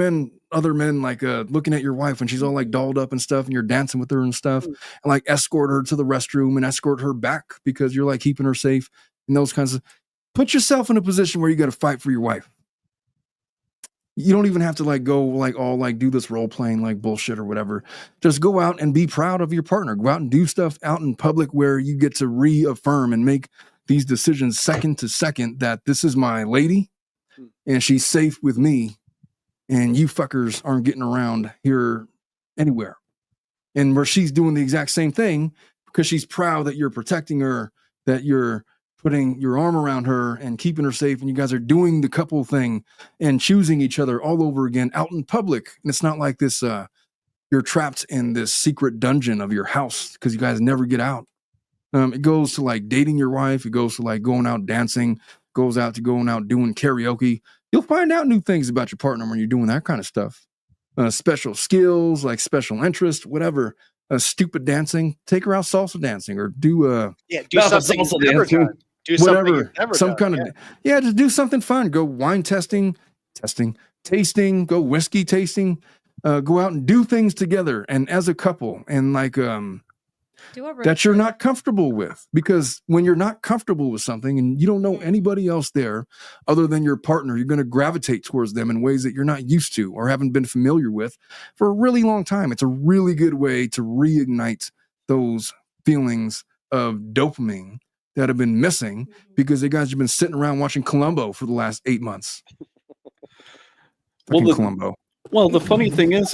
other men like looking at your wife when she's all like dolled up and stuff, and you're dancing with her and stuff, and like escort her to the restroom and escort her back because you're like keeping her safe and those kinds of. Put yourself in a position where you got to fight for your wife. You don't even have to like go like all like do this role playing like bullshit or whatever. Just go out and be proud of your partner. Go out and do stuff out in public where you get to reaffirm and make these decisions second to second that this is my lady and she's safe with me and you fuckers aren't getting around here anywhere. And where she's doing the exact same thing because she's proud that you're protecting her, that you're putting your arm around her and keeping her safe, and you guys are doing the couple thing and choosing each other all over again out in public. And it's not like this, you're trapped in this secret dungeon of your house because you guys never get out. It goes to like dating your wife. It goes to like going out dancing, goes out to going out doing karaoke. You'll find out new things about your partner when you're doing that kind of stuff. Special skills, like special interest, whatever. Stupid dancing. Take her out salsa dancing or do do No, something salsa you've never dancing. done. Do something whatever. you've never Some done. kind of just do something fun. Go wine tasting, tasting. Go whiskey tasting. Go out and do things together and as a couple and like Do a road that you're trip. not comfortable with, because when you're not comfortable with something and you don't know anybody else there other than your partner, you're going to gravitate towards them in ways that you're not used to or haven't been familiar with for a really long time. It's a really good way to reignite those feelings of dopamine that have been missing because you guys have been sitting around watching Columbo for the last 8 months. Well, Fucking Columbo. Well, the funny thing is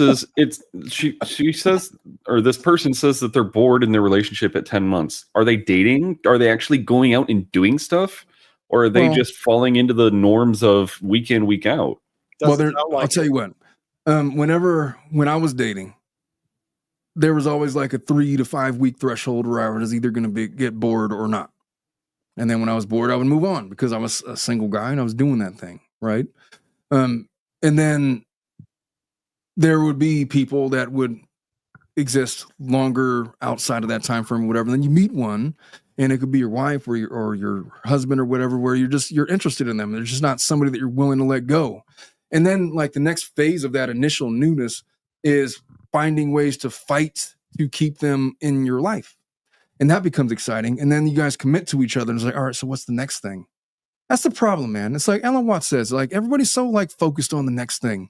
she says, or this person says that they're bored in their relationship at 10 months. Are they dating? Are they actually going out and doing stuff? Or are they just falling into the norms of week in, week out? I'll tell you what, when I was dating, there was always like a 3 to 5 week threshold where I was either going to get bored or not. And then when I was bored, I would move on because I was a single guy and I was doing that thing. Right. And then there would be people that would exist longer outside of that time frame or whatever. Then you meet one and it could be your wife or your husband or whatever, where you're interested in them. They're just not somebody that you're willing to let go. And then like the next phase of that initial newness is finding ways to fight to keep them in your life. And that becomes exciting. And then you guys commit to each other and it's like, all right, so what's the next thing? That's the problem, man. It's like Ellen Watts says, like everybody's so like focused on the next thing.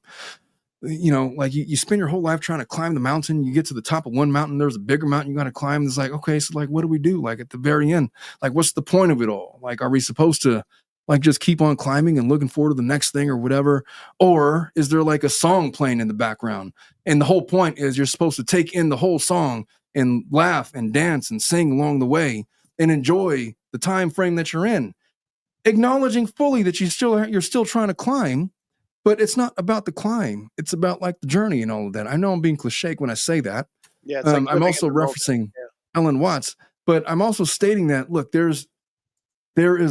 You know, like you spend your whole life trying to climb the mountain. You get to the top of one mountain, there's a bigger mountain you got to climb. It's like, okay, so like, what do we do? Like at the very end, like, what's the point of it all? Like, are we supposed to like just keep on climbing and looking forward to the next thing or whatever? Or is there like a song playing in the background? And the whole point is you're supposed to take in the whole song and laugh and dance and sing along the way and enjoy the time frame that you're in, acknowledging fully that you're still trying to climb. But it's not about the climb. It's about like the journey and all of that. I know I'm being cliche when I say that. Yeah, it's like I'm also referencing Ellen Watts, but I'm also stating that, look, there is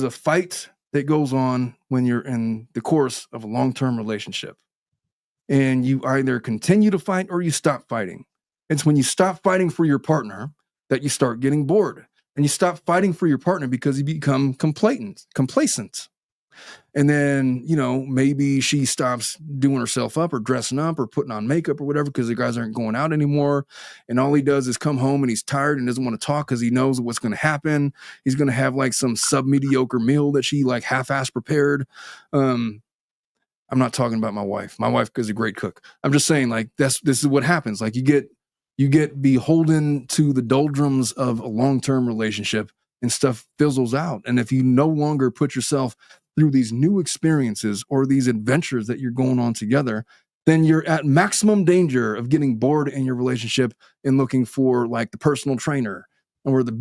a fight that goes on when you're in the course of a long-term relationship. And you either continue to fight or you stop fighting. It's when you stop fighting for your partner that you start getting bored. And you stop fighting for your partner because you become complacent. And then, you know, maybe she stops doing herself up or dressing up or putting on makeup or whatever because the guys aren't going out anymore. And all he does is come home and he's tired and doesn't want to talk because he knows what's going to happen. He's going to have like some sub-mediocre meal that she like half-ass prepared. I'm not talking about my wife. My wife is a great cook. I'm just saying like this is what happens. Like you get beholden to the doldrums of a long-term relationship and stuff fizzles out. And if you no longer put yourself through these new experiences or these adventures that you're going on together, then you're at maximum danger of getting bored in your relationship and looking for like the personal trainer or the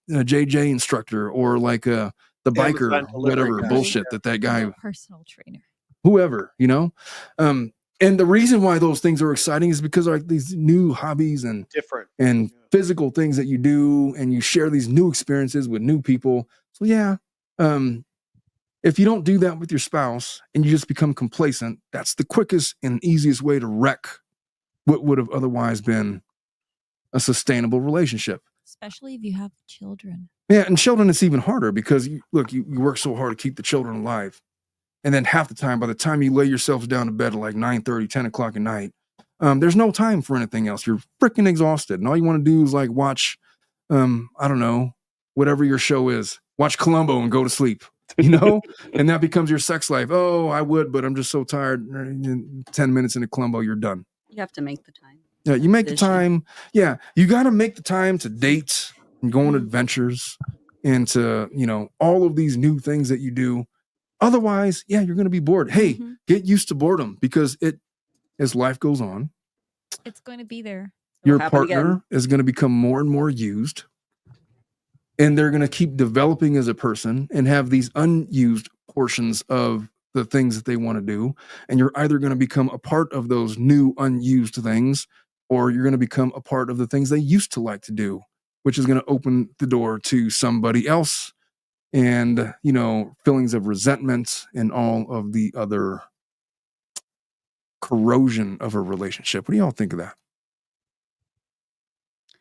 BJJ instructor or like the biker, whatever bullshit that guy, personal trainer, whoever, you know. And the reason why those things are exciting is because like these new hobbies and different and physical things that you do, and you share these new experiences with new people. So yeah, if you don't do that with your spouse and you just become complacent, that's the quickest and easiest way to wreck what would have otherwise been a sustainable relationship. Especially if you have children. Yeah, and children, it's even harder because you work so hard to keep the children alive. And then half the time, by the time you lay yourselves down to bed at like 9:30, 10 o'clock at night, there's no time for anything else. You're freaking exhausted. And all you want to do is like watch, I don't know, whatever your show is. Watch Columbo and go to sleep, you know? And that becomes your sex life. Oh, I would, but I'm just so tired. 10 minutes into Columbo, you're done. You have to make the time. Yeah, you make the time. Yeah, you got to make the time to date and go on adventures and to, you know, all of these new things that you do. Otherwise, yeah, you're going to be bored. Hey, get used to boredom because as life goes on, it's going to be there. Your partner is going to become more and more used, and they're going to keep developing as a person and have these unused portions of the things that they want to do. And you're either going to become a part of those new unused things, or you're going to become a part of the things they used to like to do, which is going to open the door to somebody else and, feelings of resentment and all of the other corrosion of a relationship. What do y'all think of that?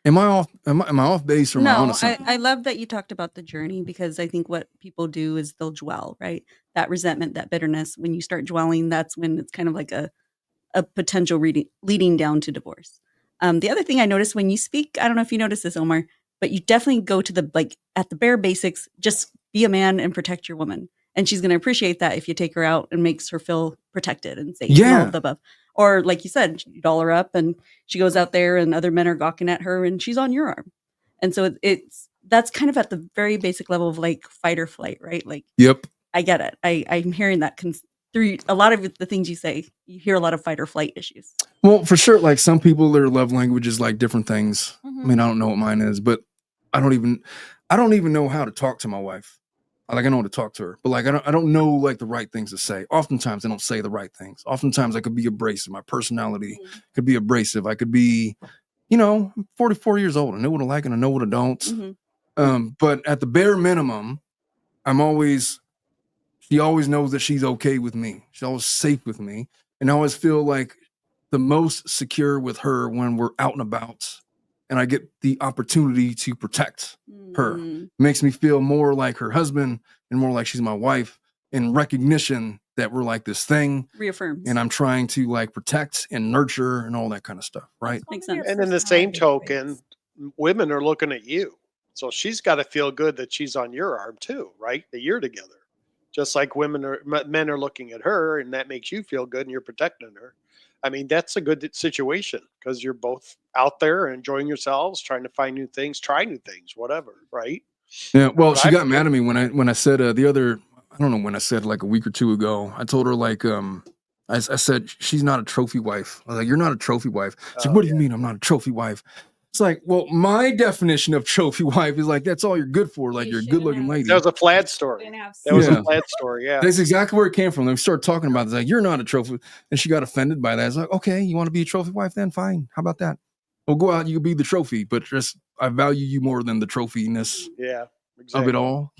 Am I off base or am I No, onto something? I love that you talked about the journey, because I think what people do is they'll dwell, right? That resentment, that bitterness. When you start dwelling, that's when it's kind of like a potential leading down to divorce. The other thing I noticed when you speak, I don't know if you noticed this, Omar, but you definitely go to at the bare basics, just be a man and protect your woman. And she's going to appreciate that if you take her out and makes her feel protected and safe and all of the above. Or like you said, you doll her up and she goes out there and other men are gawking at her and she's on your arm. And so that's kind of at the very basic level of like fight or flight, right? Like, Yep. I get it. I'm hearing that through a lot of the things you say. You hear a lot of fight or flight issues. Well, for sure. Like some people, their love language is like different things. Mhm. I mean, I don't know what mine is, but I don't even know how to talk to my wife. Like I know how to talk to her, but like I don't know like the right things to say. Oftentimes I don't say the right things. Oftentimes I could be abrasive. My personality could be abrasive. I could be, I'm 44 years old. I know what I like and I know what I don't. Mm-hmm. But at the bare minimum, she always knows that she's okay with me. She's always safe with me. And I always feel like the most secure with her when we're out and about and I get the opportunity to protect her. It makes me feel more like her husband and more like she's my wife, in recognition that we're like this thing. Reaffirms. And I'm trying to like protect and nurture and all that kind of stuff, right? Makes sense. And in the same token, women are looking at you. So she's got to feel good that she's on your arm too, right? That you're together. Just like men are looking at her, and that makes you feel good and you're protecting her. I mean, that's a good situation because you're both out there enjoying yourselves, trying to find new things, try new things, whatever, right? Yeah. Well, she got mad at me when I said I don't know when I said like a week or two ago, I told her like, I said, she's not a trophy wife. I was like, you're not a trophy wife. She's like, what do you mean I'm not a trophy wife? It's like, well, my definition of trophy wife is like, that's all you're good for. Like you're a good looking lady. That was a Plaid story. That was a Plaid story. Yeah. That's exactly where it came from. They started talking about it. It's like, you're not a trophy. And she got offended by that. It's like, okay, you want to be a trophy wife then? Fine. How about that? We'll go out, you can be the trophy, but just, I value you more than the trophiness of it all.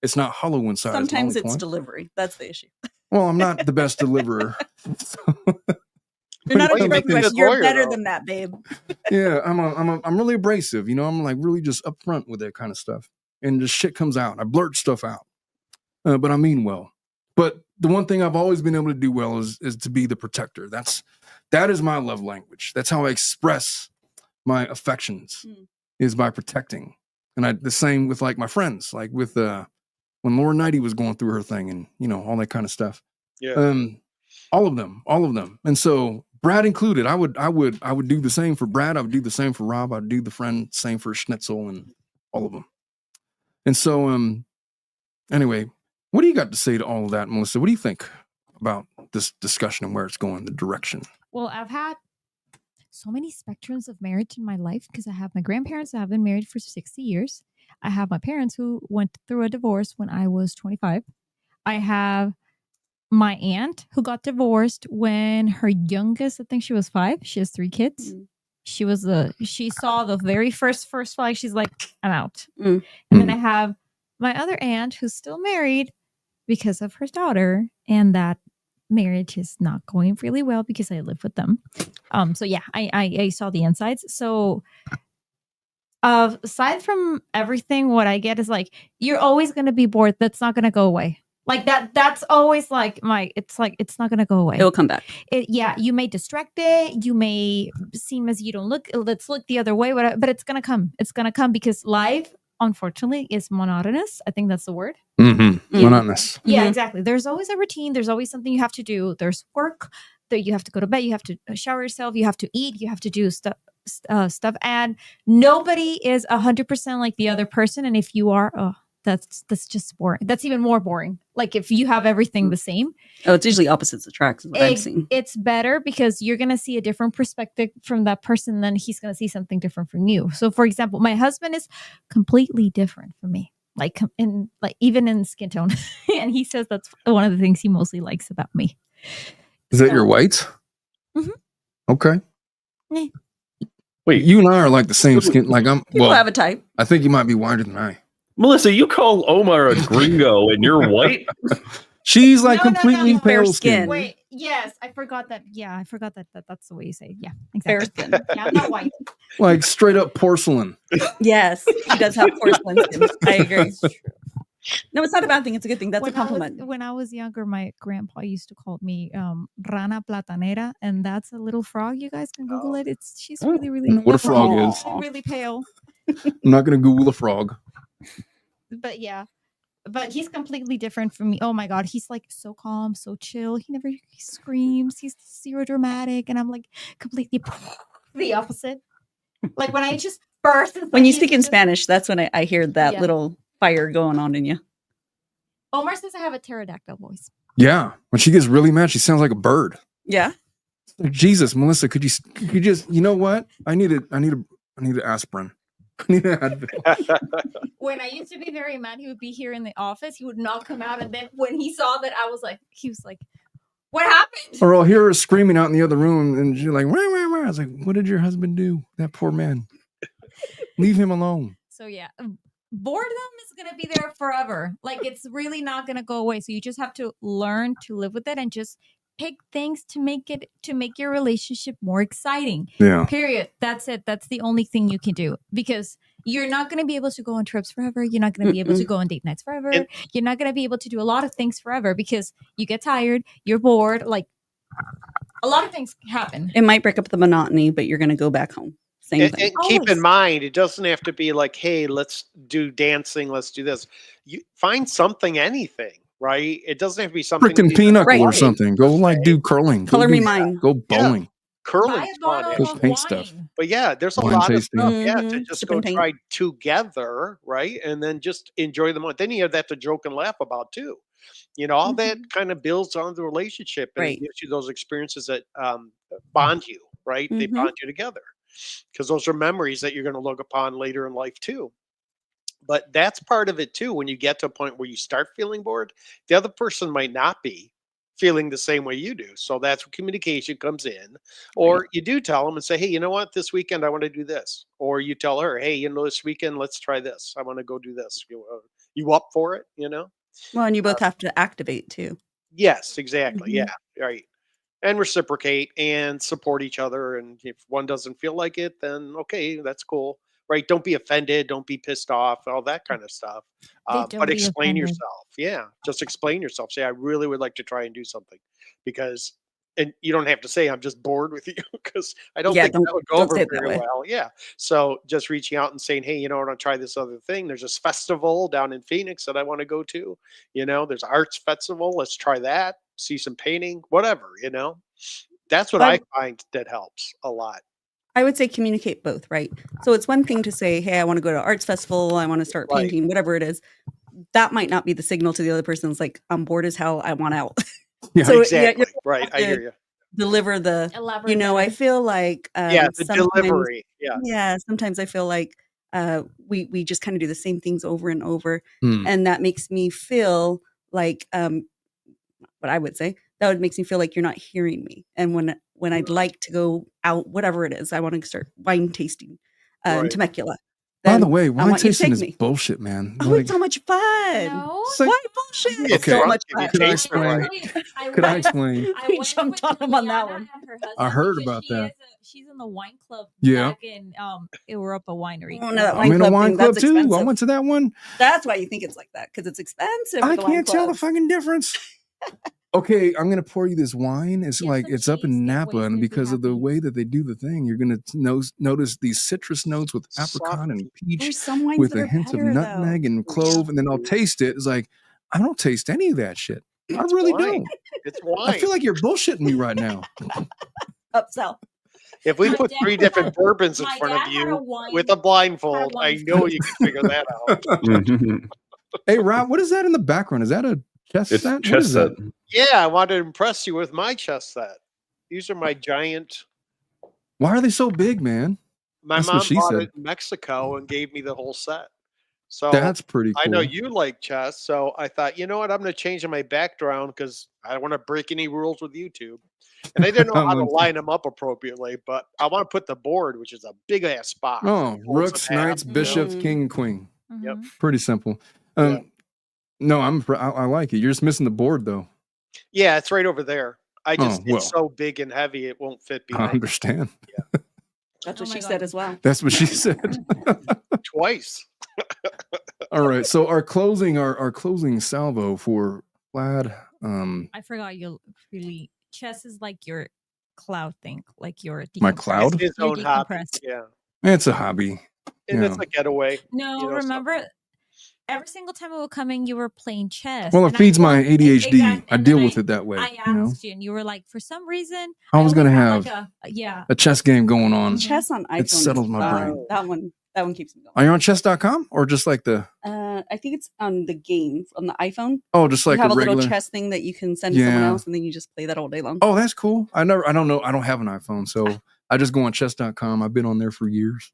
It's not hollow inside. Sometimes it's delivery. That's the issue. Well, I'm not the best deliverer. You're not a trophy wife. You're better than that, babe. Yeah, I'm really abrasive. I'm like really just upfront with that kind of stuff, and just shit comes out. I blurt stuff out, but I mean well. But the one thing I've always been able to do well is to be the protector. That is my love language. That's how I express my affections is by protecting. And the same with like my friends, like with when Laura Knighty was going through her thing and all that kind of stuff. Yeah. All of them. And so Brad included, I would do the same for Brad. I would do the same for Rob. I'd do the same for Schnitzel and all of them. And so, anyway, what do you got to say to all of that, Melissa? What do you think about this discussion and where it's going, the direction? Well, I've had so many spectrums of marriage in my life because I have my grandparents that have been married for 60 years. I have my parents who went through a divorce when I was 25. I have my aunt who got divorced when her youngest, I think she was 5. She has 3 kids. She saw the very first flag. She's like, I'm out. And then I have my other aunt who's still married because of her daughter, and that marriage is not going really well because I live with them. So yeah, I saw the insides. So aside from everything, what I get is like, you're always going to be bored. That's not going to go away. Like that's always like it's not going to go away. It will come back. You may distract it. You may seem as you don't look, let's look the other way, but it's going to come. It's going to come because life, unfortunately, is monotonous. I think that's the word. Monotonous. Yeah, exactly. There's always a routine. There's always something you have to do. There's work that you have to go to bed. You have to shower yourself. You have to eat. You have to do stuff. And nobody is 100% like the other person. And if you are, that's just boring. That's even more boring. Like if you have everything the same. Oh, it's usually opposites attract. Is what I've seen. It's better because you're going to see a different perspective from that person. Then he's going to see something different from you. So for example, my husband is completely different from me. Even in skin tone. And he says that's one of the things he mostly likes about me. Is that your white? Mm-hmm. Okay. Wait, You and I are like the same skin. Like I'm. People Well, have a type. I think you might be whiter than I. Melissa, you call Omar a gringo and you're white? She's like No, no, no, completely no. pale Fair skin. skin. Wait, yes, I forgot that. Yeah, I forgot that, that's the way you say it. Yeah, Fair exactly. skin. Yeah, I'm not white. Like straight up porcelain. Yes, she does have porcelain skin. I agree. No, it's not a bad thing. It's a good thing. That's a compliment. When I was younger, my grandpa used to call me Rana Platanera, and that's a little frog. You guys can Google it. She's really, really I know what a frog is. really pale. I'm not gonna Google a frog. But yeah, but he's completely different from me. Oh my god, he's like so calm, so chill. He screams. He's zero dramatic, and I'm like completely the opposite. Like when I just burst. When you speak in Spanish, that's when I hear that Yeah. little fire going on in you. Omar says I have a pterodactyl voice. Yeah, when she gets really mad, she sounds like a bird. Yeah. Like, Jesus, Melissa, could you just? You know what? I need aspirin. I need an Advil. When I used to be very mad, he would be here in the office. He would not come out, and then when he saw that I was like, he was like, "What happened?" Or I'll hear her screaming out in the other room, and she's like, "Wah, wah, wah." I was like, "What did your husband do? That poor man. Leave him alone." So yeah, boredom is gonna be there forever. Like it's really not gonna go away. So you just have to learn to live with it and just pick things to make your relationship more exciting. Yeah. Period. That's it. That's the only thing you can do because you're not going to be able to go on trips forever. You're not going to be able to go on date nights forever. And- You're not going to be able to do a lot of things forever because you get tired, you're bored. Like a lot of things happen. It might break up the monotony, but you're going to go back home. Same And, thing. and keep Always. in mind, it doesn't have to be like, hey, let's do dancing, let's do this. You find something, anything, right? It doesn't have to be something. Freaking pinochle Right. or something. Go like do curling. Go Color me do- mine. Go bowling. Buy Curling's a fun. bottle actually. Go of paint wine. stuff. But yeah, there's a Wine lot tasting. of stuff. Yeah, to Mhm. just Sip go and paint. try together, right? And then just enjoy the moment. Then you have that to joke and laugh about too. You know, all that kind of builds on the relationship and Right. it gives you those experiences that bond you, right? They Mhm. bond you together because those are memories that you're going to look upon later in life too. But that's part of it too. When you get to a point where you start feeling bored, the other person might not be feeling the same way you do. So that's where communication comes in. Or you do tell them and say, hey, you know what? This weekend I want to do this. Or you tell her, hey, you know, this weekend let's try this. I want to go do this. You up for it? You know? Well, and you both have to activate too. Yes, exactly. Mhm. Yeah, right. And reciprocate and support each other. And if one doesn't feel like it, then okay, that's cool. Right. Don't be offended. Don't be pissed off, all that kind of stuff. Don't But be explain offended. yourself. Yeah. Just explain yourself. Say, I really would like to try and do something because, and you don't have to say, I'm just bored with you because I don't Yeah, think that would go don't over say it that very way. well. Yeah. So just reaching out and saying, hey, you know, I want to try this other thing. There's this festival down in Phoenix that I want to go to. You know, there's arts festival. Let's try that. See some painting, whatever, you know. That's what I find that helps a lot. I would say communicate both, right? So it's one thing to say, hey, I want to go to arts festival, I want to start Right. painting, whatever it is. That might not be the signal to the other person. It's like, I'm bored as hell, I want out. Yeah. So, yeah, Exactly. you Right. have I to hear you. deliver the, Elaborate you know, I better. feel like Yeah. The sometimes, delivery. Yeah. yeah, sometimes I feel like we just kind of do the same things over and over. Hmm. And that makes me feel like what I would say, that would makes me feel like you're not hearing me. And when I'd like to go out, whatever it is, I want to start wine tasting Right. Temecula. By the then way, I wine want you to tasting take is me. bullshit, man. Oh, Like, it's so much fun. No. it's like- Why bullshit? You get It's so Okay. much drunk and fun. you Can I taste it right. Could I explain? We jumped on him on that one. I heard about that. She's in the wine club. Yeah. Back in Europa Winery. Oh, no, that I'm wine in a club wine thing, club that's too. I expensive. went to that one. That's why you think it's like that, because it's expensive. I at the wine can't tell the clubs. fucking difference. Okay, I'm gonna pour you this wine. It's Get like some it's up cheese, in get Napa, and wasted, be because of the happy. way that they do the thing, you're gonna notice these citrus notes with apricot and peach, There's some wines with that a are hint of better, nutmeg and clove, and then I'll taste it. It's like I don't taste any of that shit. I It's really wine. don't. It's I wine. feel like you're bullshitting me right now. though. Upsell. If we My put dad three had different bourbons in my front dad of had a you wine- with a blindfold, I wine know you can figure that out. Mhm. Hey, Rob, what is that in the background? Is that a chess It's set? What chess is set. that? Yeah, I wanted to impress you with my chess set. These are my giant. Why are they so big, man? My That's what mom she bought said. it in Mexico and gave me the whole set. So That's pretty cool. I know you like chess, so I thought, you know what, I'm going to change my background because I don't want to break any rules with YouTube. And I didn't know how to line them up appropriately, but I want to put the board, which is a big ass box. Oh, Folds rooks, in half, knights, you know? bishops, king, and queen. Yep. Pretty simple. Yeah. No, I like it. You're just missing the board though. Yeah, it's right over there. well. It's so big and heavy, it won't fit I behind. understand. That's what Oh my she God. said as well. That's what she said. Twice. All right. So our closing salvo for Vlad. I forgot you really chess is like your cloud thing, like your My decompress. cloud? It's his Your own hobby. decompress. Yeah. It's a hobby. And Yeah. it's a getaway. No, you know, remember every single time it would come in, you were playing chess. Well, it and I feeds my want- ADHD. exact- I and deal then with it that way. I You know, asked you, and you were like, for some reason, I was always gonna have have like a chess game going on. Chess on iPhone. settles my brain. That one keeps me going. Are you on chess.com or just like the I think it's on the game on the iPhone. just like you have a regular little chess thing that you can send to someone Yeah. else, and then you just play that all day long. Oh, that's cool. I don't know. I don't have an iPhone, so I just go on chess.com. I've been on there for years.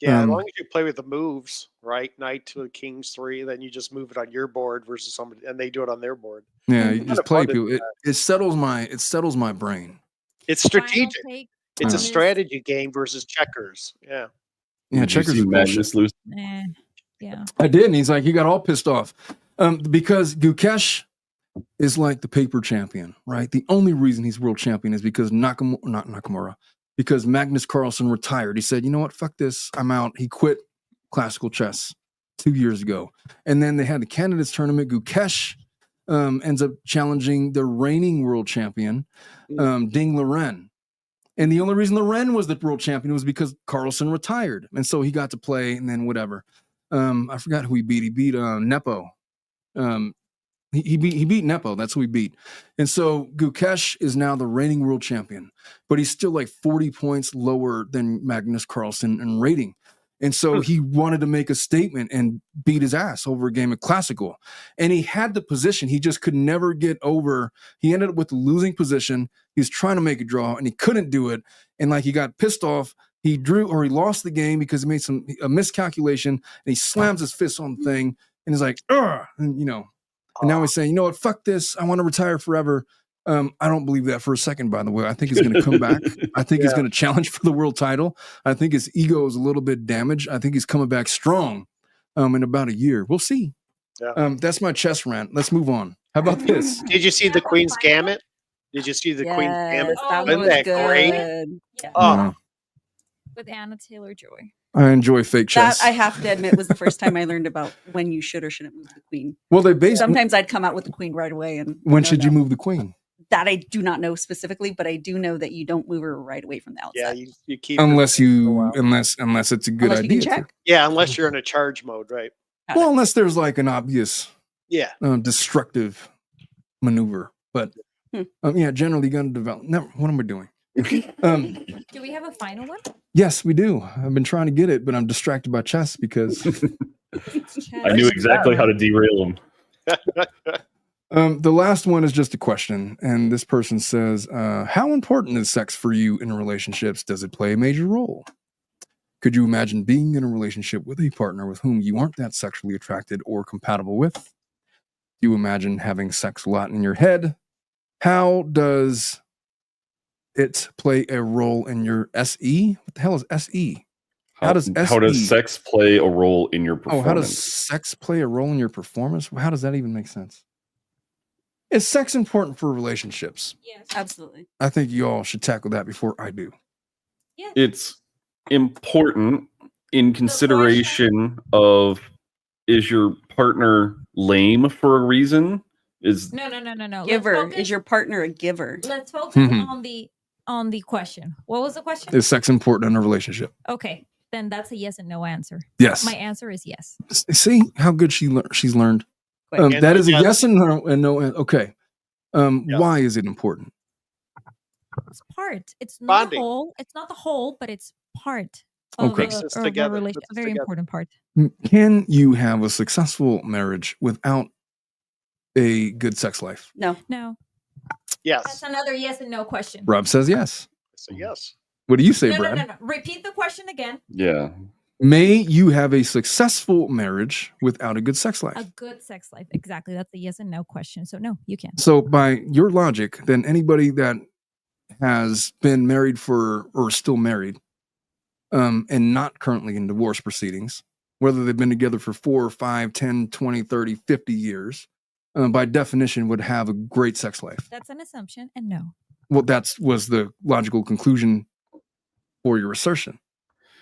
Yeah, as long as you play with the moves, right? Knight to king's 3, then you just move it on your board versus somebody, and they do it on their board. Yeah, you Kinda just play fun to do people. It settles my brain. It's Final strategic. take It's a is- strategy game versus checkers. Yeah. Yeah, Did you checkers see are bullshit. Magnus lose? Yeah. I did, and he's like, he got all pissed off. Because Gukesh is like the paper champion, right? The only reason he's world champion is because because Magnus Carlsen retired. He said, you know what, fuck this, I'm out. He quit classical chess 2 years ago. And then they had the candidates tournament. Gukesh ends up challenging the reigning world champion, Ding Liren. And the only reason Liren was the world champion was because Carlsen retired. And so he got to play, and then whatever. I forgot who he beat. He beat Nepo. He beat Nepo. That's who he beat. And so Gukesh is now the reigning world champion, but he's still like 40 points lower than Magnus Carlsen in rating. And so he wanted to make a statement and beat his ass over a game of classical. And he had the position. He just could never get over. He ended up with the losing position. He was trying to make a draw and he couldn't do it. And like he got pissed off. He lost the game because he made a miscalculation, and he slams his fist on the thing and he's like, ugh, and and now he's saying, you know what, fuck this. I want to retire forever. I don't believe that for a second, by the way. I think he's going to come back. I think he's going to challenge for the world title. I think his ego is a little bit damaged. I think he's coming back strong in about a year. We'll see. Yeah. That's my chess rant. Let's move on. How about this? Did you see the Queen's Gambit? Did you see the Queen's Gambit? That Isn't was that great? good. Yeah. Oh, With Anna Taylor-Joy. I enjoy fake chess. That I have to admit was the first time I learned about when you should or shouldn't move the queen. Well, they basically. Sometimes I'd come out with the queen right away, and When should you move the queen? That I do not know specifically, but I do know that you don't move her right away from the outside. yeah. You keep Unless it for a while. unless it's a good Unless you can idea. check. Yeah, unless you're in a charge mode, right? Well, unless there's like an obvious Yeah. destructive maneuver. But yeah, generally going to develop. Never, what am I doing? Do we have a final one? Yes, we do. I've been trying to get it, but I'm distracted by chess because I knew exactly how to derail him. the last one is just a question. And this person says, how important is sex for you in relationships? Does it play a major role? Could you imagine being in a relationship with a partner with whom you aren't that sexually attracted or compatible with? Do you imagine having sex a lot in your head? How does it play a role in your SE? What the hell is SE? How does sex play a role in your performance? Oh, how does sex play a role in your performance? How does that even make sense? Is sex important for relationships? Yes. Absolutely. I think you all should tackle that before I do. Yes. It's important in consideration of, is your partner lame for a reason? Is No. Let's Giver. focus- Is your partner a giver? Let's focus Mhm. on the question. What was the question? Is sex important in a relationship? Okay, then that's a yes and no answer. Yes. My answer is yes. See how good she's learned. Quick. That is a Yes. yes and no. Okay. Why is it important? It's part. It's not Bonding. the whole. It's not the whole, but it's part of Okay. a, Puts us of a together, relation. puts A us very together. important part. Can you have a successful marriage without a good sex life? No. No, that's Yes. another yes and no question. Rob says yes. So yes. What do you say, No. Brad? Repeat the question again. yeah. May you have a successful marriage without a good sex life. A good sex life. Exactly. That's a yes and no question. So no, you can't. So by your logic, then anybody that has been married for or still married and not currently in divorce proceedings, whether they've been together for 4 or 5, 10, 20, 30, 50 years, by definition would have a great sex life. That's an assumption, and no. Well, that was the logical conclusion for your assertion.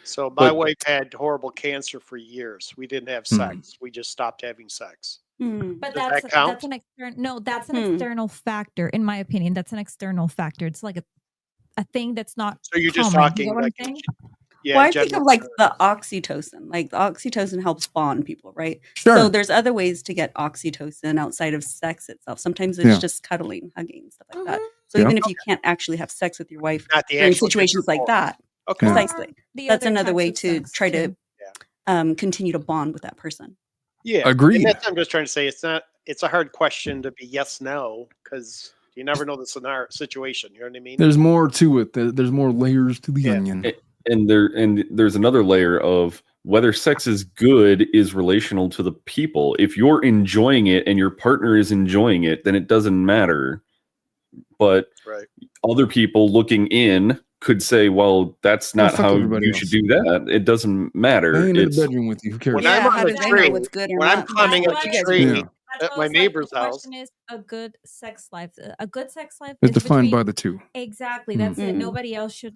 So my But- wife had horrible cancer for years. We didn't have sex. We just stopped having sex. But Does that's that count? that's an external. No, that's an external factor, in my opinion. That's an external factor. It's like a thing that's not. So you're just common. talking You know what I'm like saying? yeah. Well, I in think of general like terms. the oxytocin. Like the oxytocin helps bond people, right? Sure. So there's other ways to get oxytocin outside of sex itself. Sometimes it's Yeah. just cuddling, hugging, stuff like that. Mhm. So Yeah. even if you can't actually have sex with your wife Not the during actual situations like intercourse. that, Okay. Yeah. precisely, The that's other another types way of to sex, try too. to continue to bond with that person. Yeah. Agreed. And that's what I'm just trying to say. It's a hard question to be yes, no, because you never know the scenario situation. You know what I mean? There's more to it. There's more layers to the Yeah. onion. And there's another layer of whether sex is good is relational to the people. If you're enjoying it and your partner is enjoying it, then it doesn't matter. But Right. other people looking in could say, well, that's Yeah, not fuck how everybody you else. should do that. It doesn't matter. Stay in the It's bedroom with you. Who cares? When Yeah, I'm how on the does I know tree, what's good or when I'm not? climbing That's up why the I tree Yeah. That's at why my I was like, neighbor's the house, question is a good sex life. A good sex life It's is defined between, by the two. exactly. That's it. Mm. Nobody else should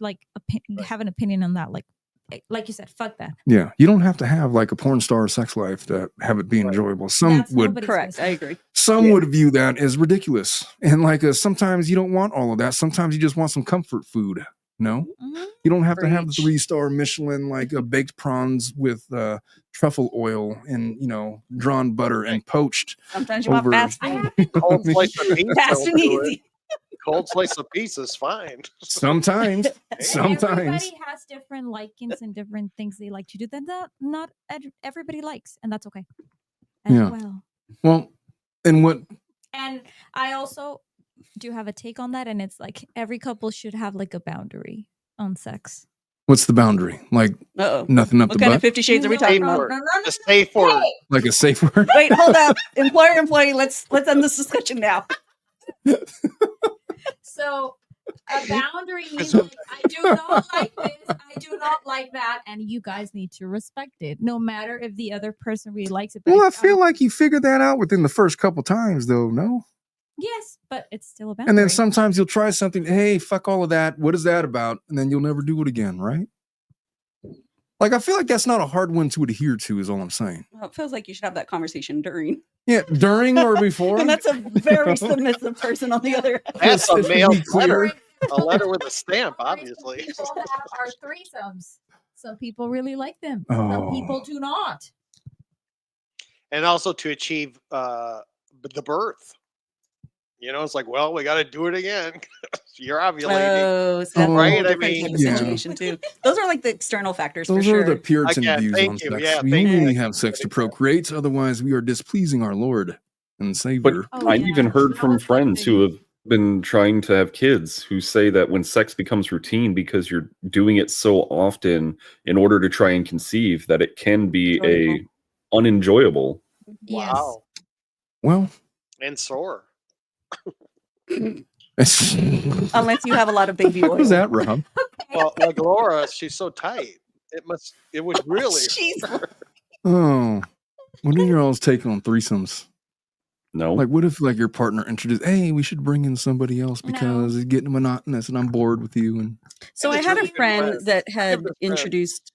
have an opinion on that. Like you said, fuck that. Yeah. You don't have to have like a porn star sex life to have it be Right. enjoyable. Some That's would nobody's Correct. I business. agree. some Yeah. would view that as ridiculous. And like sometimes you don't want all of that. Sometimes you just want some comfort food. No, Mhm. you don't have to have the Preach. 3-star Michelin like baked prawns with truffle oil and drawn butter and poached. Sometimes you want Over- fast I food. haven't. cold slice of pizza. Fast will and do it. easy. Cold slice of pizza is fine. Sometimes, sometimes. Everybody has different likings and different things they like to do that not everybody likes, and that's okay as Yeah. well. Well, and what? And I also do have a take on that, and it's like every couple should have like a boundary on sex. What's the boundary? Like Uh-oh. nothing up What the kind of butt? 50 Shades are we talking no, about? no. A safe word. Like a safe word? Wait, hold up. Employee, let's end this discussion now. So a boundary means like, I do not like this, I do not like that, and you guys need to respect it, no matter if the other person really likes it. But Well, I if feel like you figured that out within the first couple times, though. No. yes, but it's still a boundary. And then sometimes you'll try something. Hey, fuck all of that. What is that about? And then you'll never do it again, right? Like I feel like that's not a hard one to adhere to. Is all I'm saying. Well, it feels like you should have that conversation during. Yeah, during or before. And that's a very submissive person on the other end. That's a Just to mail be clear. letter. A letter with a stamp, obviously. Some people have our threesomes. Some people really like them. Oh. Some people do not. And also to achieve the birth. It's like, well, we got to do it again. You're ovulating. Oh, so that's a Right, whole I different mean- type of Yeah. situation too. Those are like the external factors Those for are sure. the Puritan Again, views thank on you. sex. Yeah, We thank only you. have sex to procreate. Otherwise, we are displeasing our Lord and But Savior. Oh, I've yeah. even heard I from was friends wondering. who have been trying to have kids who say that when sex becomes routine because you're doing it so often in order to try and conceive, that it can be Enjoyable. unenjoyable. Yes. Wow. Well, And sore. Unless you have a lot of baby what oil. was that, Rob? Well, like Laura, she's so tight. It would really. Jeez. Oh, what are your all's take on threesomes? No, Like, what if like your partner introduced, hey, we should bring in somebody else because it's getting monotonous and I'm bored with you. And So And I it's had a really good friend friends. that had Give it a friend. introduced.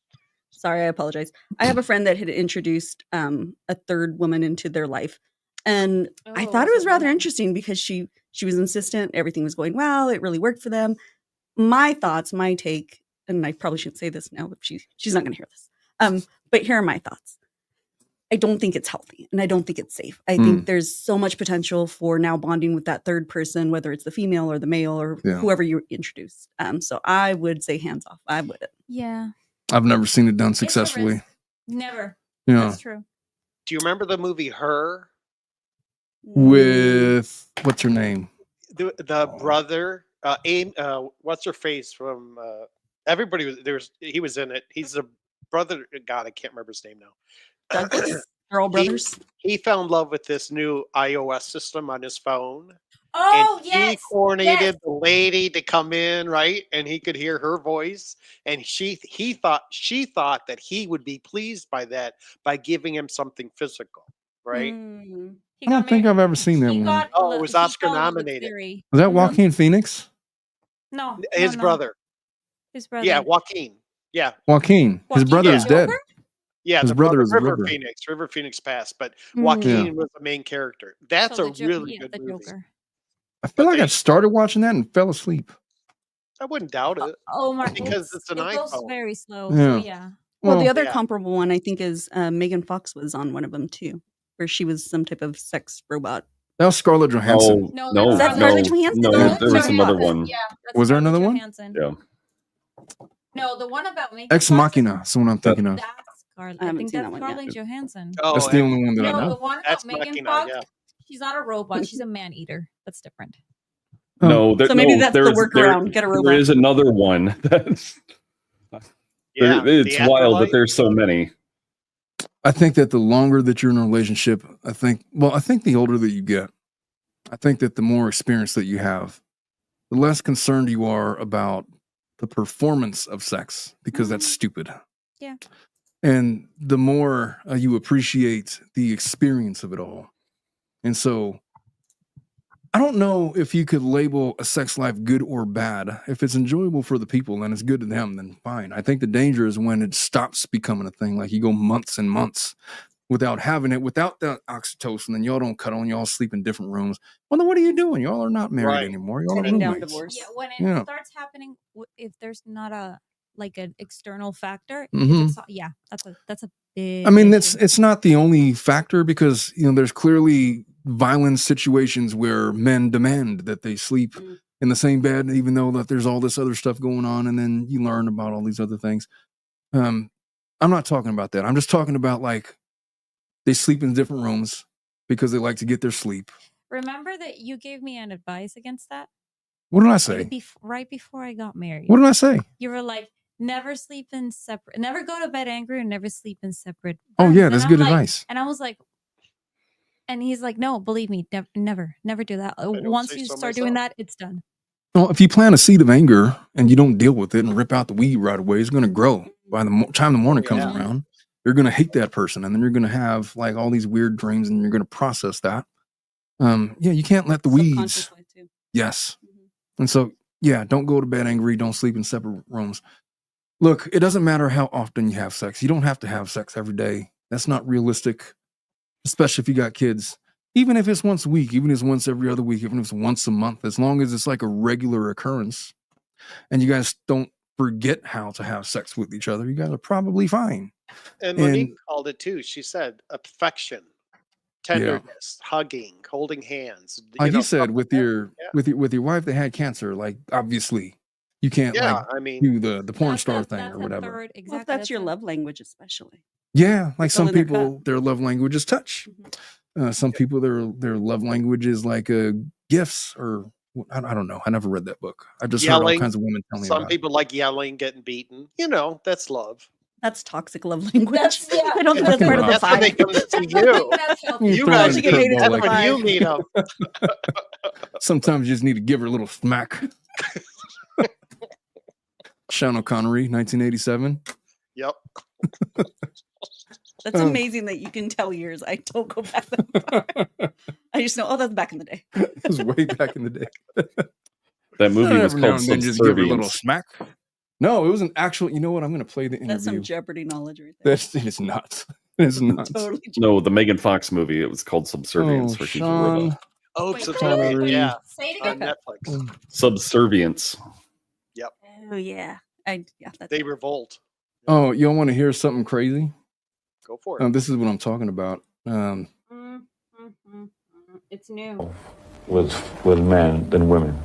Sorry, I apologize. I have a friend that had introduced a third woman into their life, and I thought it was rather interesting because she was insistent. Everything was going well. It really worked for them. My thoughts, my take, and I probably shouldn't say this now, but she's not going to hear this. But here are my thoughts. I don't think it's healthy, and I don't think it's safe. I think there's so much potential for now bonding with that third person, whether it's the female or the male or Yeah. whoever you introduced. So I would say hands off. I wouldn't. Yeah. I've never seen it done It's a successfully. risk. Never. Yeah. That's true. Do you remember the movie Her? With what's her name? The brother, what's her face from? Everybody was he was in it. He's the brother. God, I can't remember his name now. Douglas, they're all brothers. He fell in love with this new iOS system on his phone. Oh, And yes. he coordinated the lady to come in, right? And he could hear her voice. And she thought that he would be pleased by that by giving him something physical, right? Mm. He I don't got think married. I've ever seen that He one. got Oh, it was he Oscar fell in love with nominated. Siri. Was that Mhm. Joaquin Phoenix? No, His no. brother. His brother. Yeah, Joaquin. Yeah. Joaquin. His Joaquin brother the is dead. Joker? Yeah, His the brother brother is River River. Phoenix. River Phoenix passed, but Mm. Joaquin was the main character. That's So a really good the movie. Joker. I feel But like I they- started watching that and fell asleep. I wouldn't doubt it. Oh my! Because it's an it goes iPhone. very slow. Yeah. So yeah. Well, the Well, other yeah. comparable one I think is Megan Fox was on one of them too, where she was some type of sex robot. that was Scarlett Johansson. No, Is that that's Scarlett Johansson? No, Yeah. there was another one. Yeah. That's Was there Scarlett another one? Johansson. Yeah. No, the one about Megan Ex Fox is- Machina. That's the one I'm thinking of. That's Scarlett. I I haven't think seen that's that one yet. Scarlett Johansson. Oh, That's the and only one that I No, know. the one That's about Megan Machina, Fox. yeah. She's not a robot. She's a man eater. That's different. Oh. No, So maybe that's the there's- workaround, get a robot. There is another one. That's, yeah, it's the wild that Afterlife. there's so many. I think that the longer that you're in a relationship, I think the older that you get, I think that the more experience that you have, the less concerned you are about the performance of sex, because that's stupid. Yeah. And the more you appreciate the experience of it all. And so I don't know if you could label a sex life good or bad. If it's enjoyable for the people and it's good to them, then fine. I think the danger is when it stops becoming a thing. Like you go months and months without having it, without the oxytocin, and y'all don't cuddle and y'all sleep in different rooms. Well, then what are you doing? Y'all are not married Right. anymore. Y'all are Sitting down roommates. divorce. Yeah, when it Yeah. starts happening, if there's not an external factor, Mhm. that's a big. I mean, issue. it's not the only factor, because there's clearly violent situations where men demand that they sleep Mm. in the same bed, even though that there's all this other stuff going on, and then you learn about all these other things. I'm not talking about that. I'm just talking about like they sleep in different rooms because they like to get their sleep. Remember that you gave me an advice against that What did I say? right before I got married. What did I say? You were like, never sleep in separate, never go to bed angry, and never sleep in separate. Oh rooms." yeah, And that's I'm good like- advice. And I was like, and he's like, no, believe me, never do that. don't Once say you so start doing myself. that, it's done. Well, if you plant a seed of anger and you don't deal with it and rip out the weed right away, it's going to grow. By the time the morning comes Yeah. around, you're going to hate that person, and then you're going to have like all these weird dreams, and you're going to process that. You can't let the weeds. Subconsciously, too. Yes, Mhm. and so don't go to bed angry. Don't sleep in separate rooms. Look, it doesn't matter how often you have sex. You don't have to have sex every day. That's not realistic, especially if you got kids. Even if it's once a week, even if it's once every other week, even if it's once a month, as long as it's like a regular occurrence and you guys don't forget how to have sex with each other, you guys are probably fine. And Monique called it too. She said affection, tenderness, hugging, holding hands. Like you stuff said, like with that. your with your wife that had cancer, like obviously you can't Yeah, like I mean, do the porn That's star a- thing that's or a whatever. third- Well, exactly. if that's your a- love language, especially. Yeah, like Fill some in their people, cup. their love language is touch. Some people, their love language is like gifts, or I don't know. I never read that book. I just heard all Yelling. kinds of women tell me some about it. people like yelling, getting beaten. That's love. That's toxic love language. That's- yeah. I don't think that's part of the That's when they five. come to see you. That's healthy. You You throw guys in a meet. curveball That's like when that. you meet them. Sometimes you just need to give her a little smack. Sean O'Connery, 1987. Yep. That's amazing that you can tell years. I don't go back that far. I just know, oh, that's back in the day. It was way back in the day. That movie was Every now called and then just give her a little Subservience. smack. No, it was an actual. You know what? I'm going to play the That's some interview. Jeopardy knowledge right there. It's nuts. It's nuts. Totally. No, the Megan Fox movie. It was called Subservience, Oh, where she's a Sean. robot. Oh, Wait, Subservient. wait. Yeah, Say it on again. Netflix. Subservience. Oh yeah. That's They revolt. Oh, you all want to hear something crazy? Go for it. This is what I'm talking about. It's new. with men than women.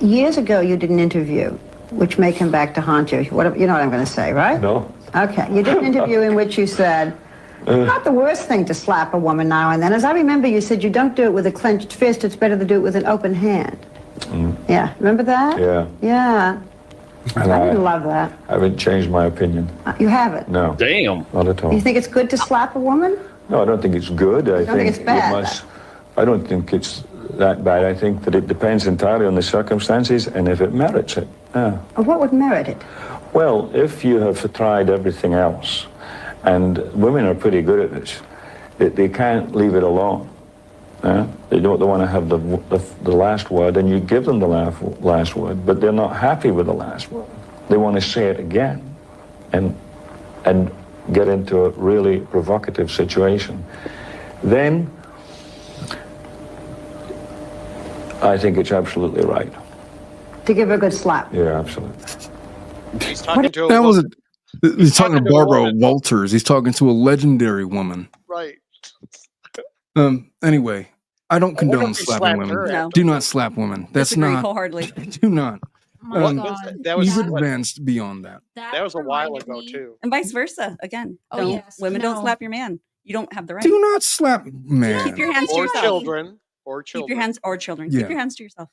Years ago, you did an interview, which may come back to haunt you. You know what I'm going to say, right? No? Okay. You did an interview in which you said, not the worst thing to slap a woman now and then. As I remember, you said you don't do it with a clenched fist. It's better to do it with an open hand. Yeah. Remember that? Yeah. Yeah. And I I love that. haven't changed my opinion. You haven't. No, Damn. not at all. You think it's good to slap a woman? No, I don't think it's good. I don't think it's bad? I don't think it's that bad. I think that it depends entirely on the circumstances and if it merits it. Yeah. What would merit it? Well, if you have tried everything else, and women are pretty good at this, they can't leave it alone. They don't want to have the last word, and you give them the last word, but they're not happy with the last word. They want to say it again, and get into a really provocative situation. Then I think it's absolutely right. To give her a good slap. Yeah, absolutely. He's talking to That a was woman. he's talking to talking to a Barbara woman. Walters. He's talking to a legendary woman. Right. Anyway, I don't I wonder condone if he slapping slapped women. her No. after. Do not slap women. That's Disagree not. wholeheartedly. Do not. My Um, God. That was You've what- advanced beyond that. that was a while reminded ago me- too. And vice versa. Again, Oh, don't, yes. women don't No. slap your man. You don't have the right. Do not slap man. Keep your hands to Or yourself. children. Or Keep children. your hands or children. Yeah. Keep your hands to yourself.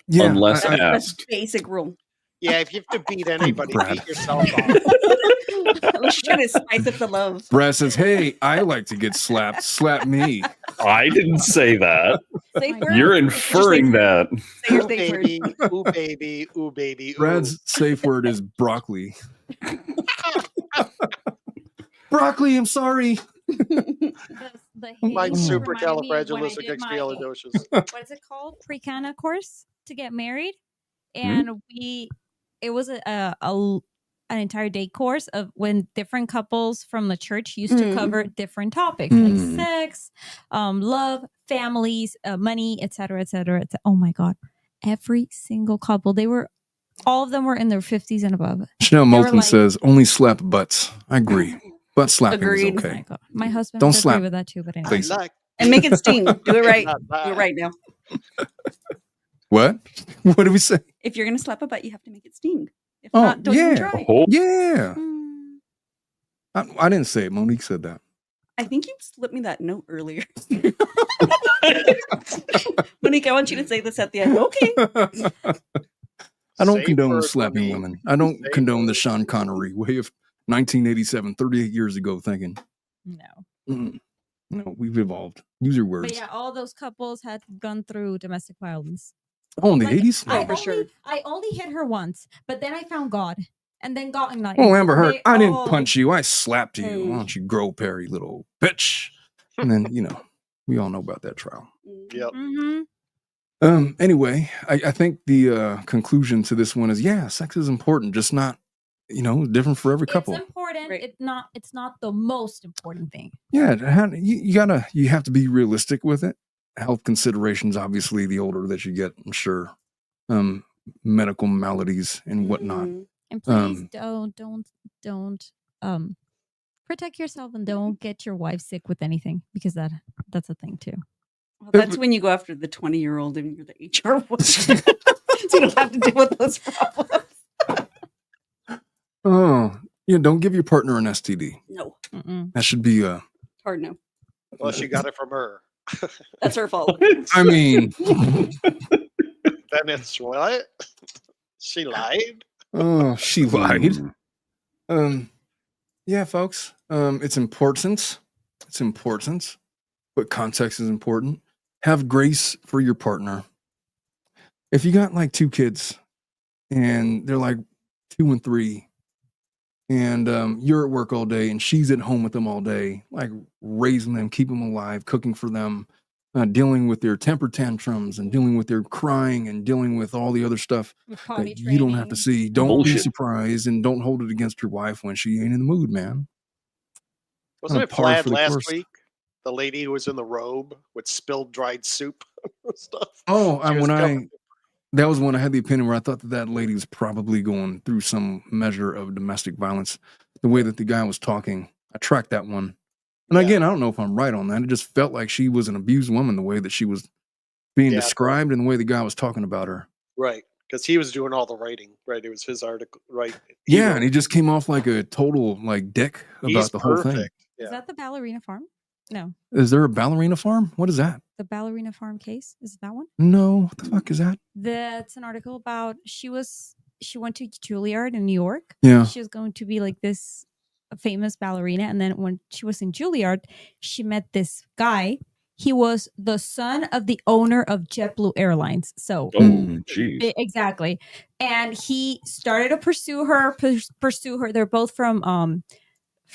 Yeah, Unless I- That's asked. a basic rule. Yeah, if you have to beat anybody, Brad. beat yourself off. We're trying to spice up the love. Brad says, "Hey, I like to get slapped. Slap me." I didn't say that. Safe word. You're inferring that. Say your Ooh safe word. baby, ooh baby, ooh baby, ooh. Brad's safe word is broccoli. Broccoli. I'm sorry. Mine's Haze super reminded me of when I did califragilisticexpialidocious. what is it called? Pre-Cana course to get married, and it was an entire day course of when different couples from the church used to cover different topics like sex, love, families, money, etc., etc. Oh my God, every single couple, all of them were in their 50s and above. Chanel They were Moulton like- says, "Only slap butts." I agree. Butt slapping Agreed. is Oh my okay. God. My husband Don't would agree slap. with that too, but anyway. Please. Like, And make it sting. Do it right. not Do that. it right now. What? What did we say? If you're gonna slap a butt, you have to make it sting. If Oh, not, don't even yeah. try. Oh, Yeah. Mm, I didn't say it. Monique said that. I think you slipped me that note earlier. Monique, I want you to say this at the end. Okay. I don't Safe condone word, slapping Monique. women. I don't Safe condone the word. Sean Connery way of 1987, 38 years ago thinking. No. No, we've evolved. Use your words. But yeah, all those couples had gone through domestic violence. Oh, in the Like, 80s? Oh, for sure. I only hit her once, but then I found God, and then God and Oh, Amber Heard, they I didn't all- punch you. I slapped you. Mm. Why don't you grow, Perry, little bitch? And then, we all know about that trial. Yep. Mhm. Anyway, I think the conclusion to this one is, yeah, sex is important, just not, different for every couple. It's important. Right. It's not the most important thing. Yeah, you have to be realistic with it. Health considerations, obviously, the older that you get, I'm sure. Medical maladies and whatnot. Mm. And please don't protect yourself and don't get your wife sick with anything, because that's a thing too. Well, that's when you go after the 20-year-old and you're the HR one. So you don't have to deal with those problems. Oh, don't give your partner an STD. No. Mm-mm. That should be Hard no. Well, she got it from her. That's her fault. I mean, Then it's what? She lied? oh, she lied. Mm. Yeah, folks. It's important. It's important. But context is important. Have grace for your partner. If you got like 2 kids and they're like 2 and 3, and you're at work all day and she's at home with them all day, like raising them, keeping them alive, cooking for them, dealing with their temper tantrums and dealing with their crying and dealing with all the other stuff With potty that you don't have to training. see. Don't be Bullshit. surprised and don't hold it against your wife when she ain't in the mood, man. Wasn't Kinda it par Plaid for the last course. week? The lady who was in the robe with spilled dried soup stuff. Oh, She was covered. that was when I had the opinion where I thought that lady was probably going through some measure of domestic violence. The way that the guy was talking, I tracked that one. And Yeah. again, I don't know if I'm right on that. It just felt like she was an abused woman, the way that she was being Yeah. described and the way the guy was talking about her. Right. Because he was doing all the writing, right? It was his article, right? He Yeah, wrote and he just came off like a total dick it. about He's the whole thing. perfect. Is Yeah. that the ballerina farm? No, Is there a ballerina farm? What is that? the ballerina farm case. Is it that one? No, what the fuck is that? That's an article about she was she went to Juilliard in New York. Yeah. She was going to be like this famous ballerina. And then when she was in Juilliard, she met this guy. He was the son of the owner of JetBlue Airlines. So jeez. exactly. And he started to pursue her. They're both from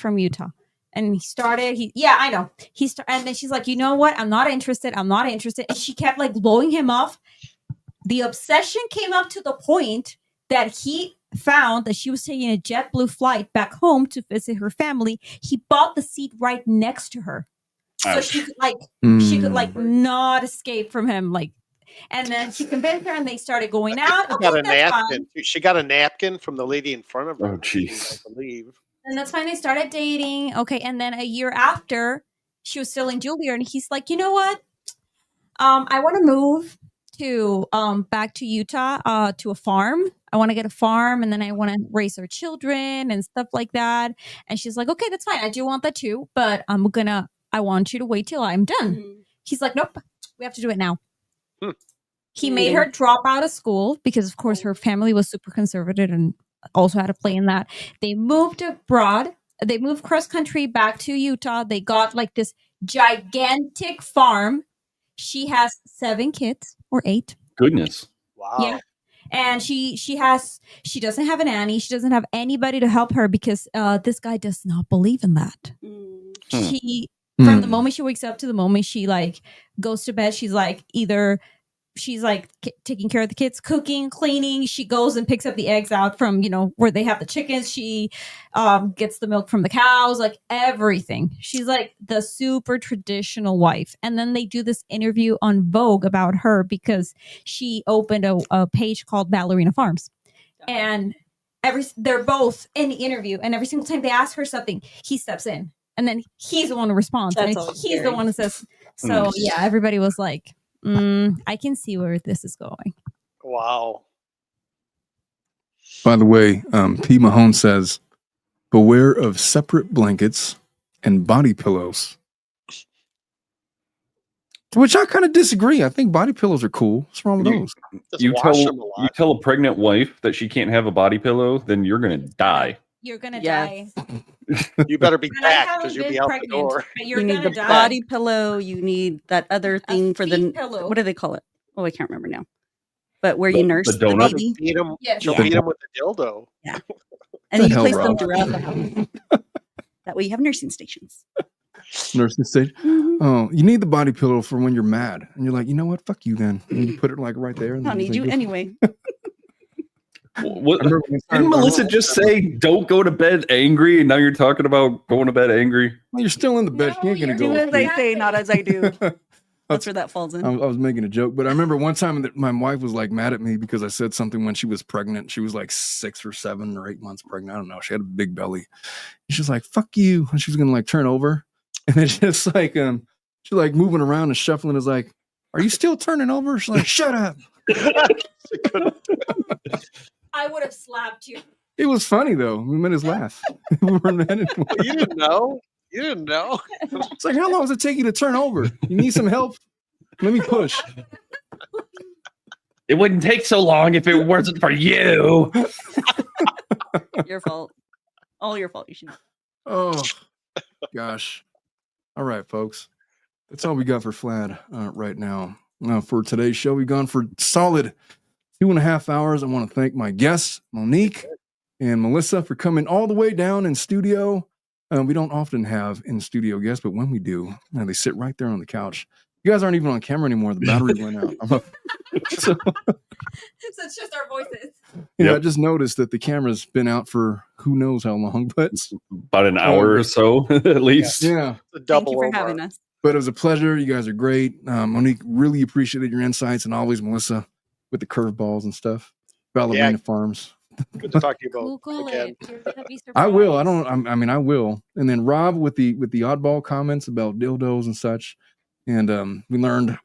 Utah. And I know. And then she's like, you know what? I'm not interested. And she kept like blowing him off. The obsession came up to the point that he found that she was taking a JetBlue flight back home to visit her family. He bought the seat right next to her. So she could not escape from him. Like, and then she convinced her and they started going out. She got a napkin. She got a napkin from the lady in front of her. Oh, jeez. I believe. And that's fine. They started dating. Okay. And then a year after, she was still in Juilliard, and he's like, you know what? I want to move to back to Utah to a farm. I want to get a farm, and then I want to raise our children and stuff like that. And she's like, okay, that's fine. I do want that too, but I want you to wait till I'm done. Mm-hmm. He's like, nope, we have to do it now. He made her drop out of school because, of course, her family was super conservative and also had a play in that. They moved abroad. They moved cross country back to Utah. They got like this gigantic farm. She has 7 kids or 8. Goodness. Wow. Yeah. And she doesn't have a nanny. She doesn't have anybody to help her because this guy does not believe in that. From the moment she wakes up to the moment she like goes to bed, she's like taking care of the kids, cooking, cleaning. She goes and picks up the eggs out from, where they have the chickens. She gets the milk from the cows, like everything. She's like the super traditional wife. And then they do this interview on Vogue about her because she opened a page called Ballerina Farms. And they're both in the interview. And every single time they ask her something, he steps in. And then he's the one who responds. That's and he's the one who says, so yeah, everybody was like, I can see where this is going. Wow. By the way, P. Mahone says, beware of separate blankets and body pillows. Which I kind of disagree. I think body pillows are cool. What's wrong with those? You tell a pregnant wife that she can't have a body pillow, then you're going to die. You're going to die. You better be back because you'll be out the door. You need the body pillow. You need that other thing for the pillow. What do they call it? Oh, I can't remember now. But where you nurse the donut? baby. She'll beat him with a dildo. Yeah. And then you hell, place them Rob? throughout the house. That way you have nursing stations. Nursing stage. Oh, you need the body pillow for when you're mad. And you're like, you know what? Fuck you then. And you put it like right there. And I don't need you anyway. What, didn't Melissa just say don't go to bed angry, and now you're talking about going to bed angry? Well, you're still in the bed. No, You ain't Do gonna as go. I say, not as I do. That's where that falls in. I was making a joke, but I remember one time that my wife was like mad at me because I said something when she was pregnant. She was like 6 or 7 or 8 months pregnant. I don't know. She had a big belly. And she was like, "Fuck you," and she was gonna like turn over, and then just like she's like moving around and shuffling. Is like, "Are you still turning over?" She's like, "Shut up." I would have slapped you. It was funny though. We made us laugh. We were mad at one. You didn't know? You didn't know? It's like, how long does it take you to turn over? You need some help? Let me push. It wouldn't take so long if it wasn't for you. Your fault. All your fault. You should. Oh, gosh. All right, folks. That's all we got for Flad right now. For today's show, we've gone for solid 2.5 hours. I want to thank my guests, Monique and Melissa, for coming all the way down in studio. We don't often have in studio guests, but when we do, they sit right there on the couch. You guys aren't even on camera anymore. The battery went out. So it's just our voices. I just noticed that the camera's been out for who knows how long, but about an hour or so at least. Yeah. It's a double Thank you for over. having us. But it was a pleasure. You guys are great. Monique, really appreciated your insights, and always Melissa with the curveballs and stuff. Ballerina Farms. Good to talk to you both. Google again. it. You're gonna be surprised. I will. I will. And then Rob with the oddball comments about dildos and such. And we learned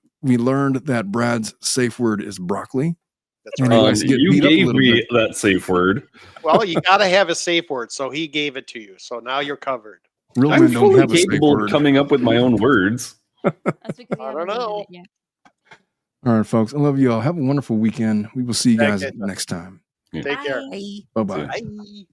that Brad's safe word is broccoli. That's And right. he likes to get You beat up a gave little me bit. that safe word. Well, you got to have a safe word, so he gave it to you. So now you're covered. Real I'm men don't fully have a safe capable of word. coming up with my own words. That's because you I haven't don't done know. it yet. All right, folks. I love you all. Have a wonderful weekend. We will see you Thank guys you. next time. Take care. Bye. Bye-bye. Bye.